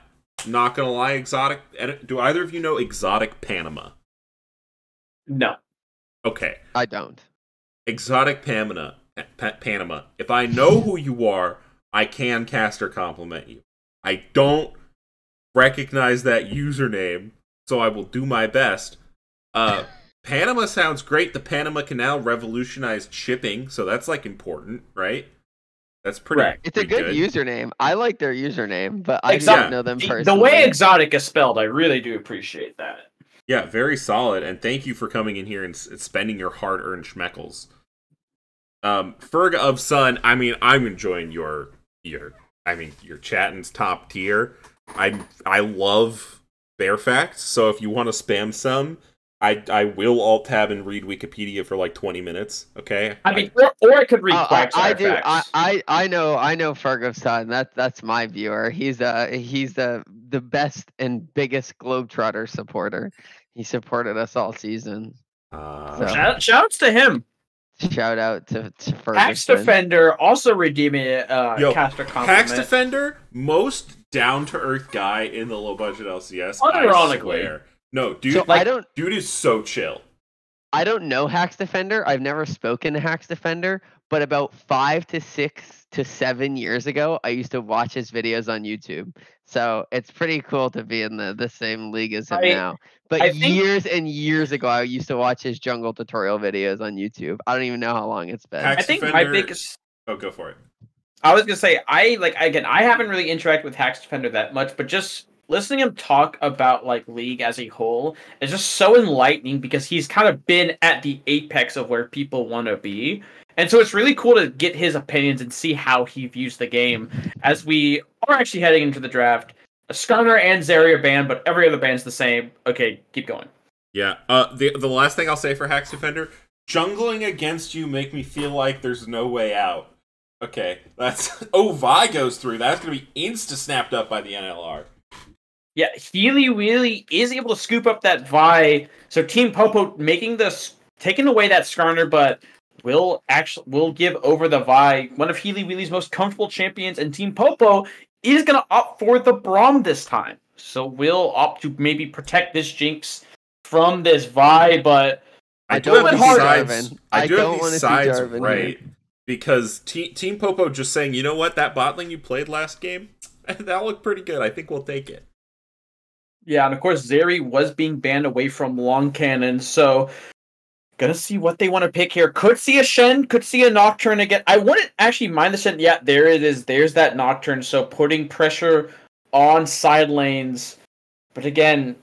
not gonna lie, Exotic. Do either of you know Exotic Panama? No. Okay. I don't. Exotic Panama. If I know who you are, I can cast or compliment you. I don't recognize that username, so I will do my best. Panama sounds great. The Panama Canal revolutionized shipping, so that's like important, right? That's pretty. Right. It's a good username. I like their username, but I don't know them personally. The way Exotic is spelled, I really do appreciate that. Yeah, very solid, and thank you for coming in here and spending your hard-earned schmeckles. Ferg of Sun, I mean, I'm enjoying your chatting's top tier. I love bear facts, so if you want to spam some, I will alt tab and read Wikipedia for like 20 minutes. Okay. I mean, or I could read Quagsire I do. facts. I know Ferguson. That's my viewer. He's the best and biggest Globetrotter supporter. He supported us all season. Shoutouts to him. Shout out to Axe Ferguson. Defender also redeeming Yo, caster compliment. Pax Defender, most down to earth guy in the low budget LCS. Unironically. I swear. No, dude, So like- dude is so chill. I don't know Hacks Defender. I've never spoken to Hacks Defender, but about 5 to 6 to 7 years ago, I used to watch his videos on YouTube. So it's pretty cool to be in the same league as him now. But I think- years and years ago, I used to watch his jungle tutorial videos on YouTube. I don't even know how long it's been. Hacks I think my Defender- biggest. Oh, go for it. I was gonna say I haven't really interacted with Hacks Defender that much, but just listening him talk about like League as a whole is just so enlightening because he's kind of been at the apex of where people want to be. And so it's really cool to get his opinions and see how he views the game as we are actually heading into the draft. Skarner and Zarya banned, but every other band's the same. Okay, keep going. Yeah. The last thing I'll say for Hacks Defender, jungling against you make me feel like there's no way out. Okay, that's Vi goes through. That's gonna be insta snapped up by the NLR. Yeah, Healy really is able to scoop up that Vi. So Team Popo taking away that Skarner, but will give over the Vi. One of Healy Wheely's most comfortable champions, and Team Popo is gonna opt for the Braum this time. So we'll opt to maybe protect this Jinx from this Vi, but I do don't have want these to see sides. Jarvan. I I do don't have want these to see sides Jarvan right here. because Team Popo just saying, you know what, that bot lane you played last game, that looked pretty good. I think we'll take it. yeah, and of course Zeri was being banned away from Long Cannon, so gonna see what they want to pick here. Could see a Shen, could see a Nocturne again. I wouldn't actually mind the Shen. Yeah, there it is. There's that Nocturne. So putting pressure on side lanes. But again,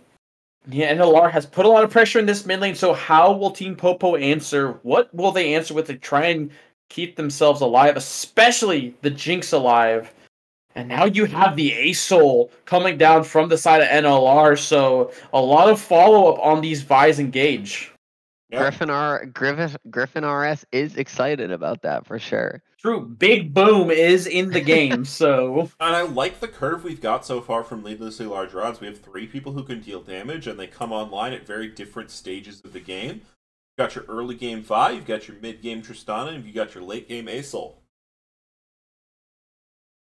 yeah, NLR has put a lot of pressure in this mid lane. So how will Team Popo answer? What will they answer with to try and keep themselves alive, especially the Jinx alive? And now you have the A-Soul coming down from the side of NLR. So a lot of follow-up on these Vi's engage. Yep. Griffin RS is excited about that for sure. True, Big Boom is in the game, so And I like the curve we've got so far from needlessly large rods. We have 3 people who can deal damage, and they come online at very different stages of the game. You've got your early game Vi, you've got your mid game Tristana, and you've got your late game A-Soul.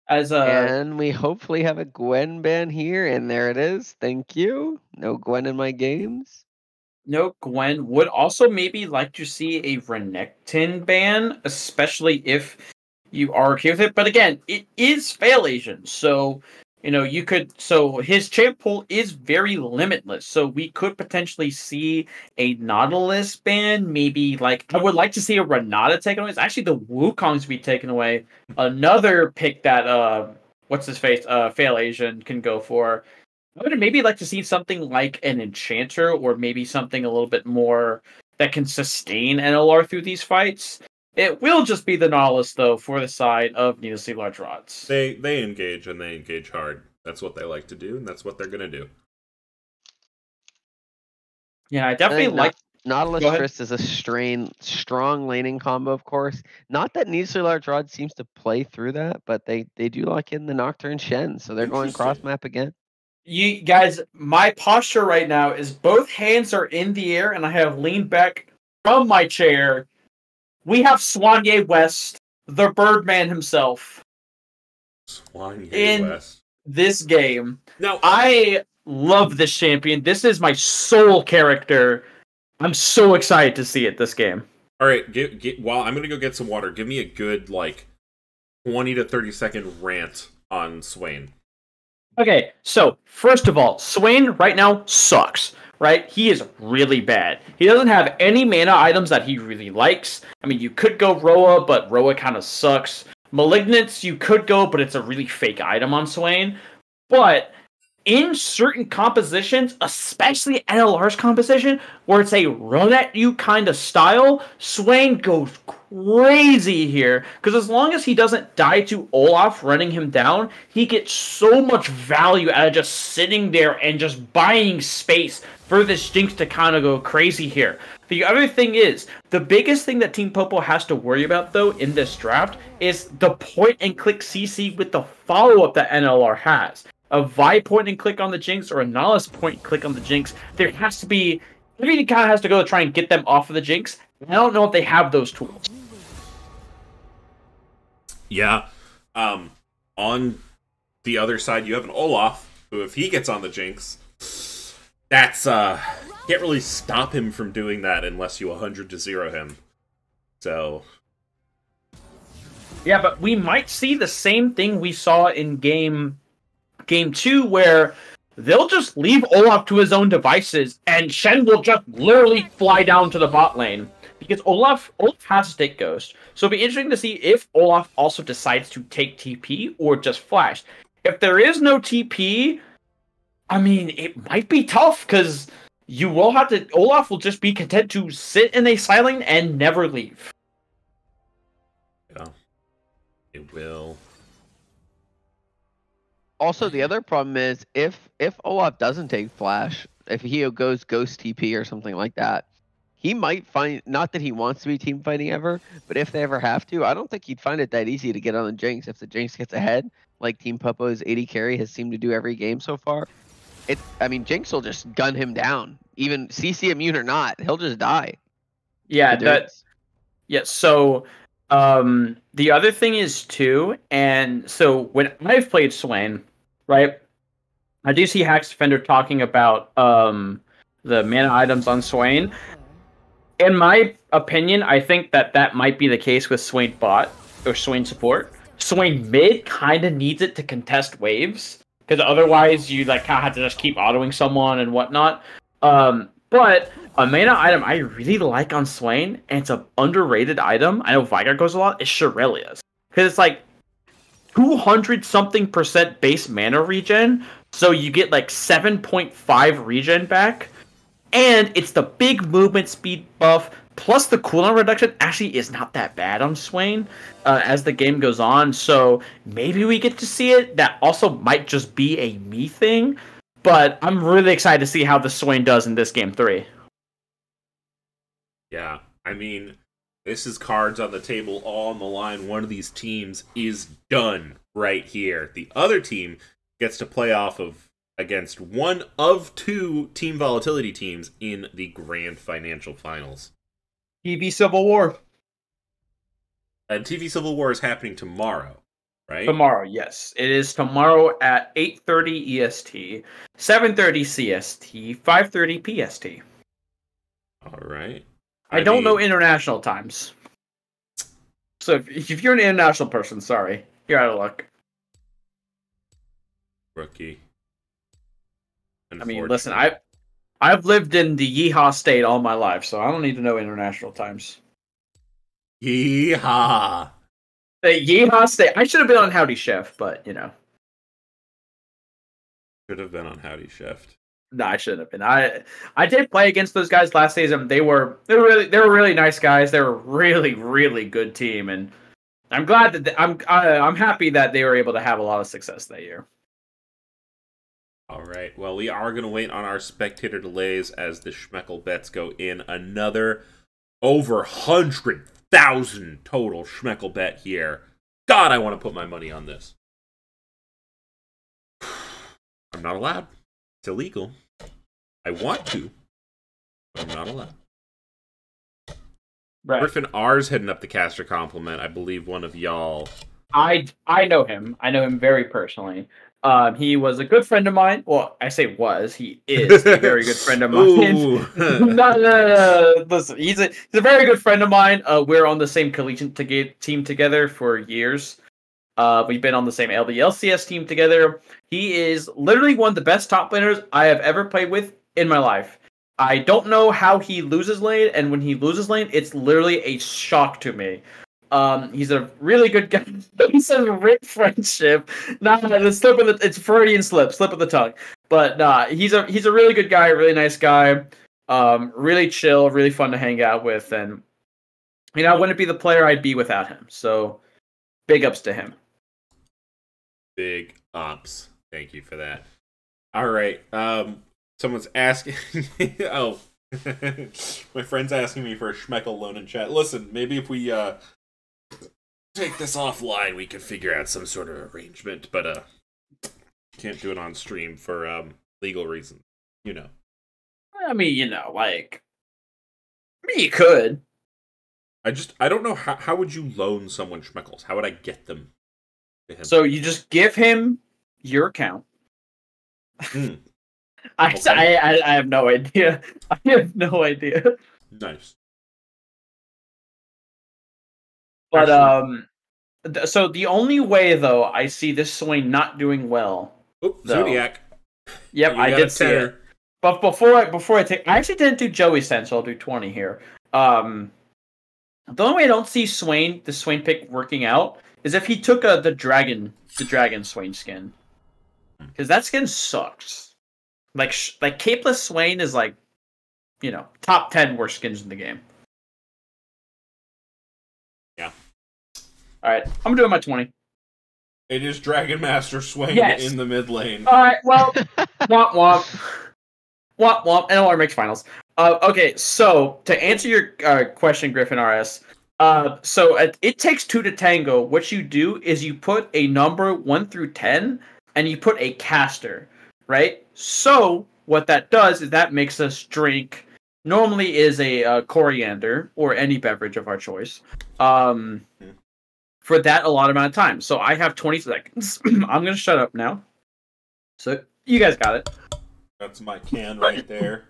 as And we hopefully have a Gwen ban here, and there it is. Thank you. No Gwen in my games. no, Gwen would also maybe like to see a Renekton ban, especially if you are okay with it. But again, it is Fail Asian, so you could. So his champ pool is very limitless. So we could potentially see a Nautilus ban. Maybe I would like to see a Renata taken away. It's actually the Wukong's to be taken away. Another pick that what's his face Fail Asian can go for. I would maybe like to see something like an Enchanter, or maybe something a little bit more that can sustain NLR through these fights. It will just be the Nautilus, though, for the side of needlessly large rods. They engage, and they engage hard. That's what they like to do, and that's what they're going to do. Yeah, I definitely think like. Nautilus Go ahead. Trist is a strong laning combo, of course. Not that Needlessly Large Rod seems to play through that, but they do lock in the Nocturne Shen, so they're going Interesting. cross map again. You guys, my posture right now is both hands are in the air, and I have leaned back from my chair. We have Swanye West, the Birdman himself, Swine In- West. this game. Now, I love this champion. This is my soul character. I'm so excited to see it this game. all right, while I'm going to go get some water, give me a good, 20 to 30 second rant on Swain. Okay, so first of all, Swain right now sucks, right? He is really bad. He doesn't have any mana items that he really likes. I mean, you could go Roa, but Roa kind of sucks. Malignance, you could go, but it's a really fake item on Swain. But in certain compositions, especially NLR's composition, where it's a run at you kind of style, Swain goes crazy here. Because as long as he doesn't die to Olaf running him down, he gets so much value out of just sitting there and just buying space for this Jinx to kind of go crazy here. The other thing is, the biggest thing that Team Popo has to worry about, though, in this draft is the point-and-click CC with the follow-up that NLR has. A Vi point and click on the Jinx or a Nautilus point and click on the Jinx, there has to be everything kind of has to go to try and get them off of the Jinx. I don't know if they have those tools. Yeah. On the other side, you have an Olaf, who, if he gets on the Jinx, that's, can't really stop him from doing that unless you 100-0 him. So... Yeah, but we might see the same thing we saw in game 2, where they'll just leave Olaf to his own devices, and Shen will just literally fly down to the bot lane. Because Olaf has to take Ghost. So it'll be interesting to see if Olaf also decides to take TP or just Flash. If there is no TP, I mean, it might be tough, because you will have to... Olaf will just be content to sit in a side lane and never leave. Yeah. It will. Also, the other problem is if Olaf doesn't take Flash, if he goes Ghost TP or something like that, he might find, not that he wants to be team fighting ever, but if they ever have to, I don't think he'd find it that easy to get on the Jinx. If the Jinx gets ahead, like Team Popo's AD carry has seemed to do every game so far, I mean, Jinx will just gun him down. Even CC immune or not, he'll just die. Yeah, so... the other thing is too, and so when I've played Swain, right, I do see Hacks Defender talking about the mana items on Swain. In my opinion, I think that might be the case with Swain bot or Swain support. Swain mid kind of needs it to contest waves, because otherwise you like kind of have to just keep autoing someone and whatnot. But a mana item I really like on Swain, and it's an underrated item, I know Vigar goes a lot, is Shurelya's. Because it's like 200-something% base mana regen, so you get like 7.5 regen back, and it's the big movement speed buff, plus the cooldown reduction actually is not that bad on Swain as the game goes on, so maybe we get to see it. That also might just be a me thing, but I'm really excited to see how the Swain does in this game 3. Yeah, I mean, this is cards on the table, all on the line. One of these teams is done right here. The other team gets to play off of against one of 2 Team Volatility teams in the Grand Financial Finals. TV Civil War. And TV Civil War is happening tomorrow, right? Tomorrow, yes. It is tomorrow at 8:30 EST, 7:30 CST, 5:30 PST. All right. I don't know international times. So if you're an international person, sorry. You're out of luck. Rookie. I mean, listen, I've lived in the Yeehaw state all my life, so I don't need to know international times. Yeehaw! The Yeehaw state. I should have been on Howdy Chef, but, you know. Should have been on Howdy Chef. No, I shouldn't have been. I did play against those guys last season. They were really nice guys. They were a really, really good team, and I'm glad that I'm happy that they were able to have a lot of success that year. All right. Well, we are going to wait on our spectator delays as the Schmeckle bets go in. Another over 100,000 total Schmeckle bet here. God, I want to put my money on this. I'm not allowed. It's illegal. I want to, but I'm not allowed. Right. Griffin R's heading up the caster compliment. I believe one of y'all. I know him. I know him very personally. He was a good friend of mine. Well, I say was. He is a very good friend of mine. No. Listen, he's a very good friend of mine. We're on the same collegiate team together for years. We've been on the same LCS team together. He is literally one of the best top laners I have ever played with in my life. I don't know how he loses lane, and when he loses lane, it's literally a shock to me. He's a really good guy. He says Rick friendship. It's Freudian slip of the tongue. But he's a really good guy, really nice guy. Really chill, really fun to hang out with, and I wouldn't be the player I'd be without him. So big ups to him. Big ups. Thank you for that. All right. Someone's asking. Oh, my friend's asking me for a Schmeckle loan in chat. Listen, maybe if we take this offline, we could figure out some sort of arrangement. But can't do it on stream for legal reasons. You know. I mean, you know, like, I mean, you could. I don't know how would you loan someone Schmeckles? How would I get them to him? So you just give him your account. Hmm. I have no idea. I have no idea. Nice. But Actually- so the only way though I see this Swain not doing well. Oh, No. Zodiac. Yep, You I got did a see it. 10er. But before I take, I actually didn't do Joey's 10, so I'll do 20 here. The only way I don't see the Swain pick working out is if he took the dragon Swain skin, because that skin sucks. Like Capeless Swain is like, you know, top 10 worst skins in the game. Yeah. All right, I'm doing my 20. It is Dragon Master Swain Yes. in the mid lane. All right, well, womp womp, womp womp, and Water makes finals. Okay, so to answer your question, Griffin RS. So it takes 2 to tango. What you do is you put a number 1 through 10, and you put a caster, right? So what that does is that makes us drink. Normally is a coriander or any beverage of our choice. For that a lot amount of time. So I have 20 seconds. I'm gonna shut up now. So you guys got it. That's my can right there.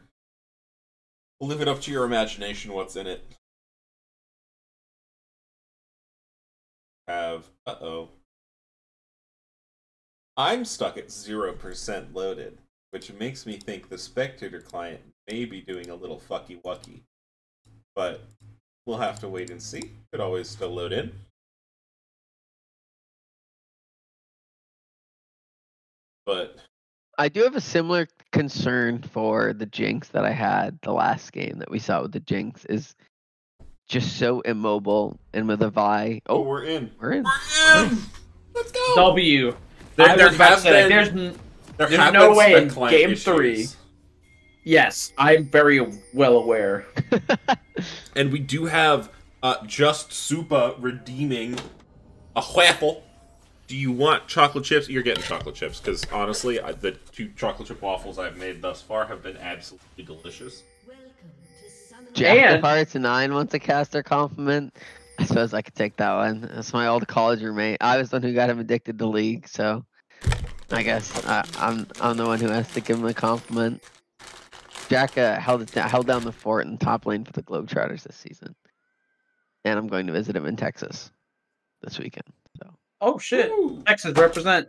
We'll leave it up to your imagination what's in it. I'm stuck at 0% loaded, which makes me think the spectator client may be doing a little fucky wucky. But we'll have to wait and see. Could always still load in. But I do have a similar concern for the Jinx that I had the last game that we saw with the Jinx is just so immobile, and with a Vi. oh, Oh, we're in. we're in. Let's go. W. There, I there was about to have say, been, there's have no been way spec in client game issues. 3. Yes, I'm very well aware. And we do have Just Supa redeeming a waffle. Do you want chocolate chips? You're getting chocolate chips, because honestly, the 2 chocolate chip waffles I've made thus far have been absolutely delicious. Jack And- of Hearts 9 wants a caster compliment. I suppose I could take that one. That's my old college roommate. I was the one who got him addicted to League, so I guess I'm the one who has to give him a compliment. Jack held down the fort in top lane for the Globetrotters this season, and I'm going to visit him in Texas this weekend. So Oh shit! Woo. Texas represent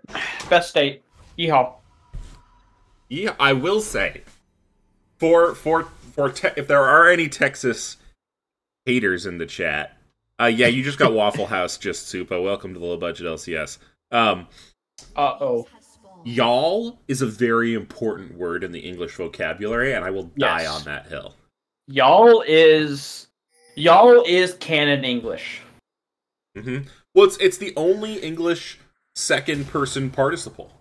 best state. Yeehaw! Yeah, I will say, if there are any Texas haters in the chat, yeah, you just got Waffle House, Just Supa. Welcome to the low budget LCS. Uh-oh. Y'all is a very important word in the English vocabulary, and I will die Yes. on that hill. Y'all is canon English. Hmm. Well, it's the only English second person participle.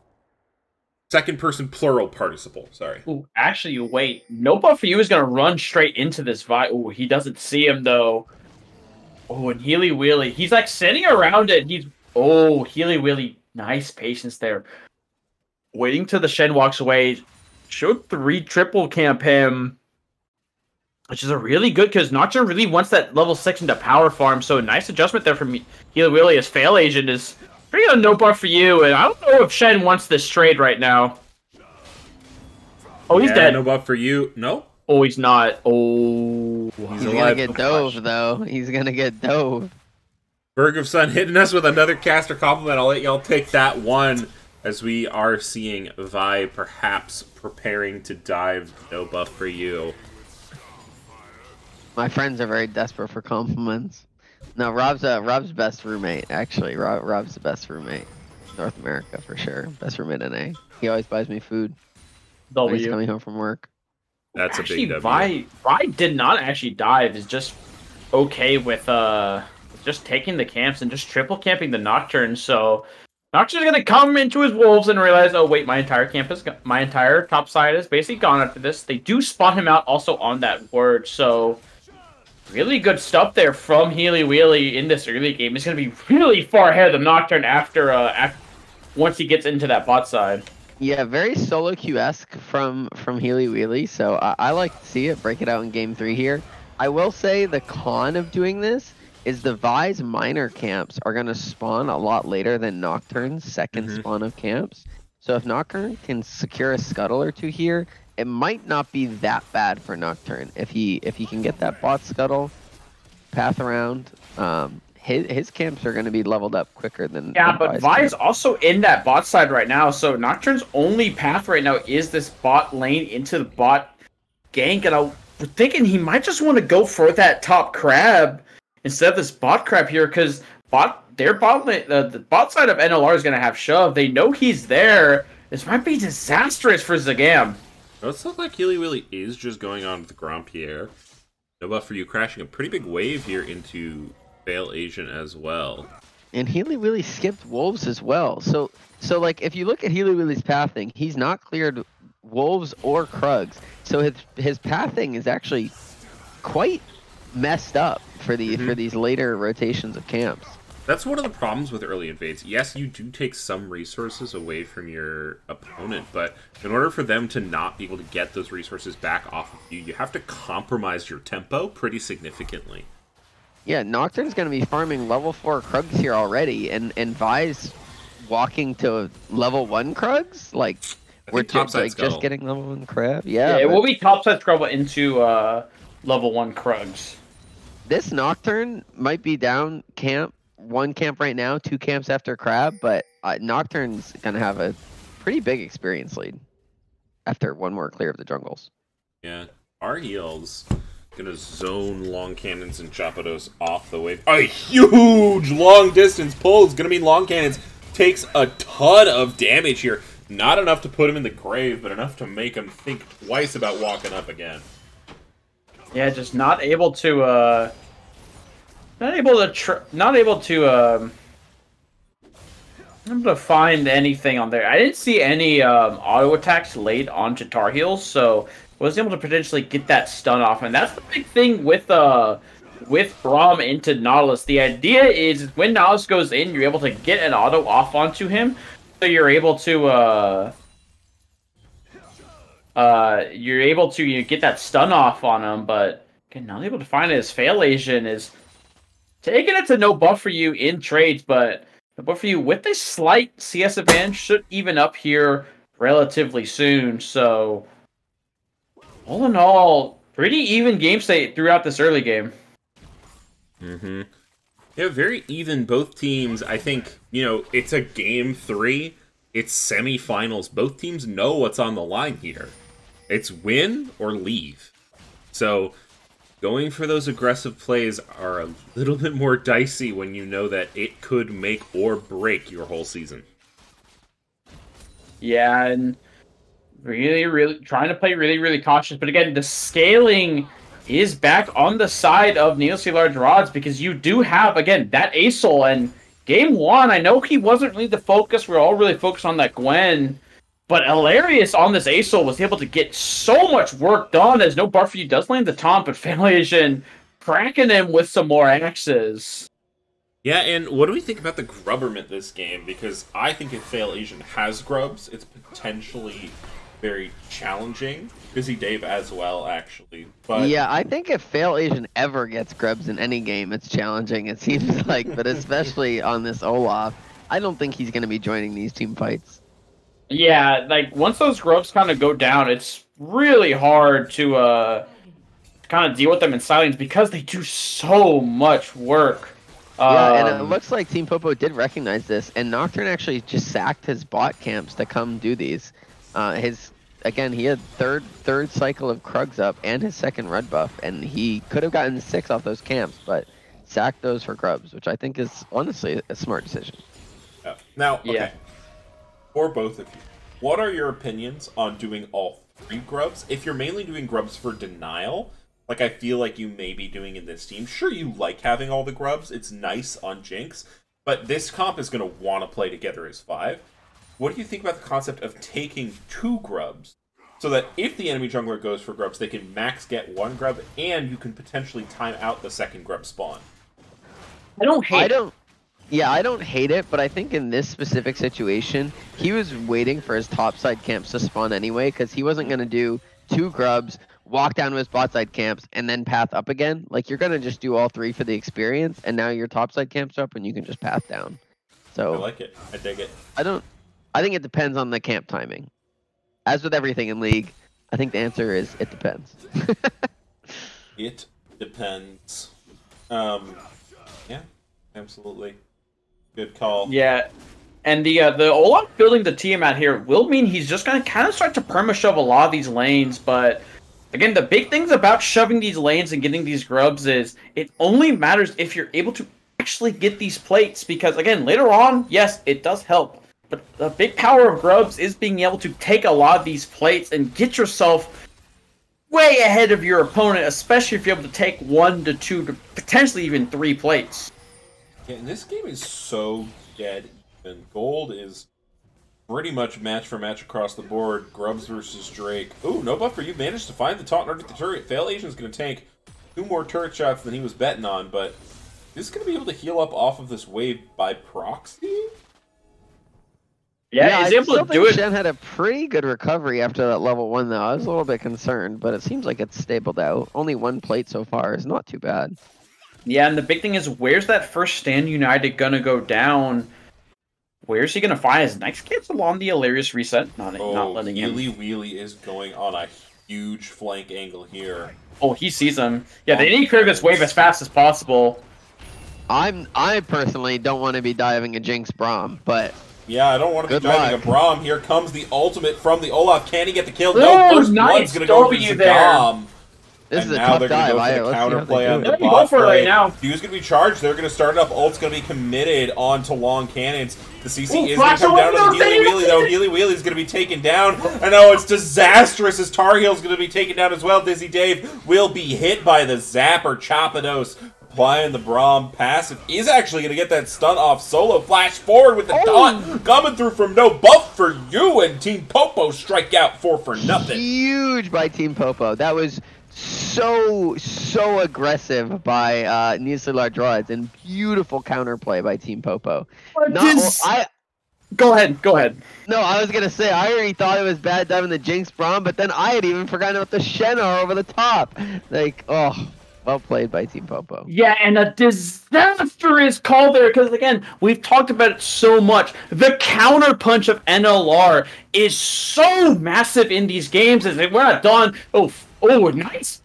Second person plural participle, sorry. Ooh, actually, wait. No buff for you is gonna run straight into this Vi. Ooh, he doesn't see him though. Oh, and Healy Wheelie. He's like sitting around it. Healy Wheelie. Nice patience there. Waiting till the Shen walks away. Should 3 triple camp him. Which is a really good, because Nocturne really wants that level 6 into power farm, so nice adjustment there from Healy Wheelie as Fail Agent is pretty good no buff for you, and I don't know if Shen wants this trade right now. Oh, he's dead. No buff for you. No? Oh, he's not. Oh. he's alive. gonna get Oh, dove gosh. though. He's gonna get dove. Berg of Sun hitting us with another caster compliment. I'll let y'all take that one, as we are seeing Vi perhaps preparing to dive no buff for you. My friends are very desperate for compliments. No, Rob's best roommate, actually. Rob's the best roommate. North America, for sure. Best roommate in A. He always buys me food when he's W. coming home from work. That's Actually, a big W. Vi did not actually dive. Is just okay with just taking the camps and just triple camping the Nocturne. So Nocturne's gonna come into his wolves and realize, oh wait, my entire top side is basically gone after this. They do spot him out also on that word. So really good stuff there from Healy Wheelie in this early game. He's gonna be really far ahead of the Nocturne after once he gets into that bot side. Yeah, very solo queue-esque from Healy Wheelie, so I like to see it, break it out in game 3 here. I will say the con of doing this is the Vise minor camps are going to spawn a lot later than Nocturne's second spawn of camps. So if Nocturne can secure a scuttle or two here, it might not be that bad for Nocturne. If he can get that bot scuttle, path around, his camps are going to be leveled up quicker than but Vi is also in that bot side right now, so Nocturne's only path right now is this bot lane into the bot gank, and I'm thinking he might just want to go for that top crab instead of this bot crab here, because the bot side of NLR is going to have shove. They know he's there. This might be disastrous for Zagam. It looks like Healy Wheelie is just going on with the Grand Pierre. No buff for you, crashing a pretty big wave here into Fail Asian as well. And Healy Wheelie skipped Wolves as well. So like if you look at Healy Wheelie's pathing, he's not cleared Wolves or Krugs. So his pathing is actually quite messed up for these later rotations of camps. That's one of the problems with early invades. Yes, you do take some resources away from your opponent, but in order for them to not be able to get those resources back off of you, you have to compromise your tempo pretty significantly. Yeah, Nocturne's going to be farming level 4 Krugs here already, and Vi's walking to level 1 Krugs? Like, we're just getting level 1 Crab? Yeah, it will be topside Scrubble into level 1 Krugs. This Nocturne might be down one camp right now, 2 camps after Crab, but Nocturne's going to have a pretty big experience lead after one more clear of the jungles. Yeah, our heals gonna zone long cannons and Chapados off the wave. A huge long distance pull is gonna mean long cannons takes a ton of damage here. Not enough to put him in the grave, but enough to make him think twice about walking up again. Yeah, just not able to find anything on there. I didn't see any auto attacks laid onto Tar Heels, so was able to potentially get that stun off, and that's the big thing with Braum into Nautilus. The idea is when Nautilus goes in, you're able to get an auto off onto him, so you're able to get that stun off on him. But again, not able to find his Fail Asian is taking it to no buff for you in trades, but no buff for you with a slight CS advantage should even up here relatively soon. So all in all, pretty even game state throughout this early game. Yeah, very even. Both teams, I think, it's a game 3. It's semifinals. Both teams know what's on the line here. It's win or leave. So going for those aggressive plays are a little bit more dicey when you know that it could make or break your whole season. Yeah, and really trying to play really cautious, but again, the scaling is back on the side of Needlessly Large Rods, because you do have, again, that Asol, and game 1, I know he wasn't really the focus, we're all really focused on that Gwen, but Hilarious on this Asol was able to get so much work done, as no buff for you does land the taunt, but Fail Asian cracking him with some more axes. Yeah, and what do we think about the Grubberment this game? Because I think if Fail Asian has grubs, it's potentially very challenging. Busy Dave as well, actually. But yeah, I think if Fail Asian ever gets grubs in any game, it's challenging, it seems like. But especially on this Olaf, I don't think he's going to be joining these team fights. Yeah, like, once those grubs kind of go down, it's really hard to kind of deal with them in silence, because they do so much work. Yeah, and it looks like Team Popo did recognize this, and Nocturne actually just sacked his bot camps to come do these. Again, he had third cycle of Krugs up and his second red buff, and he could have gotten 6 off those camps, but sacked those for grubs, which I think is honestly a smart decision. Now, okay, for both of you, what are your opinions on doing all 3 grubs? If you're mainly doing grubs for denial, like I feel like you may be doing in this team, sure, you like having all the grubs, it's nice on Jinx, but this comp is going to want to play together as 5. What do you think about the concept of taking 2 grubs, so that if the enemy jungler goes for grubs, they can max get 1 grub, and you can potentially time out the second grub spawn? I don't hate Yeah, I don't hate it, but I think in this specific situation, he was waiting for his topside camps to spawn anyway, because he wasn't going to do 2 grubs, walk down to his botside camps, and then path up again. Like, you're going to just do all 3 for the experience, and now your topside camp's up, and you can just path down. So I like it. I dig it. I think it depends on the camp timing. As with everything in League, I think the answer is it depends. It depends. Yeah, absolutely. Good call. Yeah, and the Olaf building the team out here will mean he's just gonna kind of start to perma shove a lot of these lanes. But again, the big things about shoving these lanes and getting these grubs is it only matters if you're able to actually get these plates. Because again, later on, yes, it does help. But the big power of grubs is being able to take a lot of these plates and get yourself way ahead of your opponent, especially if you're able to take 1 to 2 to potentially even 3 plates. Yeah, and this game is so dead even. Gold is pretty much match for match across the board. Grubs versus Drake. Ooh, no buffer. You managed to find the taunt underneath the turret. Fail Asian's going to tank 2 more turret shots than he was betting on, but is going to be able to heal up off of this wave by proxy? Yeah, he's able to do it. Shen had a pretty good recovery after that level 1, though. I was a little bit concerned, but it seems like it's stabled out. Only 1 plate so far is not too bad. Yeah, and the big thing is, where's that first Stand United gonna go down? Where's he gonna find his next cancel on the Hilarious reset? Not letting him. Healy Wheelie is going on a huge flank angle here. Oh, he sees him. Yeah, they need to clear this wave as fast as possible. I personally don't want to be diving a Jinx Braum, but yeah, I don't want to be diving a Braum. Here comes the ultimate from the Olaf. Can he get the kill? Oh, No, first nice blood's going to go for W there. Zagam. this And is a now tough they're going to dive. go for the counterplay on the They're gonna bot go for it right now. Q's going to be charged. They're going to start it up. Ult's going to be committed onto long cannons. The CC Ooh, is going to come down to the Healy Wheelie, though. Healy Wheelie is going to be taken down. I know it's disastrous as Tar Heel's going to be taken down as well. Dizzy Dave will be hit by the Zapper. Chapados applying the Braum passive. He's actually going to get that stun off solo. Flash forward with the taunt coming through from no buff for you, and Team Popo strike out 4 for nothing. Huge by Team Popo. That was so aggressive by Needlessly Large Rods, and beautiful counterplay by Team Popo. Go ahead. No, I was gonna say I already thought it was bad diving the Jinx Braum, but then I had even forgotten about the Shenar over the top. Like, oh, well played by Team Popo. Yeah, and a disastrous call there, because again, we've talked about it so much. The counter punch of NLR is so massive in these games. As we're not done. Oh, nice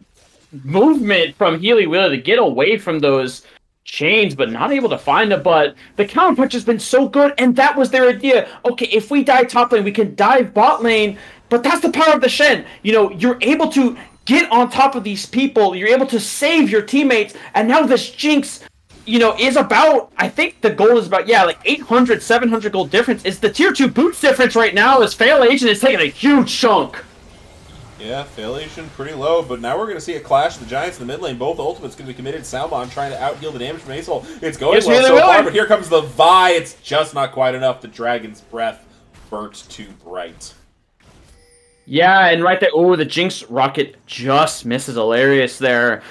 movement from Healy Wheelie to get away from those chains, but not able to find it. But the counter punch has been so good, and that was their idea. Okay, if we dive top lane, we can dive bot lane. But that's the power of the Shen. You know, you're able to get on top of these people. You're able to save your teammates. And now this Jinx, you know, is about, I think the goal is about, like 800, 700 gold difference. Is the tier 2 boots difference right now as Fail Agent is taking a huge chunk. Yeah, Fail Agent pretty low, but now we're going to see a clash of the Giants in the mid lane. Both ultimates going to be committed. Salmon trying to out-heal the damage from Acel. It's going well so far, but here comes the Vi. It's just not quite enough. The Dragon's Breath burnt too bright. Yeah, and right there, the Jinx rocket just misses Hilarious there.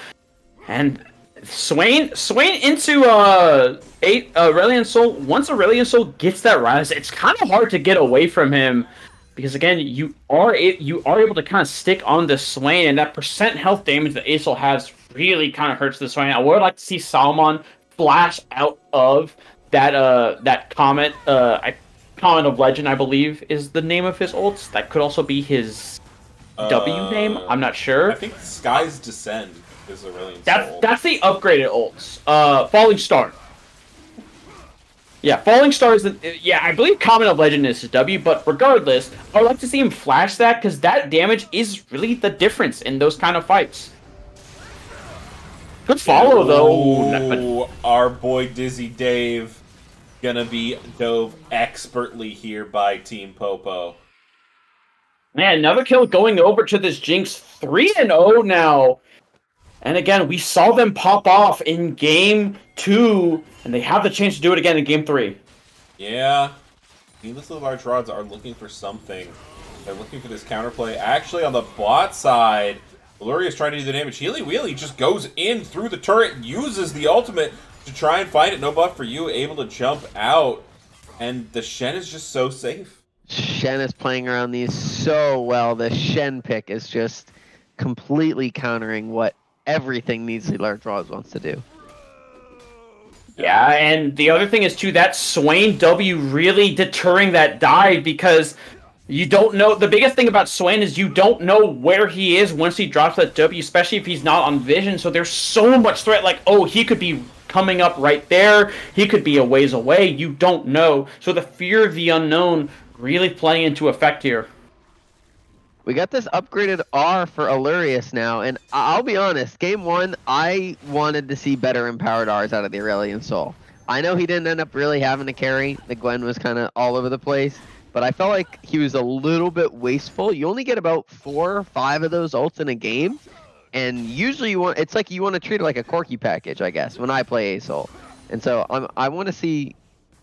And Swain into Aurelion Sol. Once Aurelion Sol gets that rise, it's kind of hard to get away from him. Because again, you are able to kind of stick on the Swain, and that percent health damage that Acel has really kind of hurts the Swain. I would like to see Salmon flash out of that Comet. Comet of Legend, I believe, is the name of his ults. That could also be his W name. I'm not sure. I think Sky's Descend is Aurelion Sol. That's the upgraded ults. Falling Star. Yeah, Falling Star is I believe Comet of Legend is his W, but regardless, I would like to see him flash that, because that damage is really the difference in those kind of fights. Good follow, though. Our boy Dizzy Dave gonna be dove expertly here by Team Popo. Man, another kill going over to this Jinx. 3-0 now. And again, we saw them pop off in Game 2, and they have the chance to do it again in Game 3. Yeah. Needlessly Large Rods are looking for something. They're looking for this counterplay. Actually, on the bot side, Valeria is trying to do the damage. Healy Wheelie just goes in through the turret, uses the ultimate, to try and find it. No buff for you, able to jump out, and the Shen is just so safe. Shen is playing around these so well. The Shen pick is just completely countering what everything Needlessly Large Rods wants to do. Yeah, and the other thing is, too, that Swain W really deterring that dive because you don't know. The biggest thing about Swain is you don't know where he is once he drops that W, especially if he's not on vision. So there's so much threat. Like, oh, he could be coming up right there. He could be a ways away. You don't know. So the fear of the unknown really playing into effect here. We got this upgraded R for Illyrius now, and I'll be honest, game 1, I wanted to see better empowered Rs out of the Aurelion Soul. I know he didn't end up really having to carry. The Gwen was kind of all over the place, but I felt like he was a little bit wasteful. You only get about 4 or 5 of those ults in a game, and usually it's like you want to treat it like a Corki package, I guess, when I play Asol. And so I want to see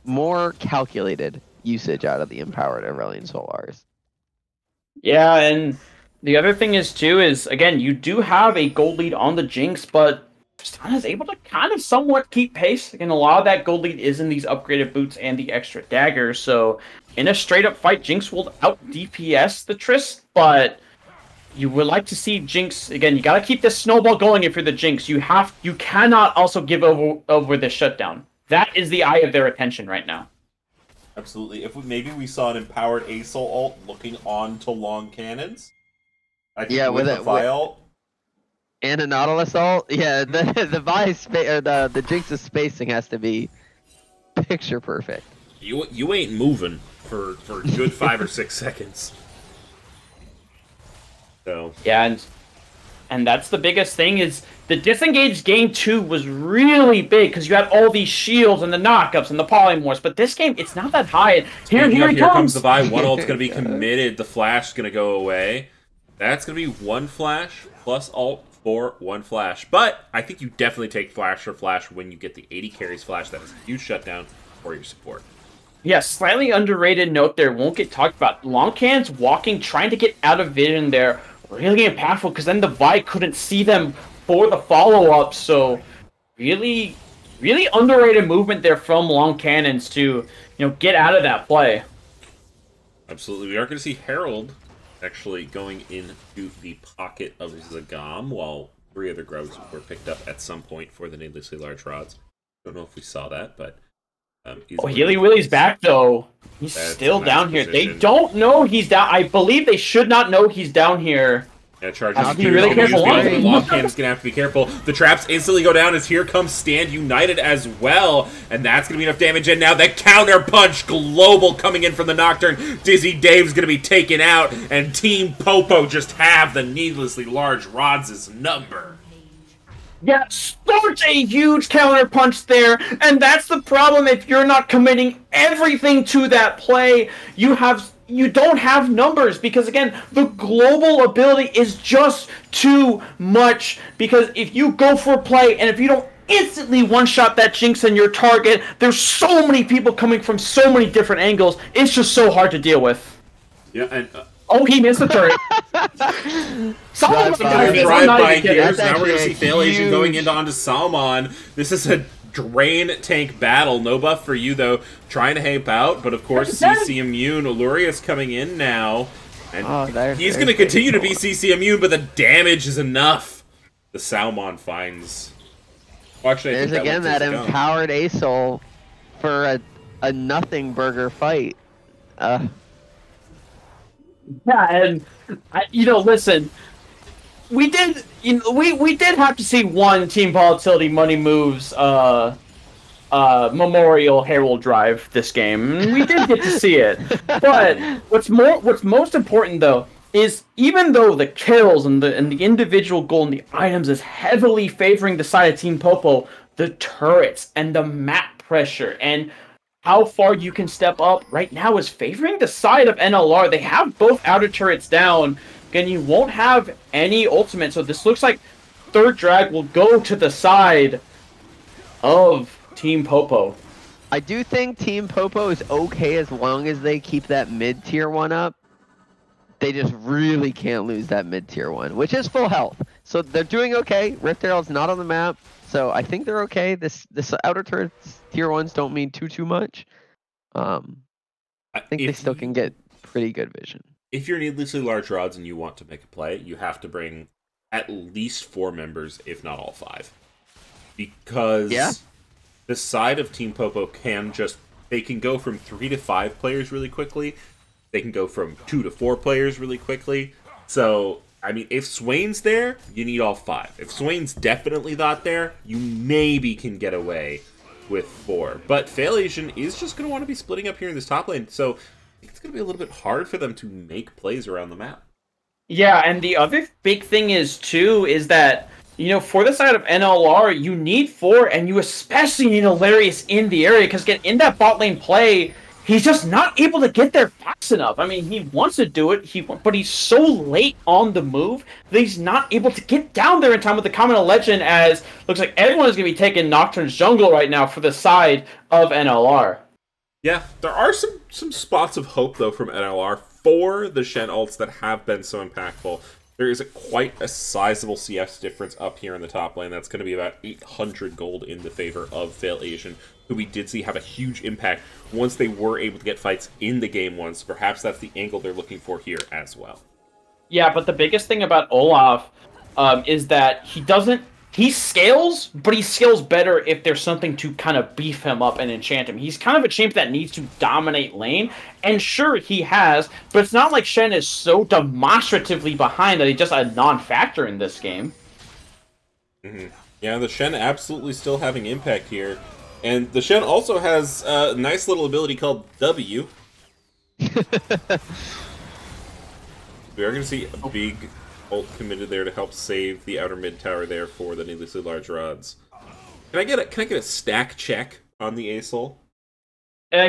more calculated usage out of the empowered Aurelion Soul Rs. Yeah, and the other thing is, too, is, again, you do have a gold lead on the Jinx, but Tristana is able to kind of somewhat keep pace. Again, a lot of that gold lead is in these upgraded boots and the extra daggers, so in a straight-up fight, Jinx will out-DPS the Triss, but you would like to see Jinx, again, you gotta keep this snowball going if you're the Jinx. You cannot also give over this shutdown. That is the eye of their attention right now. Absolutely. If maybe we saw an empowered Asol ult looking on to long cannons. I think with a Vi ult. And a Nautilus ult. Yeah, the Jinx's spacing has to be picture perfect. You ain't moving for a good 5 or 6 seconds. So yeah, and that's the biggest thing is the disengaged game 2 was really big because you had all these shields and the knockups and the polymorphs, but this game, it's not that high. Here comes the Vi. One ult's going to be committed. The flash is going to go away. That's going to be 1 flash plus ult for 1 flash. But I think you definitely take flash for flash when you get the 80 carries flash. That is a huge shutdown for your support. Yeah, slightly underrated note there, won't get talked about. Long cannons walking, trying to get out of vision there, really impactful because then the Vi couldn't see them for the follow-up, so really, really underrated movement there from long cannons to, get out of that play. Absolutely. We are going to see Herald actually going into the pocket of Zagam, while 3 other grubs were picked up at some point for the Needlessly Large Rods. Don't know if we saw that, but... Healy Willy's back, though. He's still down here. They don't know he's down. I believe they should not know he's down here. Yeah, charges. Be really careful. Long Cannon's gonna have to be careful. The traps instantly go down as here comes Stand United as well, and that's gonna be enough damage. And now the counter punch global coming in from the Nocturne. Dizzy Dave's gonna be taken out, and Team Popo just have the Needlessly Large Rods' number. Yeah, such a huge counter punch there, and that's the problem if you're not committing everything to that play. You don't have numbers because, again, the global ability is just too much. Because if you go for a play and if you don't instantly one-shot that Jinx and your target, there's so many people coming from so many different angles. It's just so hard to deal with. Yeah, and... oh, he missed the turret. Drive-by here. So now we're going to see Fail Asian going into onto Salmon. This is a drain tank battle. No buff for you, though. Trying to hape out, but of course, CC immune. Illyrius coming in now. And he's going to continue to be CC immune, but the damage is enough. The Salmon finds... Well, actually, there's again that empowered Asol for a nothing burger fight. Yeah, and listen, we did have to see one Team Volatility Money Moves Memorial Herald Drive this game. We did get to see it, but what's most important though is even though the kills and the individual gold and the items is heavily favoring the side of Team Popo, the turrets and the map pressure and how far you can step up right now is favoring the side of NLR. They have both outer turrets down. Again, you won't have any ultimate, so this looks like third drag will go to the side of Team Popo. I do think Team Popo is okay as long as they keep that mid-tier one up. They just really can't lose that mid-tier one, which is full health. So they're doing okay. Rift Herald's not on the map, so I think they're okay. This outer turrets tier 1s don't mean too much. I think they still can get pretty good vision. If you're needlessly large rods and you want to make a play, you have to bring at least 4 members, if not all 5. Because the side of Team Popo can go from 3 to 5 players really quickly. They can go from 2 to 4 players really quickly. So, I mean, if Swain's there, you need all 5. If Swain's definitely not there, you maybe can get away with 4. But FailAsian is just going to want to be splitting up here in this top lane. So, I think it's going to be a little bit hard for them to make plays around the map. Yeah, and the other big thing is that, you know, for the side of NLR, you need 4, and you especially need Hilarious in the area, because in that bot lane play, he's just not able to get there fast enough. I mean, he wants to do it, but he's so late on the move that he's not able to get down there in time with the Common Legend, as looks like everyone is going to be taking Nocturne's jungle right now for the side of NLR. Yeah, there are some spots of hope, though, from NLR for the Shen ults that have been so impactful. There is quite a sizable CS difference up here in the top lane. That's going to be about 800 gold in the favor of FailAsian, who we did see have a huge impact once they were able to get fights in the game once. Perhaps that's the angle they're looking for here as well. Yeah, but the biggest thing about Olaf is that he scales, but he scales better if there's something to kind of beef him up and enchant him. He's kind of a champ that needs to dominate lane, and sure, he has, but it's not like Shen is so demonstratively behind that he's just a non-factor in this game. Mm-hmm. Yeah, the Shen absolutely still having impact here. And the Shen also has a nice little ability called W. We are going to see a big ult committed there to help save the outer mid tower there for the needlessly large rods. Can I get a stack check on the Asol?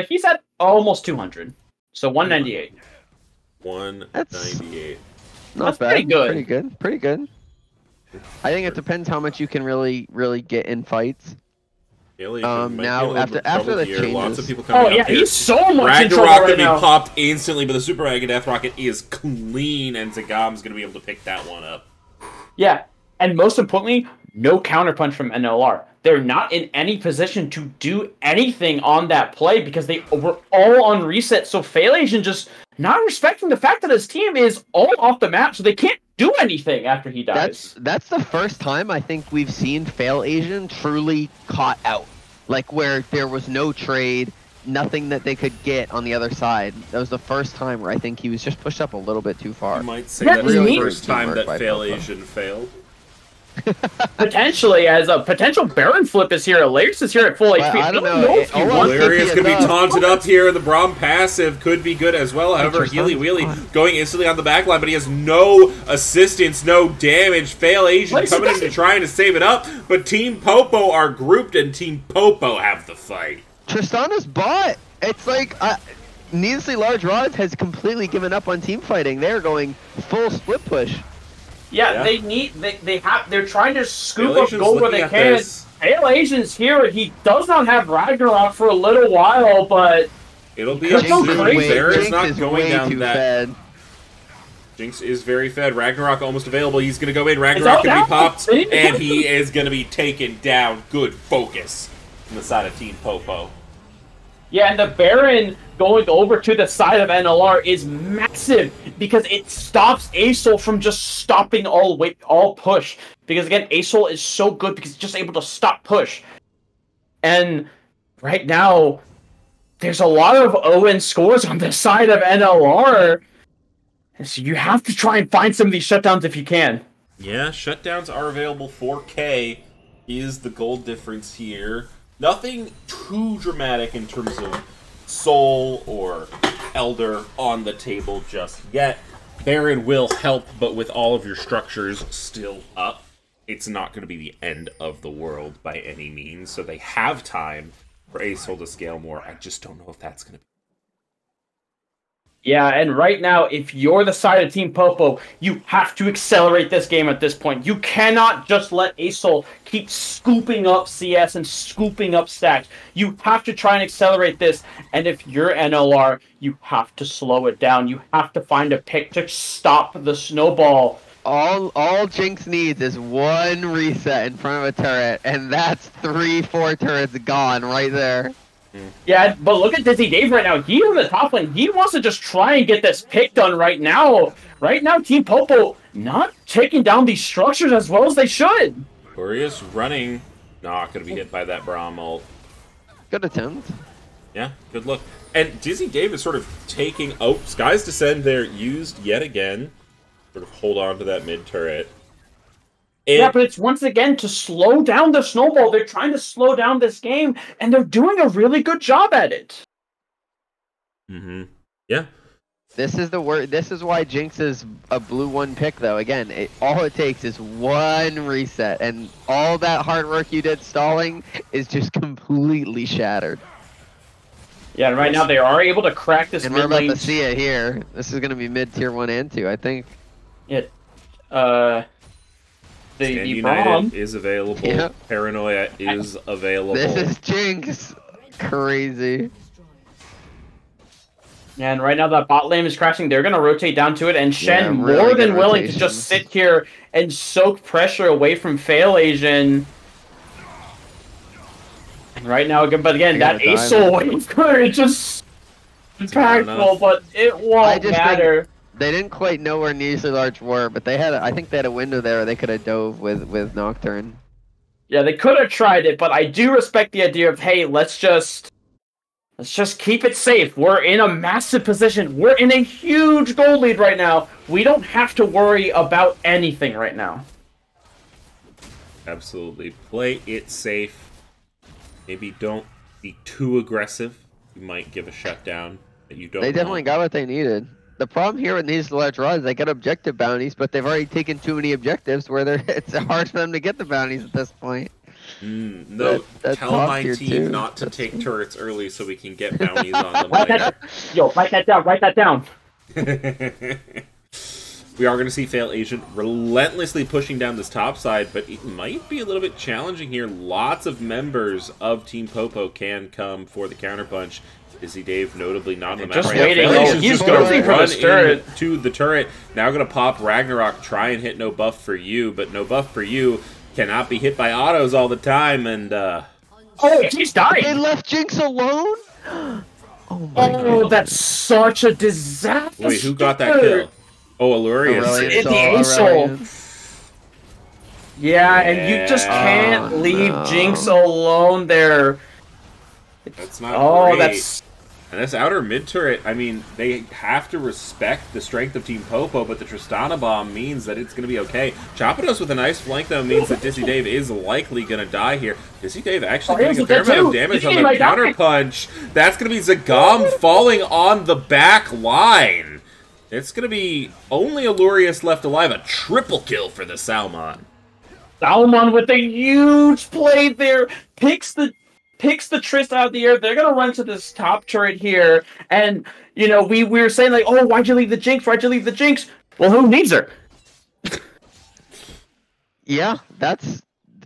He's at almost 200, so 198. 198. Not bad. Pretty good. Pretty good. I think it depends how much you can really get in fights. Now after the changes, lots of people coming up here. He's so much in trouble Ragnarok right can be now. popped instantly, but the Super Mega Death Rocket is clean, and Zagam's going to be able to pick that one up. Yeah, and most importantly, no counterpunch from NLR. They're not in any position to do anything on that play because they were all on reset. So FailAsian just not respecting the fact that his team is all off the map, so they can't do anything after he dies. That's the first time I think we've seen FailAsian truly caught out. Like where there was no trade, nothing that they could get on the other side. That was the first time where I think he was just pushed up a little bit too far. You might say that's the first time that FailAsian failed. Potentially, as a potential Baron flip is here. Hilarious is here at full HP. I don't know if he wants Hilarious could be taunted up here, and the Braum passive could be good as well. However, Healy Wheelie going instantly on the backline, but he has no assistance, no damage. FailAsian coming in to trying to save it up, but Team Popo are grouped, and Team Popo have the fight. Tristana's bot. It's like needlessly large rods has completely given up on team fighting. They're going full split push. Yeah, they're trying to scoop up gold where they can. FailAsian's here. He does not have Ragnarok for a little while, but it'll be up soon. Bear is not going down that. Fed. Jinx is very fed. Ragnarok almost available. He's going to go in. Ragnarok can be popped, and he is going to be taken down. Good focus on the side of Team Popo. Yeah, and the Baron going over to the side of NLR is massive because it stops Asol from just stopping all push. Because again, Asol is so good because he's just able to stop push. And right now, there's a lot of Owen scores on the side of NLR. And so you have to try and find some of these shutdowns if you can. Yeah, shutdowns are available. 4K is the gold difference here. Nothing too dramatic in terms of Soul or Elder on the table just yet. Baron will help, but with all of your structures still up, it's not going to be the end of the world by any means. So they have time for Asol to scale more. I just don't know if that's going to be. Yeah, and right now, if you're the side of Team Popo, you have to accelerate this game at this point. You cannot just let Asol keep scooping up CS and scooping up stacks. You have to try and accelerate this, and if you're NLR, you have to slow it down. You have to find a pick to stop the snowball All Jinx needs is one reset in front of a turret, and that's 3-4 turrets gone right there. Yeah, but look at Dizzy Dave right now. He's in the top lane. He wants to just try and get this pick done right now. Right now, Team Popo not taking down these structures as well as they should. Glorious running. Not going to be hit by that Braum ult. Good attempt. Yeah, good look. And Dizzy Dave is sort of taking... Oh, Sky's Descend there used yet again. Sort of hold on to that mid turret. Yeah, but it's once again to slow down the snowball. They're trying to slow down this game, and they're doing a really good job at it. Mm-hmm. Yeah. This is the word. This is why Jinx is a blue 1 pick, though. Again, all it takes is one reset, and all that hard work you did stalling is just completely shattered. Yeah, and right now they are able to crack this And we're mid about lane. to see it here. This is going to be mid tier 1 and 2, I think. Yeah. Stand The United Braum. is available. Yep. Paranoia is available. This is Jinx. Crazy. And right now that bot lane is crashing. They're going to rotate down to it, and Shen Yeah, really more than good willing to rotations. just sit here and soak pressure away from Fail Asian. And right now, again, but again, I that gotta dive Ace wave clear is just not enough. impactful, but it I won't just matter. They didn't quite know where Neasy Large were, but they had. I think they had a window there where they could have dove with Nocturne. Yeah, they could have tried it, but I do respect the idea of, hey, let's just keep it safe. We're in a massive position. We're in a huge goal lead right now. We don't have to worry about anything right now. Absolutely. Play it safe. Maybe don't be too aggressive. You might give a shutdown that you don't They definitely want. got what they needed. The problem here with these large rods, they get objective bounties, but they've already taken too many objectives where it's hard for them to get the bounties at this point. No, That's tell top my tier team too. not to That's take true. turrets early so we can get bounties on them Write later. that, yo, write that down. Write that down. We are going to see Fail Asian relentlessly pushing down this top side, but it might be a little bit challenging here. Lots of members of Team Popo can come for the counterpunch. Dizzy Dave notably not on the map Just right now. waiting. Fail Oh, Asian's he's just gonna waiting for run this turret. into the turret. Now going to pop Ragnarok, try and hit No Buff for You, but No Buff for You cannot be hit by autos all the time, and Oh, he's They dying. left Jinx alone? Oh my Oh, god. that's such a disaster. wait, who got that kill? Oh, Alurius. Aurelius It's the saw Ace Soul. Aurelius. Yeah, and you just Yeah. can't Oh, leave no. Jinx alone there. That's not Oh, great. that's And this outer mid turret, I mean, they have to respect the strength of Team Popo, but the Tristana bomb means that it's going to be okay. Chapados with a nice flank, though, means that Dizzy Dave is likely going to die here. Dizzy Dave actually Oh, doing a he's fair dead amount of too. damage Dizzy on Dave the might die. counter punch. That's going to be Zagam falling on the back line. It's going to be only Alurius left alive. A triple kill for the Salmon. Salmon with a huge play there. Picks the Trist out of the air. They're gonna run to this top turret here, and you know we were saying like, oh, why'd you leave the Jinx? Why'd you leave the Jinx? Well, who needs her? Yeah, that's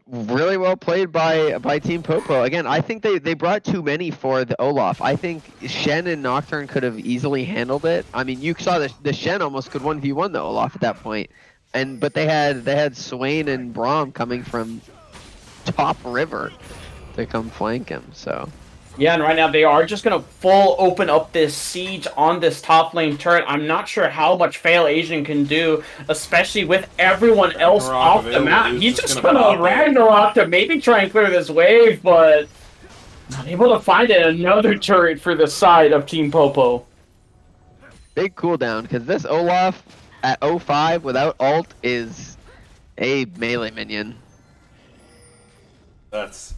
really well played by Team Popo. Again, I think they brought too many for the Olaf. I think Shen and Nocturne could have easily handled it. I mean, you saw the Shen almost could 1v1 the Olaf at that point. But they had Swain and Braum coming from top river to come flank him, so. Yeah, and right now they are just gonna full open up this siege on this top lane turret. I'm not sure how much Fail Asian can do, especially with everyone else Ragnarok off the available. map. He's He's just just gonna gonna pop it. Ragnarok to maybe try and clear this wave, but not able to find it. Another turret for the side of Team Popo. Big cooldown, because this Olaf at 05 without ult is a melee minion. That's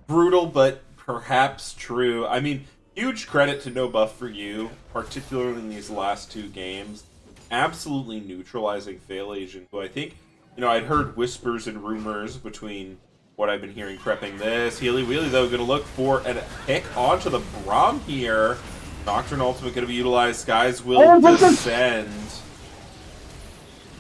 brutal, but perhaps true. I mean, huge credit to No Buff for You, particularly in these last two games. Absolutely neutralizing Fail Asian, who I think, I'd heard whispers and rumors between what I've been hearing prepping this. Healy Wheelie, though, going to look for a pick onto the Braum here. Nocturne Ultimate going to be utilized. Skies will descend.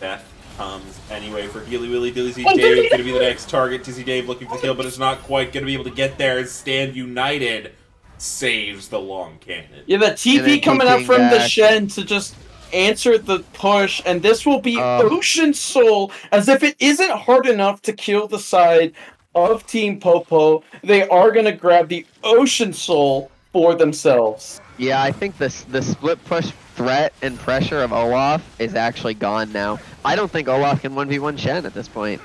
Death comes anyway for Healy Wheelie. Dizzy Dave is going to be the next target. Dizzy Dave looking for the kill, but it's not quite going to be able to get there as Stand United saves the long cannon. Yeah, the And TP then coming out kicking from the back. Shen to just answer the push, and this will be Oh. Ocean Soul. As if it isn't hard enough to kill the side of Team Popo, they are going to grab the Ocean Soul for themselves. Yeah, I think the split push threat and pressure of Olaf is actually gone now. I don't think Olaf can 1v1 Shen at this point.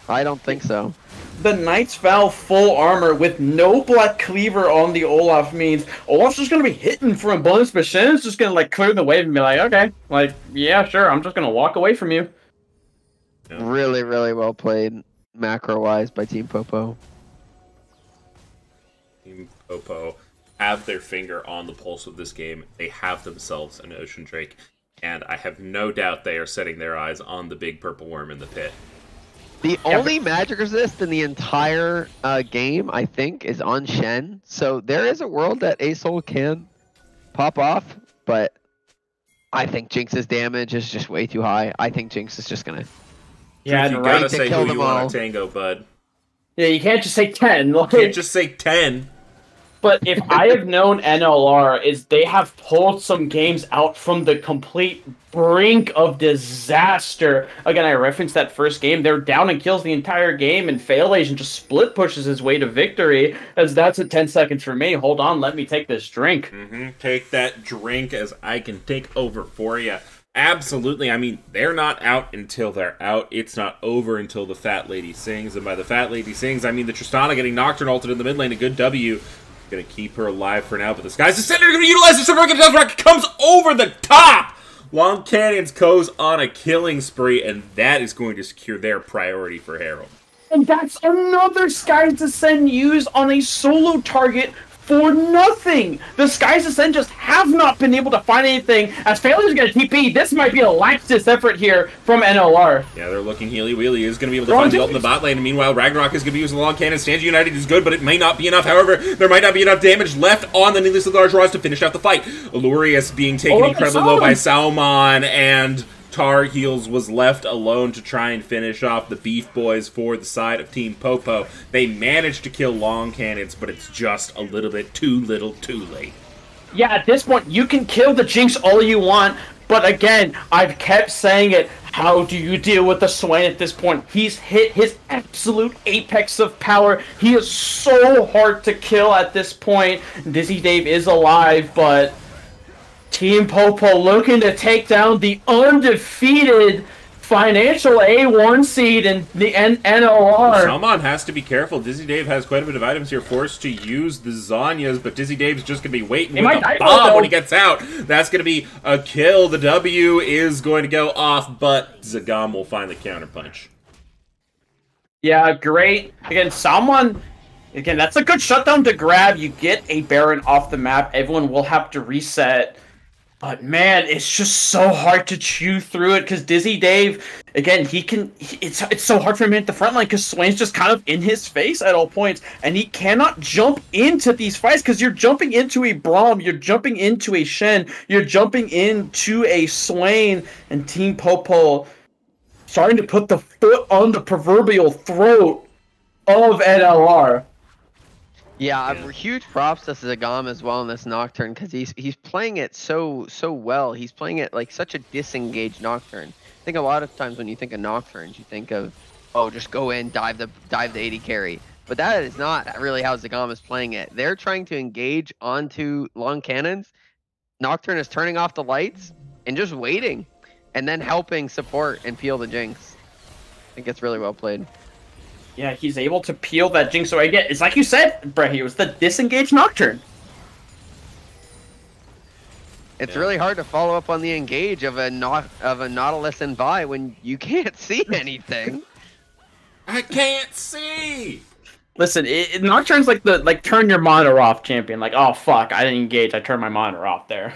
I don't think so. The Knight's Vow full armor with no Black Cleaver on the Olaf means Olaf's just going to be hitting for a bonus, but Shen's just going to like clear the wave and be like, okay, like, yeah, sure, I'm just going to walk away from you. Really, really well played macro-wise by Team Popo. Team Popo have their finger on the pulse of this game. They have themselves an Ocean Drake, and I have no doubt they are setting their eyes on the big purple worm in the pit. The only magic resist in the entire game, I think, is on Shen. So there is a world that ASOL can pop off, but I think Jinx's damage is just way too high. I think Jinx is just gonna... Yeah, you right. gotta say kill who them you want all. to tango, bud. Yeah, you can't just say 10. You Like, can't just say 10. but if I have known NLR, is they have pulled some games out from the complete brink of disaster. Again, I referenced that first game. They're down and kills the entire game, and Fail Asian just split pushes his way to victory, as that's at 10 seconds for me. Hold on, let me take this drink. Take that drink as I can take over for you. Absolutely. I mean, they're not out until they're out. It's not over until the Fat Lady sings. And by the Fat Lady sings, I mean the Tristana getting Nocturne ulted in the mid lane. A good W. Gonna keep her alive for now. But this guy's Descender gonna utilize the Super Death Rocket. Comes over the top. Long Cannons goes on a killing spree. And that is going to secure their priority for Herald. And that's another Sky's Descent used on a solo target for nothing. The Sky's Descent just have not been able to find anything. As Failures get a TP, this might be a laxist effort here from NLR. Yeah, they're looking Healy Wheely is going to be able to find the ult in the bot lane, and meanwhile Ragnarok is going to be using the long cannon. Stand United is good, but it may not be enough. However, there might not be enough damage left on the needlessly large rods to finish out the fight. Illurius being taken incredibly low by Salmon, and Tar Heels was left alone to try and finish off the Beef Boys for the side of Team Popo. They managed to kill long cannons, but it's just a little bit too little too late. Yeah, at this point, you can kill the Jinx all you want, but again, I've kept saying it. How do you deal with the Swain at this point? He's hit his absolute apex of power. He is so hard to kill at this point. Dizzy Dave is alive, but Team Popo looking to take down the undefeated financial A1 seed in the NLR. Salmon has to be careful. Dizzy Dave has quite a bit of items here, forced to use the Zanyas, but Dizzy Dave's just going to be waiting with a bomb when he gets out. That's going to be a kill. The W is going to go off, but Zagam will find the counterpunch. Yeah, great. Again, Salmon... Again, that's a good shutdown to grab. You get a Baron off the map. Everyone will have to reset. But man, it's just so hard to chew through it because Dizzy Dave, again, it's so hard for him at the front line because Swain's just kind of in his face at all points, and he cannot jump into these fights because you're jumping into a Braum, you're jumping into a Shen, you're jumping into a Swain, and Team Popo starting to put the foot on the proverbial throat of NLR. Yeah, huge props to Zagam as well in this Nocturne because he's playing it so well. He's playing it like such a disengaged Nocturne. I think a lot of times when you think of Nocturnes, you think of, oh, just go in, dive the AD carry. But that is not really how Zagam is playing it. They're trying to engage onto long cannons. Nocturne is turning off the lights and just waiting, and then helping support and peel the Jinx. I think it's really well played. Yeah, he's able to peel that Jinx. So again, it's like you said, Brett, it was the disengaged Nocturne. It's really hard to follow up on the engage of a Nautilus and Vi when you can't see anything. I can't see! Listen, Nocturne's like turn your monitor off champion. Like, oh fuck, I didn't engage, I turned my monitor off there.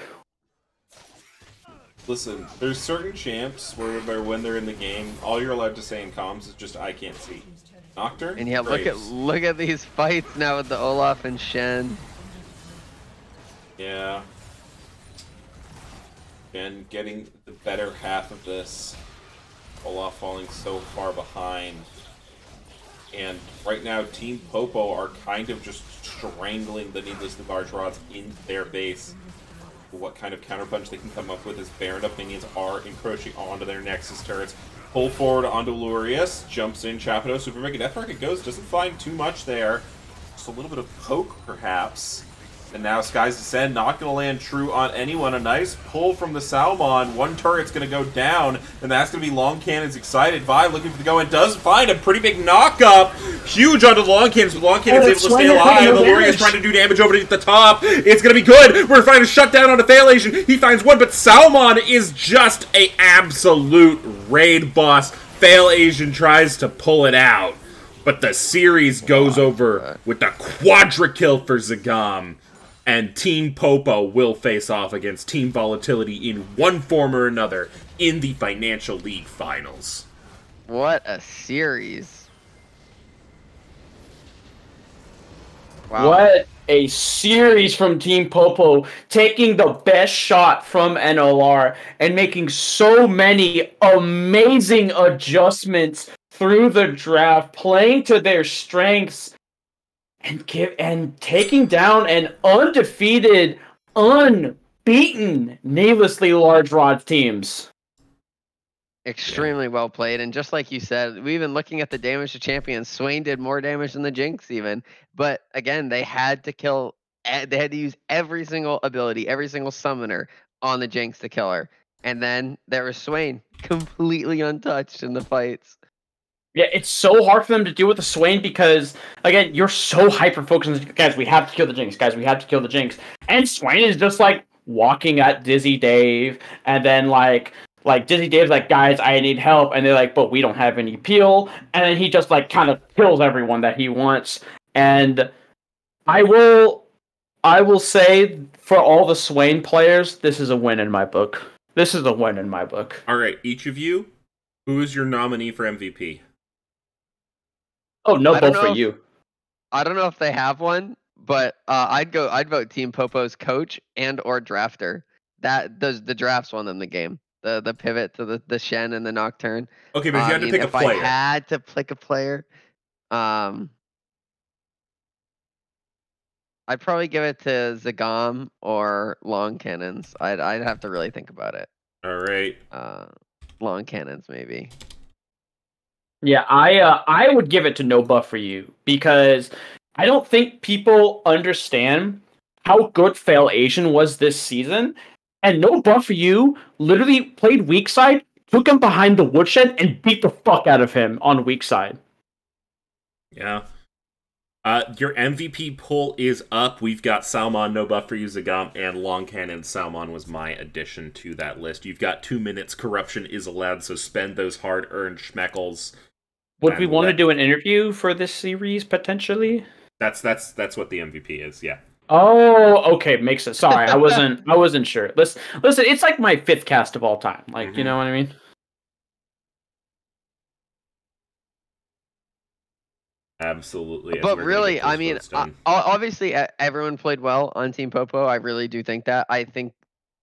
Listen, there's certain champs where when they're in the game, all you're allowed to say in comms is just I can't see. Nocturne? And yeah, look at these fights now with the Olaf and Shen. Yeah. And getting the better half of this. Olaf falling so far behind. And right now, Team Popo are kind of just strangling the needlessly large rods in their base. what kind of counterpunch they can come up with as Baron Opinions are encroaching onto their Nexus turrets. Pull forward onto Lurius, jumps in, Chapato, Super Mega Death Rocket goes, doesn't find too much there. Just a little bit of poke, perhaps. And now Sky's Descent, not going to land true on anyone. A nice pull from the Salmon. One turret's going to go down, and that's going to be Long Cannon's excited. Vi looking for the go, and does find a pretty big knock-up. Huge onto the Long Cannons, but Long Cannon's able to stay alive. The Lurius trying to do damage over at the top. It's going to be good. We're trying to shut down onto Failation. He finds one, but Salmon is just a absolute raid boss. Failation tries to pull it out, but the series goes over with the quadra kill for Zagam. And Team Popo will face off against Team Volatility in one form or another in the Financial League Finals. What a series. Wow. What a series from Team Popo, taking the best shot from NLR and making so many amazing adjustments through the draft, playing to their strengths. And taking down an undefeated, unbeaten, needlessly large rod teams. Extremely well played, and just like you said, we've been looking at the damage to champions. Swain did more damage than the Jinx even, but again, they had to use every single ability, every single summoner on the Jinx to kill her. And then there was Swain, completely untouched in the fights. Yeah, it's so hard for them to deal with the Swain because, again, you're so hyper-focused on, guys, we have to kill the Jinx, guys, we have to kill the Jinx. And Swain is just, like, walking at Dizzy Dave, and then, like Dizzy Dave's like, guys, I need help, and they're like, but we don't have any peel, and then he just, like, kind of kills everyone that he wants. And I will say, for all the Swain players, this is a win in my book. This is a win in my book. All right, each of you, who is your nominee for MVP? Oh, no vote for you. I don't know if they have one, but I'd vote Team Popo's coach and or drafter. The drafts won them the game. The pivot to the Shen and the Nocturne. Okay, but if you had to pick a player. If I had to pick a player, I'd probably give it to Zagam or Long Cannons. I'd have to really think about it. All right. Long Cannons maybe. Yeah, I would give it to No Buff for You because I don't think people understand how good Fail Asian was this season. And No Buff for You literally played weak side, took him behind the woodshed, and beat the fuck out of him on weak side. Yeah. Your MVP poll is up. We've got Salmon, No Buff for You, Zagam, and Long Cannon. Salmon was my addition to that list. You've got 2 minutes. Corruption is allowed, so spend those hard-earned schmeckles. Would we want to do an interview for this series, potentially? That's what the MVP is, yeah. Oh, okay, makes sense. Sorry, I wasn't sure. Listen, it's like my 5th cast of all time. Like, you know what I mean? Absolutely. But really, I mean, obviously everyone played well on Team Popo. I really do think that. I think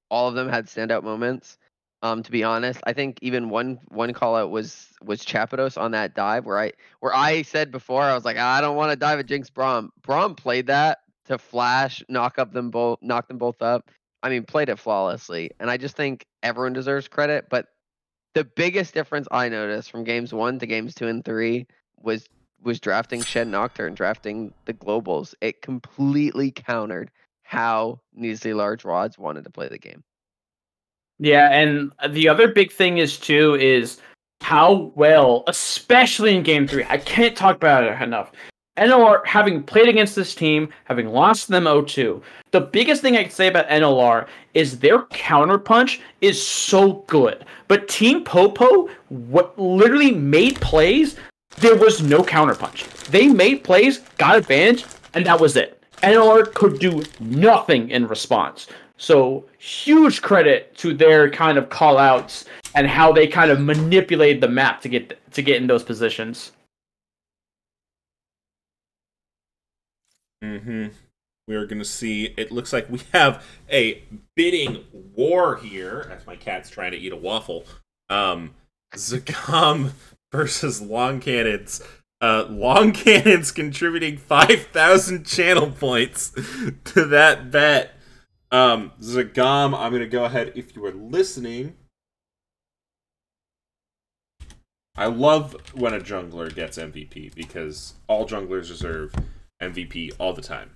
all of them had standout moments. To be honest, I think even one call out was Chapados on that dive where I said before, I was like, I don't want to dive at Jinx Braum. Braum played that to flash, knock them both up. I mean, played it flawlessly. And I just think everyone deserves credit. But the biggest difference I noticed from games 1 to games 2 and 3 was drafting Shen Nocturne, drafting the globals. It completely countered how Needlessly Large Rods wanted to play the game. Yeah, and the other big thing is how well, especially in Game 3, I can't talk about it enough. NLR, having played against this team, having lost them 0-2, the biggest thing I can say about NLR is their counterpunch is so good. But Team Popo literally made plays, there was no counterpunch. They made plays, got advantage, and that was it. NLR could do nothing in response. So huge credit to their kind of call-outs and how they kind of manipulated the map to get in those positions. We are going to see, it looks like we have a bidding war here, as my cat's trying to eat a waffle. Zagam versus Long Cannons. Long Cannons contributing 5,000 channel points to that bet. Zagam, I'm gonna go ahead if you are listening. I love when a jungler gets MVP because all junglers deserve MVP all the time.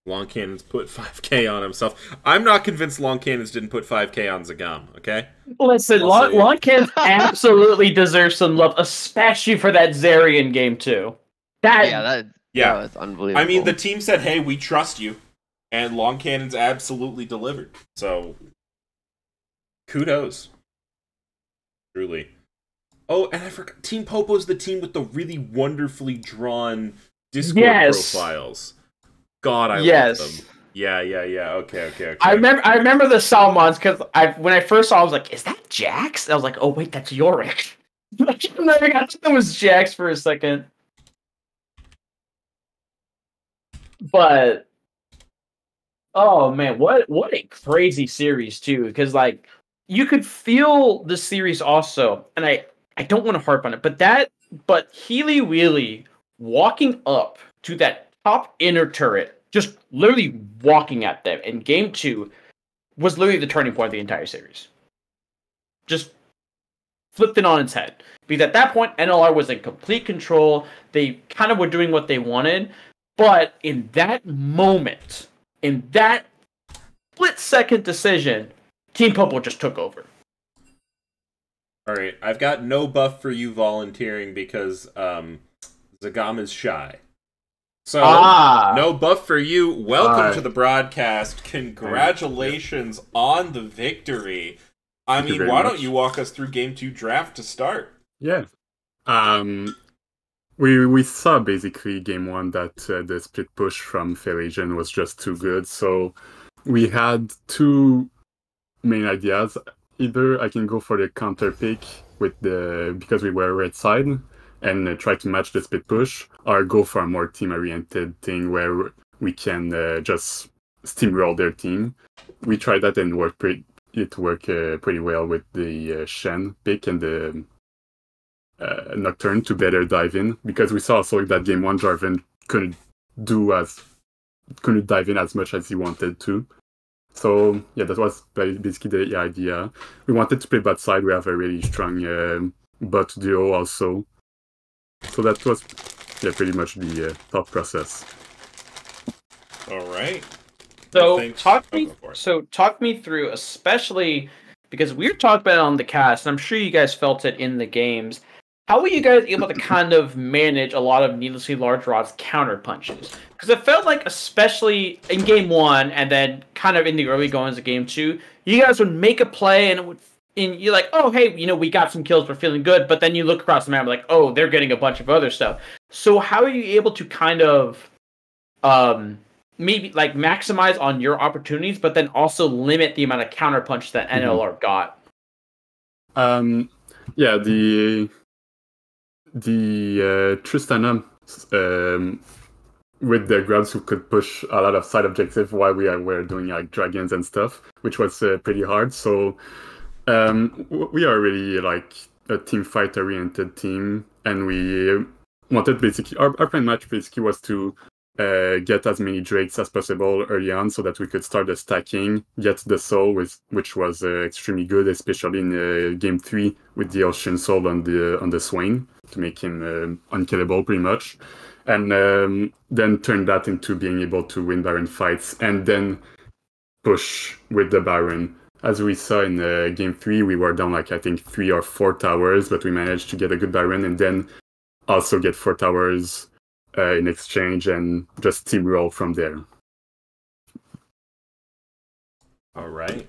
Long Cannons put 5k on himself. I'm not convinced Long Cannons didn't put 5k on Zagam, okay? Listen, Long Cannons absolutely deserves some love, especially for that Zarian game too. That was unbelievable. I mean, the team said, hey, we trust you. And Long Cannons absolutely delivered. So, kudos. Truly. Oh, and I forgot, Team Popo's the team with the really wonderfully drawn Discord profiles. God, I love them. Yeah. Okay. I remember the Salmons because when I first saw, I was like, "Is that Jax?" I was like, "Oh wait, that's Yorick." I thought it was Jax for a second. But oh man, what a crazy series too! Because like you could feel the series also, and I don't want to harp on it, but Healy Wheelie walking up to that top inner turret, just literally walking at them in game 2, was literally the turning point of the entire series. Just flipped it on its head. Because at that point, NLR was in complete control. They kind of were doing what they wanted. But in that moment, in that split-second decision, Team Popo just took over. Alright, I've got no buff for you volunteering because Zagam is shy. So, no buff for you. Welcome to the broadcast. Congratulations on the victory. I mean, why don't you walk us through Game 2 draft to start? Yeah. We saw basically Game 1 that the split push from Fairasian was just too good. So we had two main ideas. Either I can go for the counter pick because we were red side, and try to match the split push, or go for a more team-oriented thing where we can just steamroll their team. We tried that and it worked pretty well with the Shen pick and the Nocturne to better dive in, because we saw also that game 1 Jarvan couldn't dive in as much as he wanted to. So yeah, that was basically the idea. We wanted to play bot side. We have a really strong bot duo also. So that was pretty much the thought process. All right. So talk me through, especially because we were talking about it on the cast, and I'm sure you guys felt it in the games. How were you guys able to kind of manage a lot of needlessly large rods counter punches? Because it felt like, especially in game 1, and then kind of in the early goings of game 2, you guys would make a play and you're like, oh, hey, we got some kills, we're feeling good. But then you look across the map, like, oh, they're getting a bunch of other stuff. So how are you able to kind of maybe like maximize on your opportunities, but then also limit the amount of counterpunch that NLR got? Yeah, the Tristana with the grabs who could push a lot of side objective while were doing like dragons and stuff, which was pretty hard. So we are really like a team fight oriented team, and we wanted basically our plan match basically was to get as many drakes as possible early on so that we could start the stacking, get the soul, which was extremely good, especially in game 3 with the Ocean Soul on the Swain to make him unkillable pretty much, and then turn that into being able to win Baron fights and then push with the Baron. As we saw in game 3, we were down like I think 3 or 4 towers, but we managed to get a good Baron and then also get 4 towers in exchange and just steamroll from there. All right.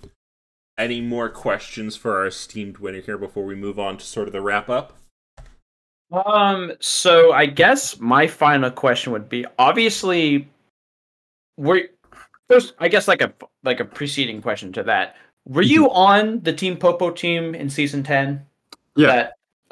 Any more questions for our esteemed winner here before we move on to sort of the wrap up? So I guess my final question would be, obviously, first, I guess like a preceding question to that. Were you on the Team Popo team in season 10? Yeah.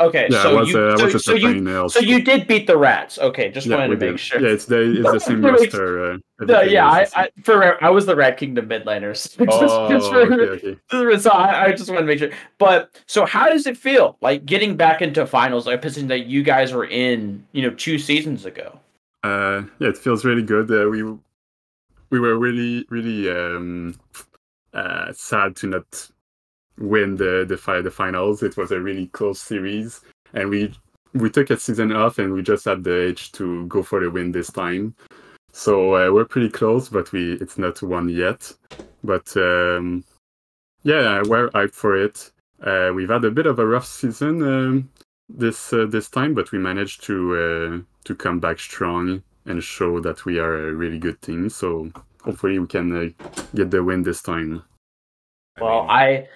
Okay, Yeah, so I was at the final. so you did beat the Rats. Okay, just Yeah, wanted we to make did. sure. Yeah, it's the same Makes- roster. No, everything yeah, is the same. I was the Rat Kingdom mid laners. Oh, okay. So I just want to make sure. But so how does it feel like getting back into finals, like a position that you guys were in, 2 seasons ago? Yeah, it feels really good. We were really sad to not win the finals. It was a really close series, and we took a season off, and we just had the edge to go for the win this time. So we're pretty close, but it's not won yet. But yeah, we're hyped for it. We've had a bit of a rough season this time, but we managed to come back strong and show that we are a really good team. So hopefully we can get the win this time. Well, I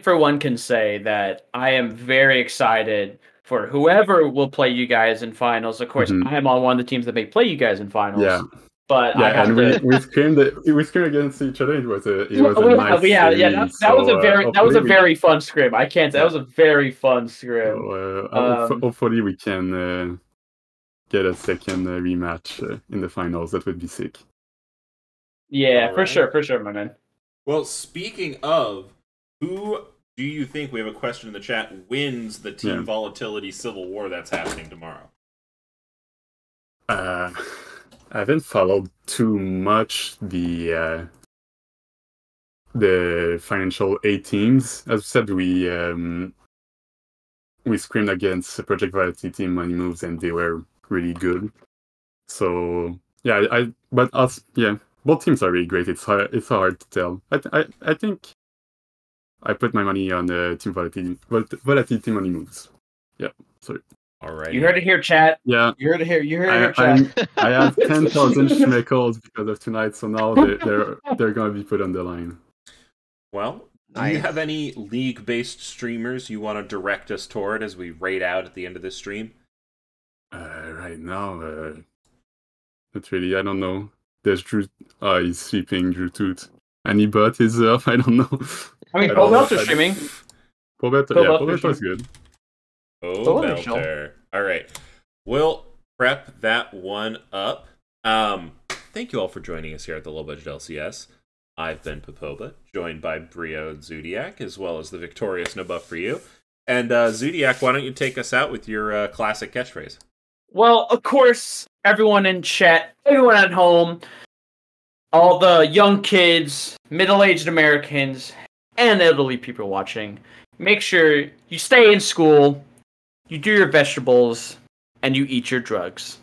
for one can say that I am very excited for whoever will play you guys in finals. Of course, I am on one of the teams that may play you guys in finals. Yeah. But I have and we screamed against each other. It was a nice series, that was a very fun scrim. I can't say that was a very fun scrim. So, hopefully we can get a second rematch in the finals. That would be sick. Yeah, for sure, my man. Well, speaking of, who do you think, we have a question in the chat, wins the Team Volatility Civil War that's happening tomorrow? I haven't followed too much the financial A teams. As I said, we scrimmed against Project Volatility Team Money Moves, and they were really good. So yeah, both teams are really great. It's hard to tell. I think I put my money on the Team Volatility Team Money Moves. Yeah, sorry. All right. You heard it here, chat. Yeah. You heard it here, chat. I have 10,000 schmeckles because of tonight, so now they're gonna be put on the line. Well, do you have any league-based streamers you want to direct us toward as we raid out at the end of this stream? Right now, not really. I don't know. There's Drew. He's sweeping Drew Tooth. Anybot is up. I don't know. I mean, Pobelt is streaming. Pobelt was good. Belter. All right. We'll prep that one up. Thank you all for joining us here at the Low Budget LCS. I've been Popoba, joined by Brio and Zodiac, as well as the victorious No Buff for you. And Zodiac, why don't you take us out with your classic catchphrase? Well, of course, everyone in chat, everyone at home, all the young kids, middle-aged Americans, and elderly people watching, make sure you stay in school, you do your vegetables, and you eat your drugs.